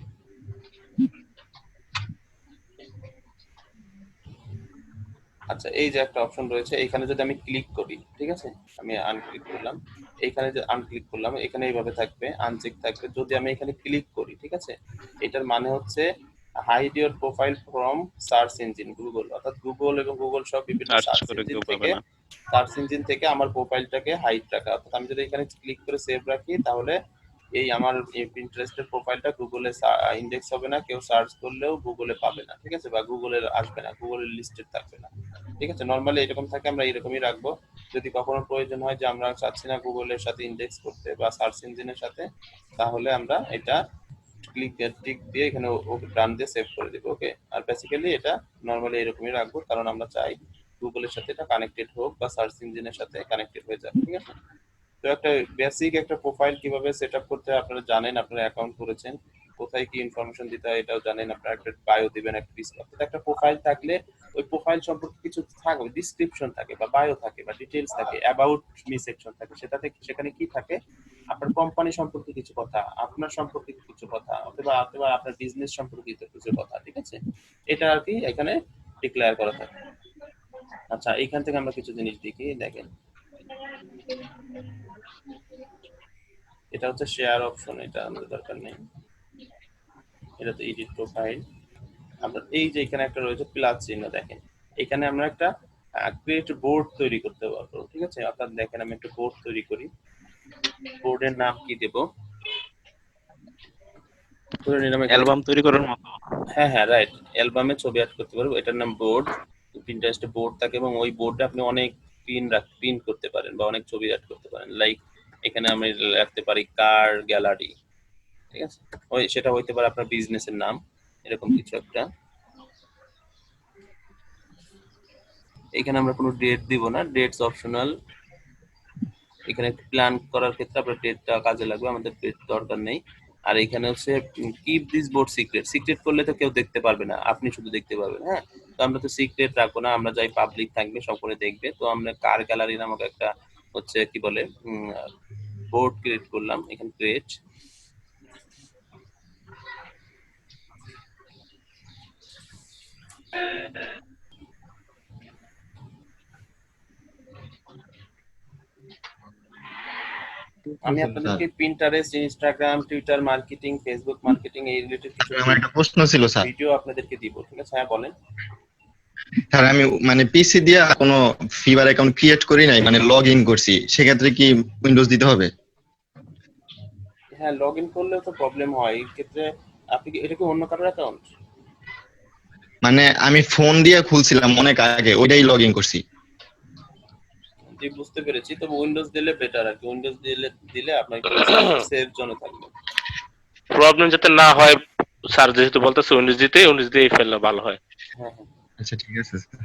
আচ্ছা, এই যে একটা অপশন রয়েছে, এখানে যদি আমি ক্লিক করি, ঠিক আছে, আমি আনক্লিক করলাম, এইখানে যে আনক্লিক করলাম, এখানে এইভাবে থাকবে, আনচেক থাকবে। যদি আমি এখানে ক্লিক করি, ঠিক আছে, এটার মানে হচ্ছে hide your profile from search engine Google, অর্থাৎ গুগল এবং গুগল সব বিভিন্ন সার্চ ইঞ্জিন থেকে আমার প্রোফাইলটাকে হাইড রাখা। অর্থাৎ আমি যদি এখানে ক্লিক করে সেভ রাখি, তাহলে এই আমার পিন্টারেস্টের প্রোফাইলটা গুগলে ইন্ডেক্স হবে না, কেউ সার্চ করলেও গুগলে পাবে না, ঠিক আছে, বা গুগলে আসবে না, গুগলের লিস্টেড থাকবে না, ঠিক আছে। নরমালি এরকম থাকে, আমরা এরকমই রাখবো। যদি কখনো প্রয়োজন হয় যে আমরা চাচ্ছি না গুগলের সাথে ইন্ডেক্স করতে বা সার্চ ইঞ্জিনের সাথে, তাহলে আমরা এটা টিক দিয়ে এখানে ডান দিয়ে সেভ করে দিব, ওকে। আর বেসিক্যালি এটা নরমালি এরকমই রাখবো, কারণ আমরা চাই গুগলের সাথে এটা কানেক্টেড হোক বা সার্চ ইঞ্জিনের সাথে কানেক্টেড হয়ে যাক, ঠিক আছে। তো একটা বেসিক একটা প্রোফাইল কিভাবে সেটআপ করতে হয় আপনারা জানেন, আপনারা অ্যাকাউন্ট করেছেন, কোথায় কি ইনফরমেশন দিতে হয় এটাও জানেন, আপনারা একটা বায়ো দিবেন, একটা ডিসক্রিপশন। একটা প্রোফাইল থাকলে ওই প্রোফাইল সম্পর্কে কিছু থাকে, ডিসক্রিপশন থাকে বা বায়ো থাকে বা ডিটেইলস থাকে, অ্যাবাউট মি সেকশন থাকে, সেখানে কি থাকে, আপনার কোম্পানি সম্পর্কে কিছু কথা, আপনার সম্পর্কে কিছু কথা, অথবা আপনার বিজনেস সম্পর্কিত কিছু কথা, ঠিক আছে। এটা আর কি এখানে ডিক্লেয়ার করা থাকে। আচ্ছা, এইখান থেকে আমরা কিছু জিনিস দেখি, দেখেন এটা হচ্ছে শেয়ার অপশন, এটা আমাদের দরকার নেই। এটা তো এডিট প্রোফাইল। আমরা এই যে এখানে একটা রয়েছে প্লাস চিহ্ন, দেখেন এখানে আমরা একটা ক্রিয়েট বোর্ড তৈরি করতে পারবো, ঠিক আছে। অর্থাৎ দেখেন আমি একটা বোর্ড তৈরি করি, বোর্ডের নাম কি দেব, অ্যালবাম তৈরি করার মতো। হ্যাঁ হ্যাঁ রাইট, অ্যালবামে ছবি অ্যাড করতে পারবো, এটার নাম বোর্ড। পিন্টারেস্টে বোর্ড থাকে এবং ওই বোর্ডে আপনি অনেক পিন করতে পারেন বা অনেক ছবি অ্যাড করতে পারেন। লাইক এখানে আমি রাখতে পারি কার গ্যালারি, ঠিক আছে, ওই সেটা হইতে পারে আপনার বিজনেসের নাম, এরকম কিছু একটা। এখানে আমরা কোনো ডেট দিব না, ডেটস অপশনাল। এখানে প্ল্যান করার ক্ষেত্রে আপনার ডেটটা কাজে লাগবে, আমাদের ডেট দরকার নেই। আর এখানে হচ্ছে keep this board secret, secret করলে তো কেউ দেখতে পারবে না, আপনি শুধু দেখতে পারবেন, হ্যাঁ। তো আমরা তো সিক্রেট রাখবো না, আমরা যাই পাবলিক থাকবে, সকলে দেখবে। তো আমরা কার গ্যালারি নামক একটা হচ্ছে কি বলে বোর্ড ক্রিয়েট করলাম, এখানে ক্রিয়েট। আমি আপনাদেরকে Pinterest, Instagram, Twitter marketing, Facebook marketing এই রিলেটেড কিছু আমার একটা প্রশ্ন ছিল স্যার। ভিডিও আপনাদেরকে দিব, ঠিক আছে। হ্যাঁ বলেন। স্যার আমি মানে পিসি দিয়ে কোনো ফিভার অ্যাকাউন্ট ক্রিয়েট করি নাই, মানে লগ ইন করছি, সেক্ষেত্রে কি উইন্ডোজ দিতে হবে? হ্যাঁ, লগ ইন করলেও তো প্রবলেম হয়, এই ক্ষেত্রে আপনি কি এটা কি অন্য কারোর অ্যাকাউন্ট? মানে আমি ফোন দিয়ে খুলছিলাম অনেক আগে, ওইটাই লগ ইন করছি। জি বুঝতে পেরেছি, তবে উইন্ডোজ দিলে বেটার আর কি, উইন্ডোজ দিলে আপনার সেফ জোনে থাকবে। প্রবলেম যাতে না হয় স্যার, যেহেতু বলতেছে উইন্ডোজ দিয়ে ফেললে ভালো হয়। হ্যাঁ হ্যাঁ, আচ্ছা ঠিক আছে স্যার।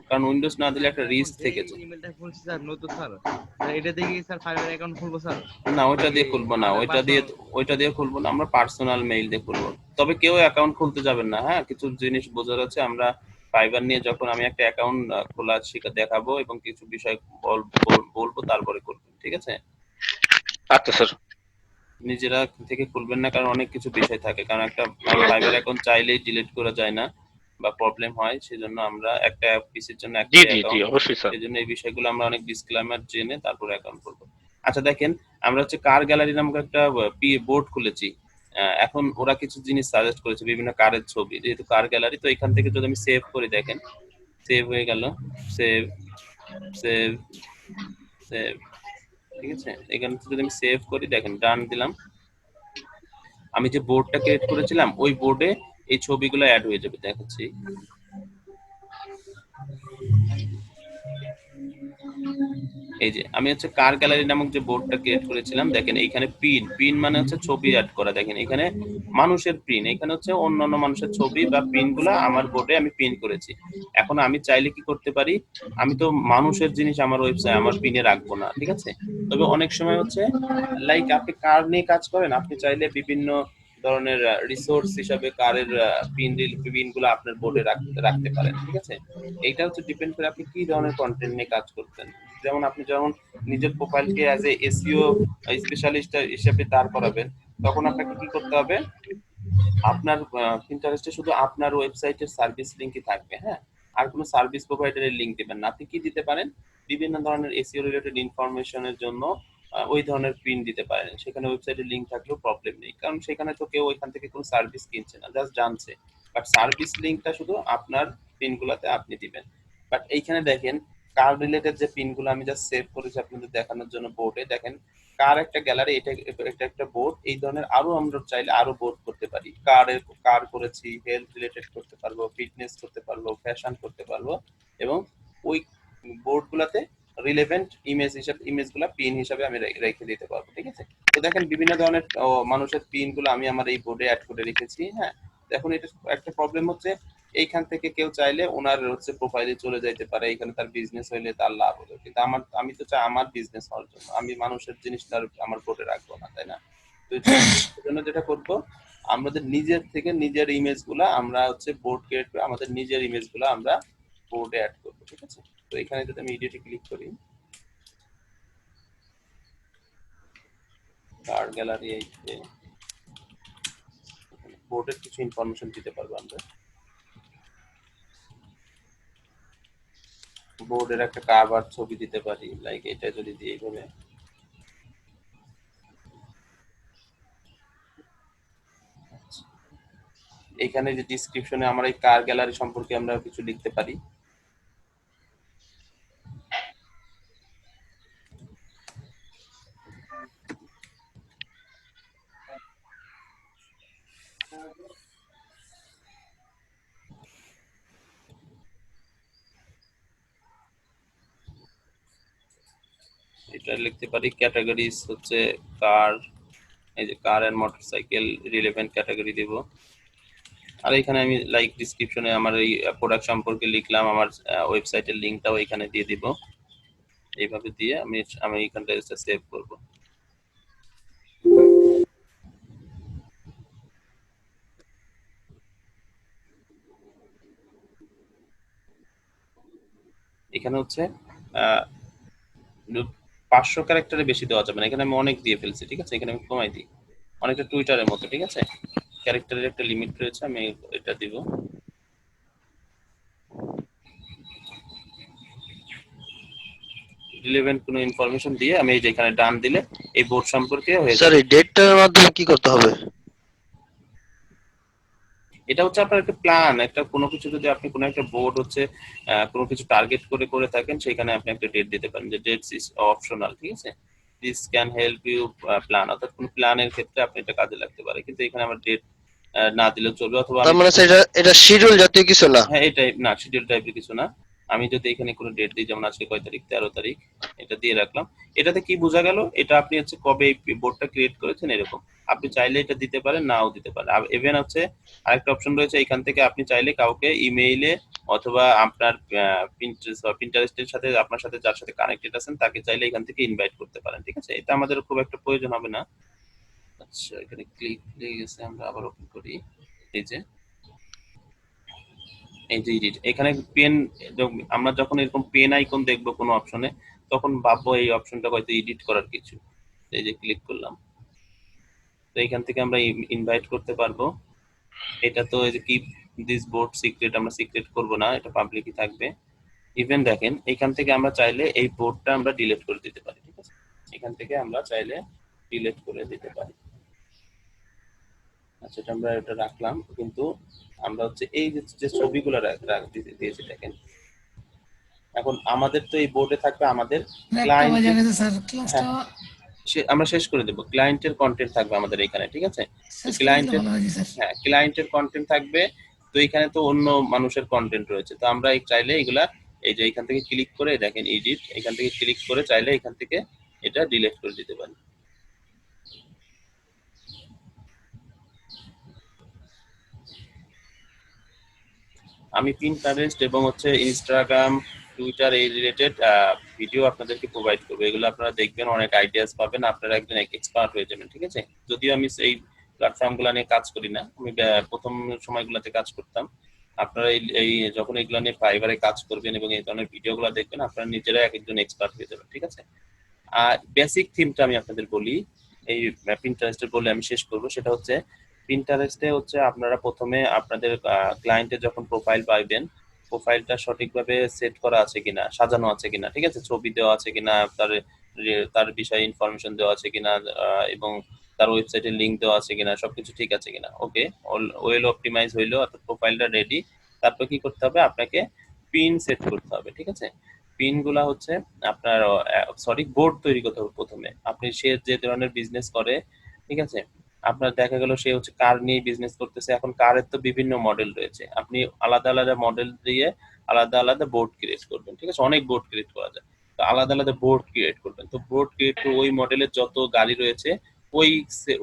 কারণ উইন্ডোজ না দিলে একটা রিস্ক থেকে যায়। ইমেলটা খুলছি স্যার নতুন স্যার, এটা দিয়ে কি স্যার ফাইবার অ্যাকাউন্ট খুলবো স্যার? না, ওইটা দিয়ে খুলবো না, ওইটা দিয়ে খুলবো না, আমরা পার্সোনাল মেইল দিয়ে খুলবো। তবে কেউ অ্যাকাউন্ট খুলতে যাবেন না, হ্যাঁ, কিছু জিনিস বোঝার আছে। আমরা ফাইবার নিয়ে যখন আমি একটা অ্যাকাউন্ট খোলা শিখা দেখাবো এবং কিছু বিষয় বলবো তারপরে করবেন, ঠিক আছে? আচ্ছা স্যার। নিজেরা থেকে খুলবেন না, কারণ অনেক কিছু বিষয় থাকে, কারণ একটা ফাইবার অ্যাকাউন্ট চাইলেই ডিলিট করা যায় না বা প্রবলেম হয়, সেজন্য আমরা একটা পিসির জন্য একটা জি জি জি অ্যাকাউন্ট, অবশ্যই স্যার। সেজন্য এই বিষয়গুলো আমরা অনেক ডিসক্লেমার জেনে তারপরে অ্যাকাউন্ট করবো। আচ্ছা দেখেন, আমরা হচ্ছে কার গ্যালারি নামক একটা বোর্ড খুলেছি। এখন ওরা কিছু জিনিস সাজেস্ট করেছে, বিভিন্ন কারের ছবি, যেহেতু কার গ্যালারি, তো এখান থেকে যদি আমি সেভ করি, দেখেন সেভ হয়ে গেল, সেভ সেভ সেভ, ঠিক আছে? এখানে যদি আমি সেভ করি, দেখেন ডান দিলাম, আমি যে বোর্ডটা ক্রিয়েট করেছিলাম ওই বোর্ডে এই ছবিগুলো অ্যাড হয়ে যাবে, দেখাচ্ছি। এই যে আমি হচ্ছে কার গ্যালারি নামক যে বোর্ডটা ক্রিয়েট করেছিলাম, দেখেন এইখানে পিন মানে হচ্ছে ছবি অ্যাড করা, দেখেন এখানে মানুষের পিন, এখানে হচ্ছে অন্যান্য মানুষের ছবি বা পিন গুলা আমার বোর্ডে আমি পিন করেছি। এখন আমি চাইলে কি করতে পারি, আমি তো মানুষের জিনিস আমার ওয়েবসাইট আমার পিনে রাখবো না, ঠিক আছে? তবে অনেক সময় হচ্ছে লাইক আপনি কার নিয়ে কাজ করেন, আপনি চাইলে বিভিন্ন ধরনের রিসোর্স হিসাবে কারের পিন গুলো আপনার বোর্ডে রাখতে পারেন, ঠিক আছে? এইটা হচ্ছে ডিপেন্ড করে আপনি কি ধরনের কন্টেন্ট নিয়ে কাজ করতেন। যেমন আপনি যখন নিজের প্রোফাইলকে অ্যাজ এ এসইও স্পেশালিস্ট হিসেবে দাঁড় করাবেন, তখন আপনাকে কি করতে হবে, আপনার পিন্টারেস্টে শুধু আপনার ওয়েবসাইটের সার্ভিস লিংকই থাকবে, হ্যাঁ? আর কোনো সার্ভিস প্রোভাইডারের লিংক দিবেন না। আপনি কি দিতে পারেন, বিভিন্ন ধরনের এসইও রিলেটেড ইনফরমেশনের জন্য ওই ধরনের পিন দিতে পারেন। সেখানে ওয়েবসাইটের লিংক থাকলেও প্রবলেম নেই, কারণ সেখানে তো কেউ ওইখান থেকে কোনো সার্ভিস কিনছে না, জাস্ট জানছে। বাট সার্ভিস লিংকটা শুধু আপনার পিনগুলোতে আপনি দিবেন। বাট এইখানে দেখেন কার রিলেটেড যে পিনগুলো আমি জাস্ট সেভ করেছি আপনাদের দেখানোর জন্য বোর্ডে, দেখেন কার একটা গ্যালারি, এটা একটা বোর্ড। এই ধরনের আরো আমরা চাইলে আরো বোর্ড করতে পারি। কার করেছি, হেলথ রিলেটেড করতে পারবো, ফিটনেস করতে পারবো, ফ্যাশন করতে পারবো, এবং ওই বোর্ড গুলাতে রিলেভেন্ট ইমেজগুলা পিন হিসাবে আমি রেখে দিতে পারবো, ঠিক আছে? তো দেখেন বিভিন্ন ধরনের মানুষের পিন গুলো আমি আমার এই বোর্ডে অ্যাড করে রেখেছি, হ্যাঁ? এখন এটা একটা প্রবলেম হচ্ছে, এইখান থেকে কেউ চাইলে ওনার হচ্ছে প্রোফাইলে চলে যাইতে পারে, এখানে তার বিজনেস হইলে তার লাভ হলো, কিন্তু আমি তো চাই আমার বিজনেস হওয়ার জন্য, আমি মানুষের জিনিসটা আমার বোর্ডে রাখবো না, তাই না? তো এই জন্য যেটা করবো, আমাদের নিজের থেকে নিজের ইমেজ গুলা আমরা হচ্ছে বোর্ড ক্রিয়েট করে আমাদের নিজের ইমেজ গুলা আমরা বোর্ডে অ্যাড করবো, ঠিক আছে? তো এখানে যদি আমি এডিটে ক্লিক করি, কার গ্যালারি, এই বোর্ডের কিছু ইনফরমেশন দিতে পারবো আমরা। বোর্ডের একটা কাভার ছবি দিতে পারি, লাইক এটা যদি দিই এইভাবে, এখানে যে ডিসক্রিপশনে আমরা এই কার গ্যালারি সম্পর্কে আমরা কিছু লিখতে পারি। এটা লিখতে পারি ক্যাটাগরিজ হচ্ছে কার, এই যে কার এন্ড মোটরসাইকেল রিলেভেন্ট ক্যাটাগরি দেব। আর এখানে আমি লাইক ডিসক্রিপশনে আমার এই প্রোডাক্ট সম্পর্কে লিখলাম, আমার ওয়েবসাইটের লিংকটাও এখানে দিয়ে দিব। এইভাবে দিয়ে আমি এখানটা সেভ করব। এখানে হচ্ছে 500 ক্যারেক্টারে বেশি দেওয়া যাবে না, এখানে আমি অনেক দিয়ে ফেলছি, ঠিক আছে? এখানে আমি কমাই দিই, অনেকটা টুইটারের মতো, ঠিক আছে? ক্যারেক্টারের একটা লিমিট রয়েছে, আমি এটা দিব। রিলেভেন্ট কোনো ইনফরমেশন দিয়ে আমি এই যে এখানে ডান দিলে এই বোর্ড সম্পর্কে হয়ে স্যার যাবে। এই ডেটটার মাধ্যমে কি করতে হবে? এটা হচ্ছে আপনার একটা প্ল্যান, একটা কোনো কিছু যদি আপনি কোনো একটা বোর্ড হচ্ছে কোনো কিছু টার্গেট করে থাকেন, সেখানে আপনি একটা ডেট দিতে পারেন, যে ডেটস ইজ অপশনাল, ঠিক আছে? This can help you plan, অর্থাৎ কোনো প্ল্যানের ক্ষেত্রে আপনি এটা কাজে লাগতে পারে, কিন্তু এখানে আমার ডেট না দিলেও চলবে। অথবা তার মানে স্যার এটা শিডিউল জাতীয় কিছু না? হ্যাঁ, এই টাইপ না, শিডিউল টাইপের কিছু না। আমি যদি এখানে কোনো ডেট দিই, যেমন আজকে কয় তারিখ, 13 তারিখ, এটা দিয়ে রাখলাম। এটাতে কি বোঝা গেল, এটা আপনি হচ্ছে কবে এই বোর্ডটা ক্রিয়েট করেছেন এরকম। আপনি চাইলে এটা দিতে পারেন, নাও দিতে পারেন। আর ইভেন হচ্ছে আরেকটা অপশন রয়েছে, এখান থেকে আপনি চাইলে কাউকে ইমেইলে অথবা আপনার পিন্টারেস্টের সাথে, আপনার সাথে যার সাথে কানেক্টেড আছেন, তাকে চাইলে এখান থেকে ইনভাইট করতে পারেন, ঠিক আছে? এটা আমাদের খুব একটা প্রয়োজন হবে না। আচ্ছা, এখানে ক্লিক হয়ে গেছে, আমরা আবার ওপেন করি। এই যে এই যে এডিট, এখানে পেন, আমরা যখন এরকম পেন আইকন দেখবো কোনো অপশনে, তখন ভাববো এই অপশনটা হয়তো এডিট করার কিছু। এই যে ক্লিক করলাম, তো এখান থেকে আমরা ইনভাইট করতে পারবো। এটা তো এই যে কিপ দিস বোর্ড সিক্রেট, আমরা সিক্রেট করব না, এটা পাবলিকই থাকবে। ইভেন দেখেন এখান থেকে আমরা চাইলে এই বোর্ডটা আমরা ডিলিট করে দিতে পারি, ঠিক আছে? এখান থেকে আমরা চাইলে ডিলিট করে দিতে পারি। আচ্ছা, এটা আমরা এটা রাখলাম, কিন্তু আমরা হচ্ছে এই যে ছবিগুলো দিয়েছি দেখেন, এখন আমাদের তো এই বোর্ডে থাকবে আমাদের ক্লায়েন্ট, স্যার ক্লাসটা আমরা শেষ করে দেব। ক্লায়েন্টের কন্টেন্ট থাকবে আমাদের এখানে, ঠিক আছে? শেষ করে দিলে ক্লায়েন্টের, ভালো হয় স্যার। হ্যাঁ ক্লায়েন্টের কন্টেন্ট থাকবে। তো এখানে তো অন্য মানুষের কন্টেন্ট রয়েছে, তো আমরা চাইলে এগুলা এই যে এখান থেকে ক্লিক করে দেখেন এডিট, এখান থেকে ক্লিক করে চাইলে এখান থেকে এটা ডিলিট করে দিতে পারি। আমি পিন্টারেস্ট এবং হচ্ছে ইনস্টাগ্রাম, টুইটার এই রিলেটেড ভিডিও আপনাদেরকে প্রোভাইড করবো, এগুলো আপনারা দেখবেন, অনেক আইডিয়াস পাবেন, আপনারা একজন এক্সপার্ট হয়ে যাবেন, ঠিক আছে? যদিও আমি এই প্ল্যাটফর্মগুলো নিয়ে কাজ করি না, আমি প্রথম সময়গুলোতে কাজ করতাম। আপনারা এই যখন এগুলো নিয়ে ফাইবারে কাজ করবেন এবং এই ধরনের ভিডিওগুলো দেখবেন, আপনারা নিজেরা একজন এক্সপার্ট হয়ে যাবেন, ঠিক আছে? আর বেসিক থিমটা আমি আপনাদের বলি, এই পিন্টারেস্টের বলে আমি শেষ করব। সেটা হচ্ছে পিন্টারেস্টে হচ্ছে আপনারা প্রথমে আপনাদের ক্লায়েন্টের যখন প্রোফাইল পাইবেন, প্রোফাইলটা সঠিকভাবে সেট করা আছে কিনা, সাজানো আছে কিনা, ঠিক আছে? ছবি দেওয়া আছে কিনা, তার বিষয়ে ইনফরমেশন দেওয়া আছে কিনা, এবং তার ওয়েবসাইটের লিংক দেওয়া আছে কিনা, সবকিছু ঠিক আছে কিনা। ওকে, ওয়েল অপটিমাইজ হইলো, অর্থাৎ প্রোফাইলটা রেডি। তারপর কি করতে হবে, আপনাকে পিন সেট করতে হবে, ঠিক আছে? পিন গুলা হচ্ছে আপনার বোর্ড তৈরি করতে হবে প্রথমে। আপনি সে যে ধরনের বিজনেস করে, ঠিক আছে, আপনার দেখা গেল সে হচ্ছে কার নিয়ে বিজনেস করতেছে, এখন কারের তো বিভিন্ন মডেল রয়েছে, আপনি আলাদা আলাদা মডেল দিয়ে আলাদা আলাদা বোর্ড ক্রিয়েট করবেন, ঠিক আছে? অনেক বোর্ড ক্রিয়েট করা যায়, তো আলাদা আলাদা বোর্ড ক্রিয়েট করবেন। তো বোর্ড ক্রিয়েট করে ওই মডেলের যত গাড়ি রয়েছে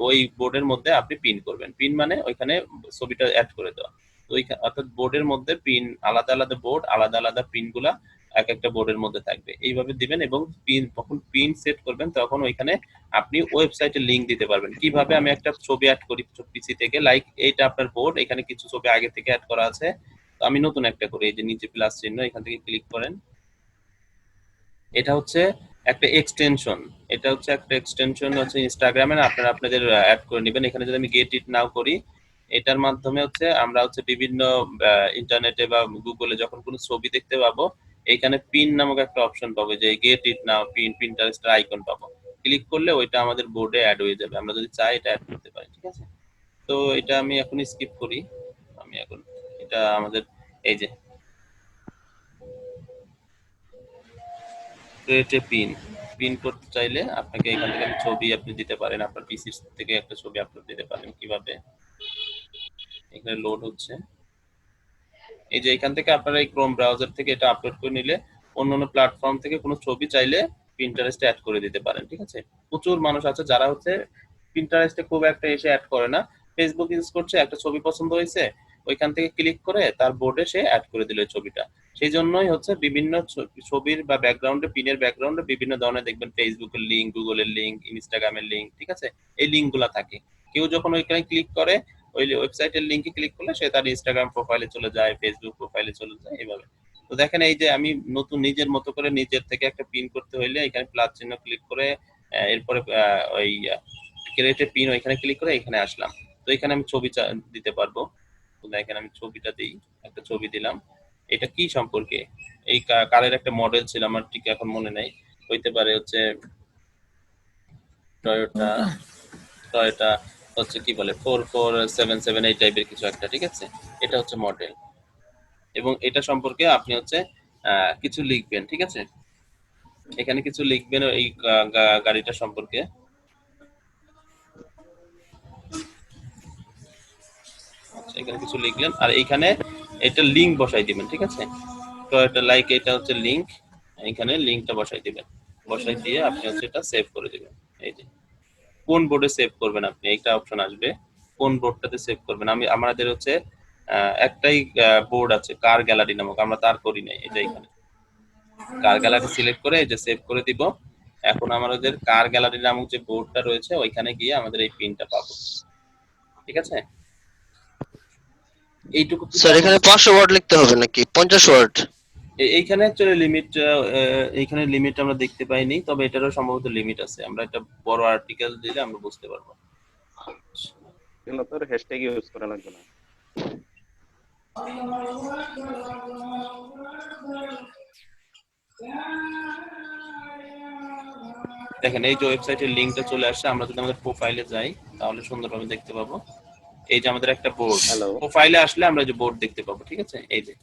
ওই বোর্ডের মধ্যে আপনি পিন করবেন। পিন মানে ওইখানে ছবিটা অ্যাড করে দেওয়া। তো অর্থাৎ বোর্ডের মধ্যে পিন, আলাদা আলাদা বোর্ড, আলাদা আলাদা পিন গুলা এক একটা বোর্ডের মধ্যে থাকবে, এইভাবে দিবেন। এবং পিন, যখন পিন সেট করবেন তখন ওইখানে আপনি ওয়েবসাইটের লিংক দিতে পারবেন। কিভাবে, আমি একটা ছবি অ্যাড করি পিসি থেকে, লাইক এইটা আপনার বোর্ড, এখানে কিছু ছবি আগে থেকে অ্যাড করা আছে, তো আমি নতুন একটা করি, এই যে নিচে প্লাস চিহ্ন, এখান থেকে ক্লিক করেন। এটা হচ্ছে একটা এক্সটেনশন, এটা হচ্ছে একটা এক্সটেনশন হচ্ছে ইনস্টাগ্রামে, আপনারা আপনাদের অ্যাড করে নেবেন। এখানে যদি আমি গেট ইট নাও করি, এটার মাধ্যমে হচ্ছে আমরা হচ্ছে বিভিন্ন ইন্টারনেটে বা গুগলে যখন কোনো ছবি দেখতে পাবো, এখানে পিন নামক একটা অপশন পাবো, যে গেট ইট নাও পিন, পিন্টারেস্টের আইকন পাবো। ক্লিক করলে ওইটা আমাদের বোর্ডে অ্যাড হয়ে যাবে, আমরা যদি চাই এটা অ্যাড করতে পারি, ঠিক আছে? তো এটা আমি এখন স্কিপ করি, আমি এখন এটা আমাদের এই যে ক্রিয়েট এ পিন, পিন করতে চাইলে আপনাকে এখান থেকে ছবি আপনি দিতে পারেন, আপনার পিসি থেকে একটা ছবি আপলোড দিতে পারেন। কিভাবে, এখানে লোড হচ্ছে, এই যে এখান থেকে আপনারা এই ক্রোম ব্রাউজার থেকে এটা আপলোড করে নিলে অন্যান্য প্ল্যাটফর্ম থেকে কোনো ছবি চাইলে পিন্টারেস্টে অ্যাড করে দিতে পারেন, ঠিক আছে? প্রচুর মানুষ আছে যারা হচ্ছে পিন্টারেস্টে খুব একটা এসে অ্যাড করে না, ফেসবুক ইউজ করছে, একটা ছবি পছন্দ হয়েছে, ওইখান থেকে ক্লিক করে তার বোর্ডে সে অ্যাড করে দিল ছবিটা। সেই জন্যই হচ্ছে বিভিন্ন ছবির বা ব্যাকগ্রাউন্ডে, পিনের ব্যাকগ্রাউন্ডে বিভিন্ন ধরনের দেখবেন ফেসবুকের লিঙ্ক, গুগলের লিঙ্ক, ইনস্টাগ্রামের লিঙ্ক, ঠিক আছে? এই লিঙ্কগুলো থাকে। কেউ যখন ওইখানে ক্লিক করে, ওই ওয়েবসাইটের লিংকে ক্লিক করলে সে তার ইনস্টাগ্রাম প্রোফাইলে চলে যায়, ফেসবুক প্রোফাইলে চলে যায়, এইভাবে। তো দেখেন এই যে আমি নতুন নিজের মতো করে নিজের থেকে একটা পিন করতে হইলে এখানে প্লাস চিহ্ন ক্লিক করে এরপরে ওই ক্রিয়েট এ পিন, ওইখানে ক্লিক করে এখানে আসলাম। তো এখানে আমি ছবি দিতে পারবো। তো দেখেন আমি ছবিটা দিই, একটা ছবি দিলাম। এটা কি সম্পর্কে, এই কারের একটা মডেল ছিল, আমার ঠিক এখন মনে নেই, হইতে পারে হচ্ছে টয়োটা হচ্ছে কি বলে 4477 এই টাইপের কিছু একটা, ঠিক আছে? এটা হচ্ছে মডেল, এবং এটা সম্পর্কে আপনি হচ্ছে কিছু লিখবেন, ঠিক আছে? এখানে কিছু লিখবেন এই গাড়িটা সম্পর্কে। আচ্ছা, এখানে কিছু লিখলেন, আর এইখানে এটা লিংক বসাই দিবেন, ঠিক আছে? তো এটা লাইক, এটা হচ্ছে লিংক, এখানে লিংকটা বসাই দিবেন, বসাই দিয়ে আপনি হচ্ছে এটা সেভ করে দিবেন। এই যে কোন বোর্ডে সেভ করবেন আপনি, একটা অপশন আসবে, কোন বোর্ডটাতে সেভ করবেন। আমাদের হচ্ছে একটাই বোর্ড আছে, কার গ্যালারি নামক, আমরা তার করি নাই, এটা এখানে কার গ্যালারি সিলেক্ট করে এই যে সেভ করে দিব। এখন আমাদের কার গ্যালারি নামক যে বোর্ডটা রয়েছে ওইখানে গিয়ে আমাদের এই পিনটা পাবো, ঠিক আছে? এইটুকু কি স্যার এখানে 500 ওয়ার্ড লিখতে হবে নাকি 50 ওয়ার্ড? এইখানে অ্যাকচুয়ালি লিমিট, এইখানে লিমিট আমরা দেখতে পাইনি, তবে এটারও সম্ভবত লিমিট আছে। আমরা একটা বড় আর্টিকেল দিলে আমরা বুঝতে পারবো। কিন্তু তোর হ্যাশট্যাগ ইউজ করা লাগবে না। দেখেন এই যে ওয়েবসাইটের লিংকটা চলে আসছে, আমরা যদি আমাদের প্রোফাইলে যাই তাহলে সুন্দরভাবে দেখতে পাবো। এই যে আমাদের একটা বোর্ড, হ্যালো প্রোফাইলে আসলে আমরা যে বোর্ড দেখতে পাবো, ঠিক আছে? এই যে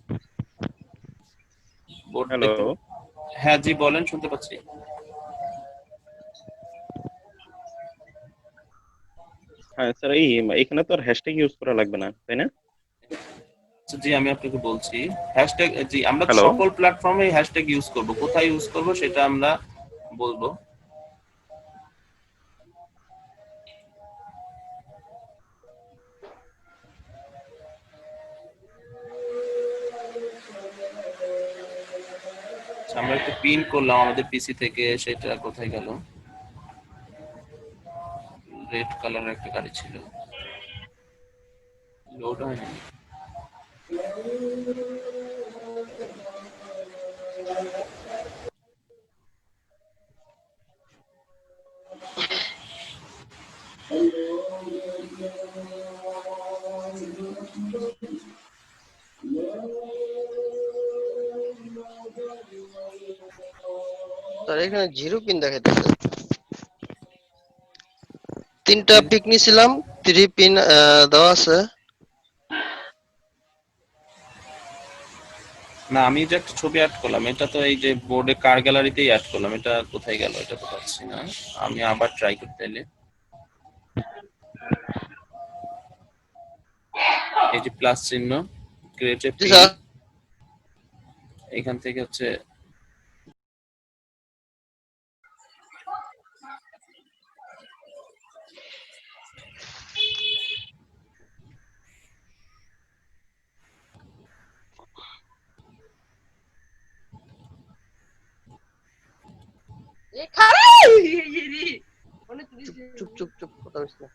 বোর্ড হ্যালো দেখতে, হ্যাঁ জি বলেন, শুনতে পাচ্ছি। হ্যাঁ স্যার, এখানে তো আর হ্যাশট্যাগ ইউজ করা লাগবে না, তাই না? আচ্ছা, জি আমি আপনাকে বলছি হ্যাশট্যাগ, জি আমরা হ্যালো সকল প্ল্যাটফর্মে হ্যাশট্যাগ ইউজ করব, কোথায় ইউজ করব সেটা আমরা বলবো। আচ্ছা, আমরা একটা পিন করলাম আমাদের পিসি থেকে, সেটা কোথায় গেল? রেড কালারের একটা গাড়ি ছিল, লোড হয়নি। স্যার এখানে 0 পিন দেখাইতেছে। 3টা পিক নিছিলাম, 3 পিন দেওয়া আছে। না, আমি যে একটা ছবি অ্যাড করলাম, এটা তো এই যে বোর্ডে কার গ্যালারিতেই অ্যাড করলাম, এটা কোথায় গেল? এটা তো পাচ্ছি না। আমি আবার ট্রাই করতে এলে, এই যে প্লাস চিহ্ন, ক্রিয়েট এ পিন, এখান থেকে হচ্ছে চুপ চুপ চুপ কথা বলিস না।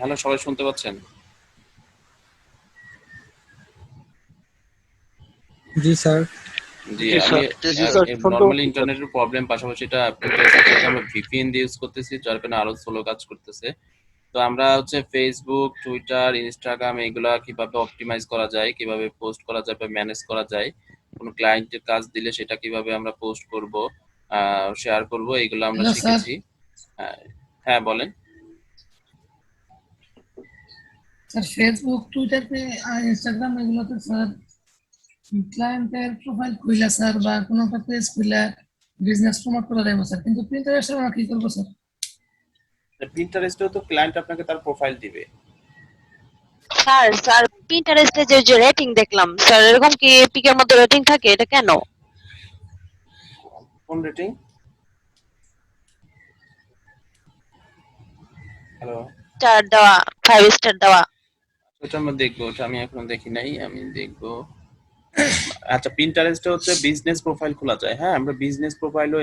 হ্যালো, সবাই শুনতে পাচ্ছেন? জি স্যার। জি, আমি নরমালি ইন্টারনেটের প্রবলেম, পাশাপাশি এটা আমরা ভিপিএন দিয়ে ইউজ করতেছি, যার কারণে আরো স্লো কাজ করতেছে। তো আমরা হচ্ছে ফেসবুক, টুইটার, ইনস্টাগ্রাম এগুলা কিভাবে অপটিমাইজ করা যায়, কিভাবে পোস্ট করা যায় বা ম্যানেজ করা যায়, কোনো ক্লায়েন্টের কাজ দিলে সেটা কিভাবে আমরা পোস্ট করব, শেয়ার করব, এগুলো আমরা হ্যালো স্যার। শিখেছি। হ্যাঁ বলেন। স্যার ফেসবুক, টুইটার আর ইনস্টাগ্রাম এগুলোতে স্যার ক্লায়েন্টের প্রোফাইল খুইলা স্যার বা কোনো একটা পেজ খুইলা বিজনেস প্রমোট করা যাবে স্যার, কিন্তু প্রিন্টারেস্টে আমরা কি করবো স্যার? পিন্টারেস্টেও তো ক্লায়েন্ট আপনাকে তার প্রোফাইল দিবে। স্যার পিন্টারেস্টে যে রেটিং দেখলাম স্যার, এরকম কি পিকের মধ্যে রেটিং থাকে? এটা কেন? কোন রেটিং? হ্যালো, 4 দেওয়া, 5 স্টার দেওয়া। ওটা আমরা দেখবো, ওটা আমি এখনো দেখি নাই, আমি দেখবো। আচ্ছা, পিন্টারেস্টে হচ্ছে বিজনেস প্রোফাইল খোলা যায়। হ্যাঁ, আমরা বিজনেস প্রোফাইলও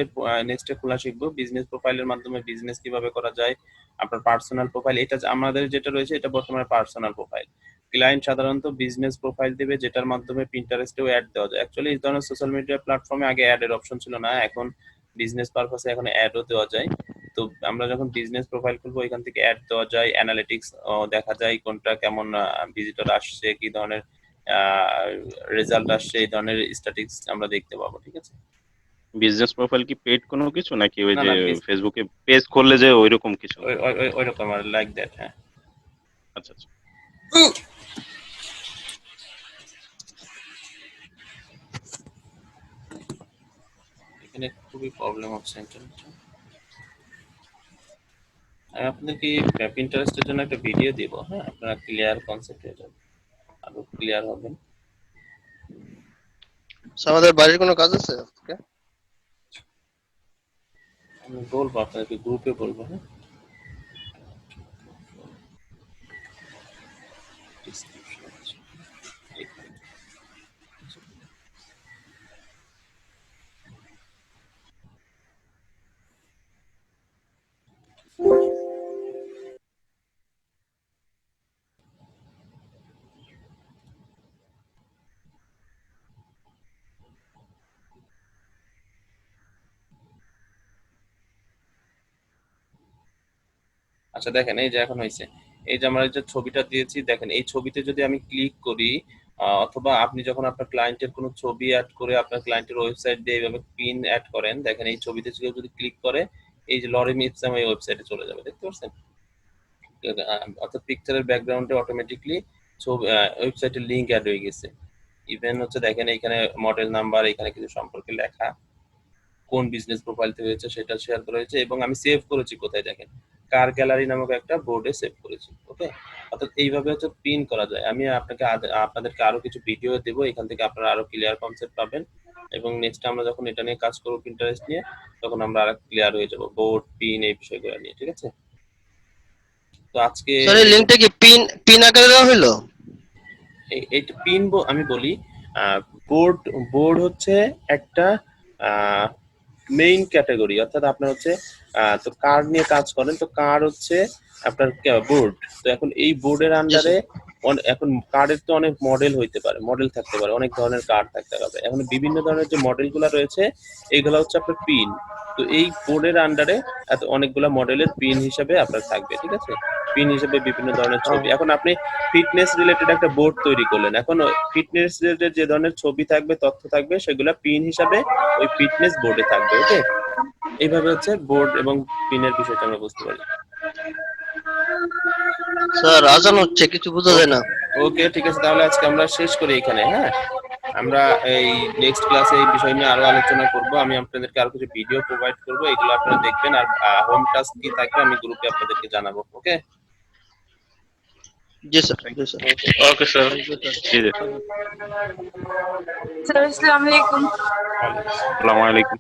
নেক্সটে খোলা শিখবো। বিজনেস প্রোফাইলের মাধ্যমে বিজনেস কিভাবে করা যায়, আপনার পার্সোনাল প্রোফাইল, এটা আমাদের যেটা রয়েছে এটা বর্তমানে পার্সোনাল প্রোফাইল। ক্লায়েন্ট সাধারণত বিজনেস প্রোফাইল দিবে, যেটার মাধ্যমে পিন্টারেস্টেও অ্যাড দেওয়া যায়। অ্যাকচুয়ালি এই ধরনের সোশ্যাল মিডিয়া প্ল্যাটফর্মে আগে অ্যাড এর অপশন ছিল না, এখন বিজনেস পারপাসে এখন অ্যাডও দেওয়া যায়। তো আমরা যখন বিজনেস প্রোফাইল খুলবো, এখান থেকে অ্যাড দেওয়া যায়, অ্যানালিটিক্স দেখা যায় কোনটা কেমন ভিজিটর আসছে, কি ধরনের রেজাল্ট আসছে, এই ধরনের স্ট্যাটিস্টিক্স আমরা দেখতে পাবো। ঠিক আছে? বিজনেস প্রোফাইল কি পেড কোনো কিছু নাকি ওই না যে না, ফেসবুকে পেজ খুললে যে ওইরকম কিছু? ওইরকম লাইক দ্যাট। হ্যাঁ, আচ্ছা আচ্ছা এখানে খুবই প্রবলেম হচ্ছে ইন্টারনেটে। আমি আপনাকে পিন্টারেস্টের জন্য একটা ভিডিও দিব, হ্যাঁ, আপনারা ক্লিয়ার কনসেপ্ট হয়ে যাবে, আরো ক্লিয়ার হবেন। স্যার আমাদের বাড়ির কোনো কাজ আছে আজকে? আমি বলবো আপনাদেরকে, গ্রুপে বলবো, হ্যাঁ। Description আছে। এখানে। আচ্ছা দেখেন, এই যে এখন হয়েছে, এই যে আমরা এই যে ছবিটা দিয়েছি, দেখেন এই ছবিতে যদি আমি ক্লিক করি, অথবা আপনি যখন আপনার ক্লায়েন্টের কোনো ছবি অ্যাড করে আপনার ক্লায়েন্টের ওয়েবসাইট দিয়ে এইভাবে পিন অ্যাড করেন, দেখেন এই ছবিতে কেউ যদি ক্লিক করে, এই যে লরেম ইপসাম এই ওয়েবসাইটে চলে যাবে, দেখতে পাচ্ছেন? অর্থাৎ পিকচারের ব্যাকগ্রাউন্ডে অটোমেটিকলি ছবি ওয়েবসাইটের লিংক অ্যাড হয়ে গেছে। ইভেন হচ্ছে দেখেন এখানে মডেল নাম্বার, এখানে কিছু সম্পর্কে লেখা, কোন বিজনেস প্রোফাইল থেকে হয়েছে সেটা শেয়ার করা হয়েছে, এবং আমি সেভ করেছি কোথায় দেখেন, কার গ্যালারি নামক একটা বোর্ডে সেভ করেছি। ওকে, অর্থাৎ এইভাবে হচ্ছে পিন করা যায়। আমি আপনাদেরকে আরো কিছু ভিডিও দেবো, এখান থেকে আপনারা আরো ক্লিয়ার কনসেপ্ট পাবেন, এবং নেক্সট আমরা যখন এটা নিয়ে কাজ করবো পিন্টারেস্ট নিয়ে, তখন আমরা আরো ক্লিয়ার হয়ে যাব বোর্ড পিন এই বিষয়গুলো নিয়ে, ঠিক আছে? তো আজকে স্যার এই লিংকটা কি পিন আকারে দেওয়া হলো? এইটা পিন আমি বলি, বোর্ড বোর্ড হচ্ছে একটা মেইন ক্যাটাগরি, অর্থাৎ আপনার হচ্ছে তো কার নিয়ে কাজ করেন, তো কার হচ্ছে আপনার বোর্ড। তো এখন এই বোর্ডের আন্ডারে এখন কার্ডের তো অনেক মডেল হইতে পারে, মডেল থাকতে পারে, অনেক ধরনের কার্ড থাকতে পারে। এখন বিভিন্ন ধরনের যে মডেলগুলো রয়েছে এইগুলো হচ্ছে আপনার পিন। তো এই বোর্ডের আন্ডারে এত অনেকগুলো মডেলের পিন হিসেবে আপনার থাকবে, ঠিক আছে? পিন হিসেবে বিভিন্ন ধরনের ছবি। এখন আপনি ফিটনেস রিলেটেড একটা বোর্ড তৈরি করলেন, এখন ফিটনেস রিলেটেড যে ধরনের ছবি থাকবে, তথ্য থাকবে, সেগুলো পিন হিসাবে ওই ফিটনেস বোর্ডে থাকবে। ওকে, এইভাবে হচ্ছে বোর্ড এবং পিনের বিষয়টা আমরা বুঝতে পারি। স্যার আজান হচ্ছে, কিছু বোঝা যায় না। ওকে, ঠিক আছে, তাহলে আজকে আমরা শেষ করি এখানে, হ্যাঁ। আমরা এই নেক্সট ক্লাসে এই বিষয় নিয়ে আরো আলোচনা করব। আমি আপনাদেরকে আরো কিছু ভিডিও প্রোভাইড করব, এগুলো আপনারা দেখবেন, আর হোম টাস্ক কি থাকবে আমি গ্রুপে আপনাদেরকে জানাবো। ওকে, জি স্যার, জি স্যার। ওকে স্যার, জি জি। স্যার আসসালামু আলাইকুম। আসসালামু আলাইকুম।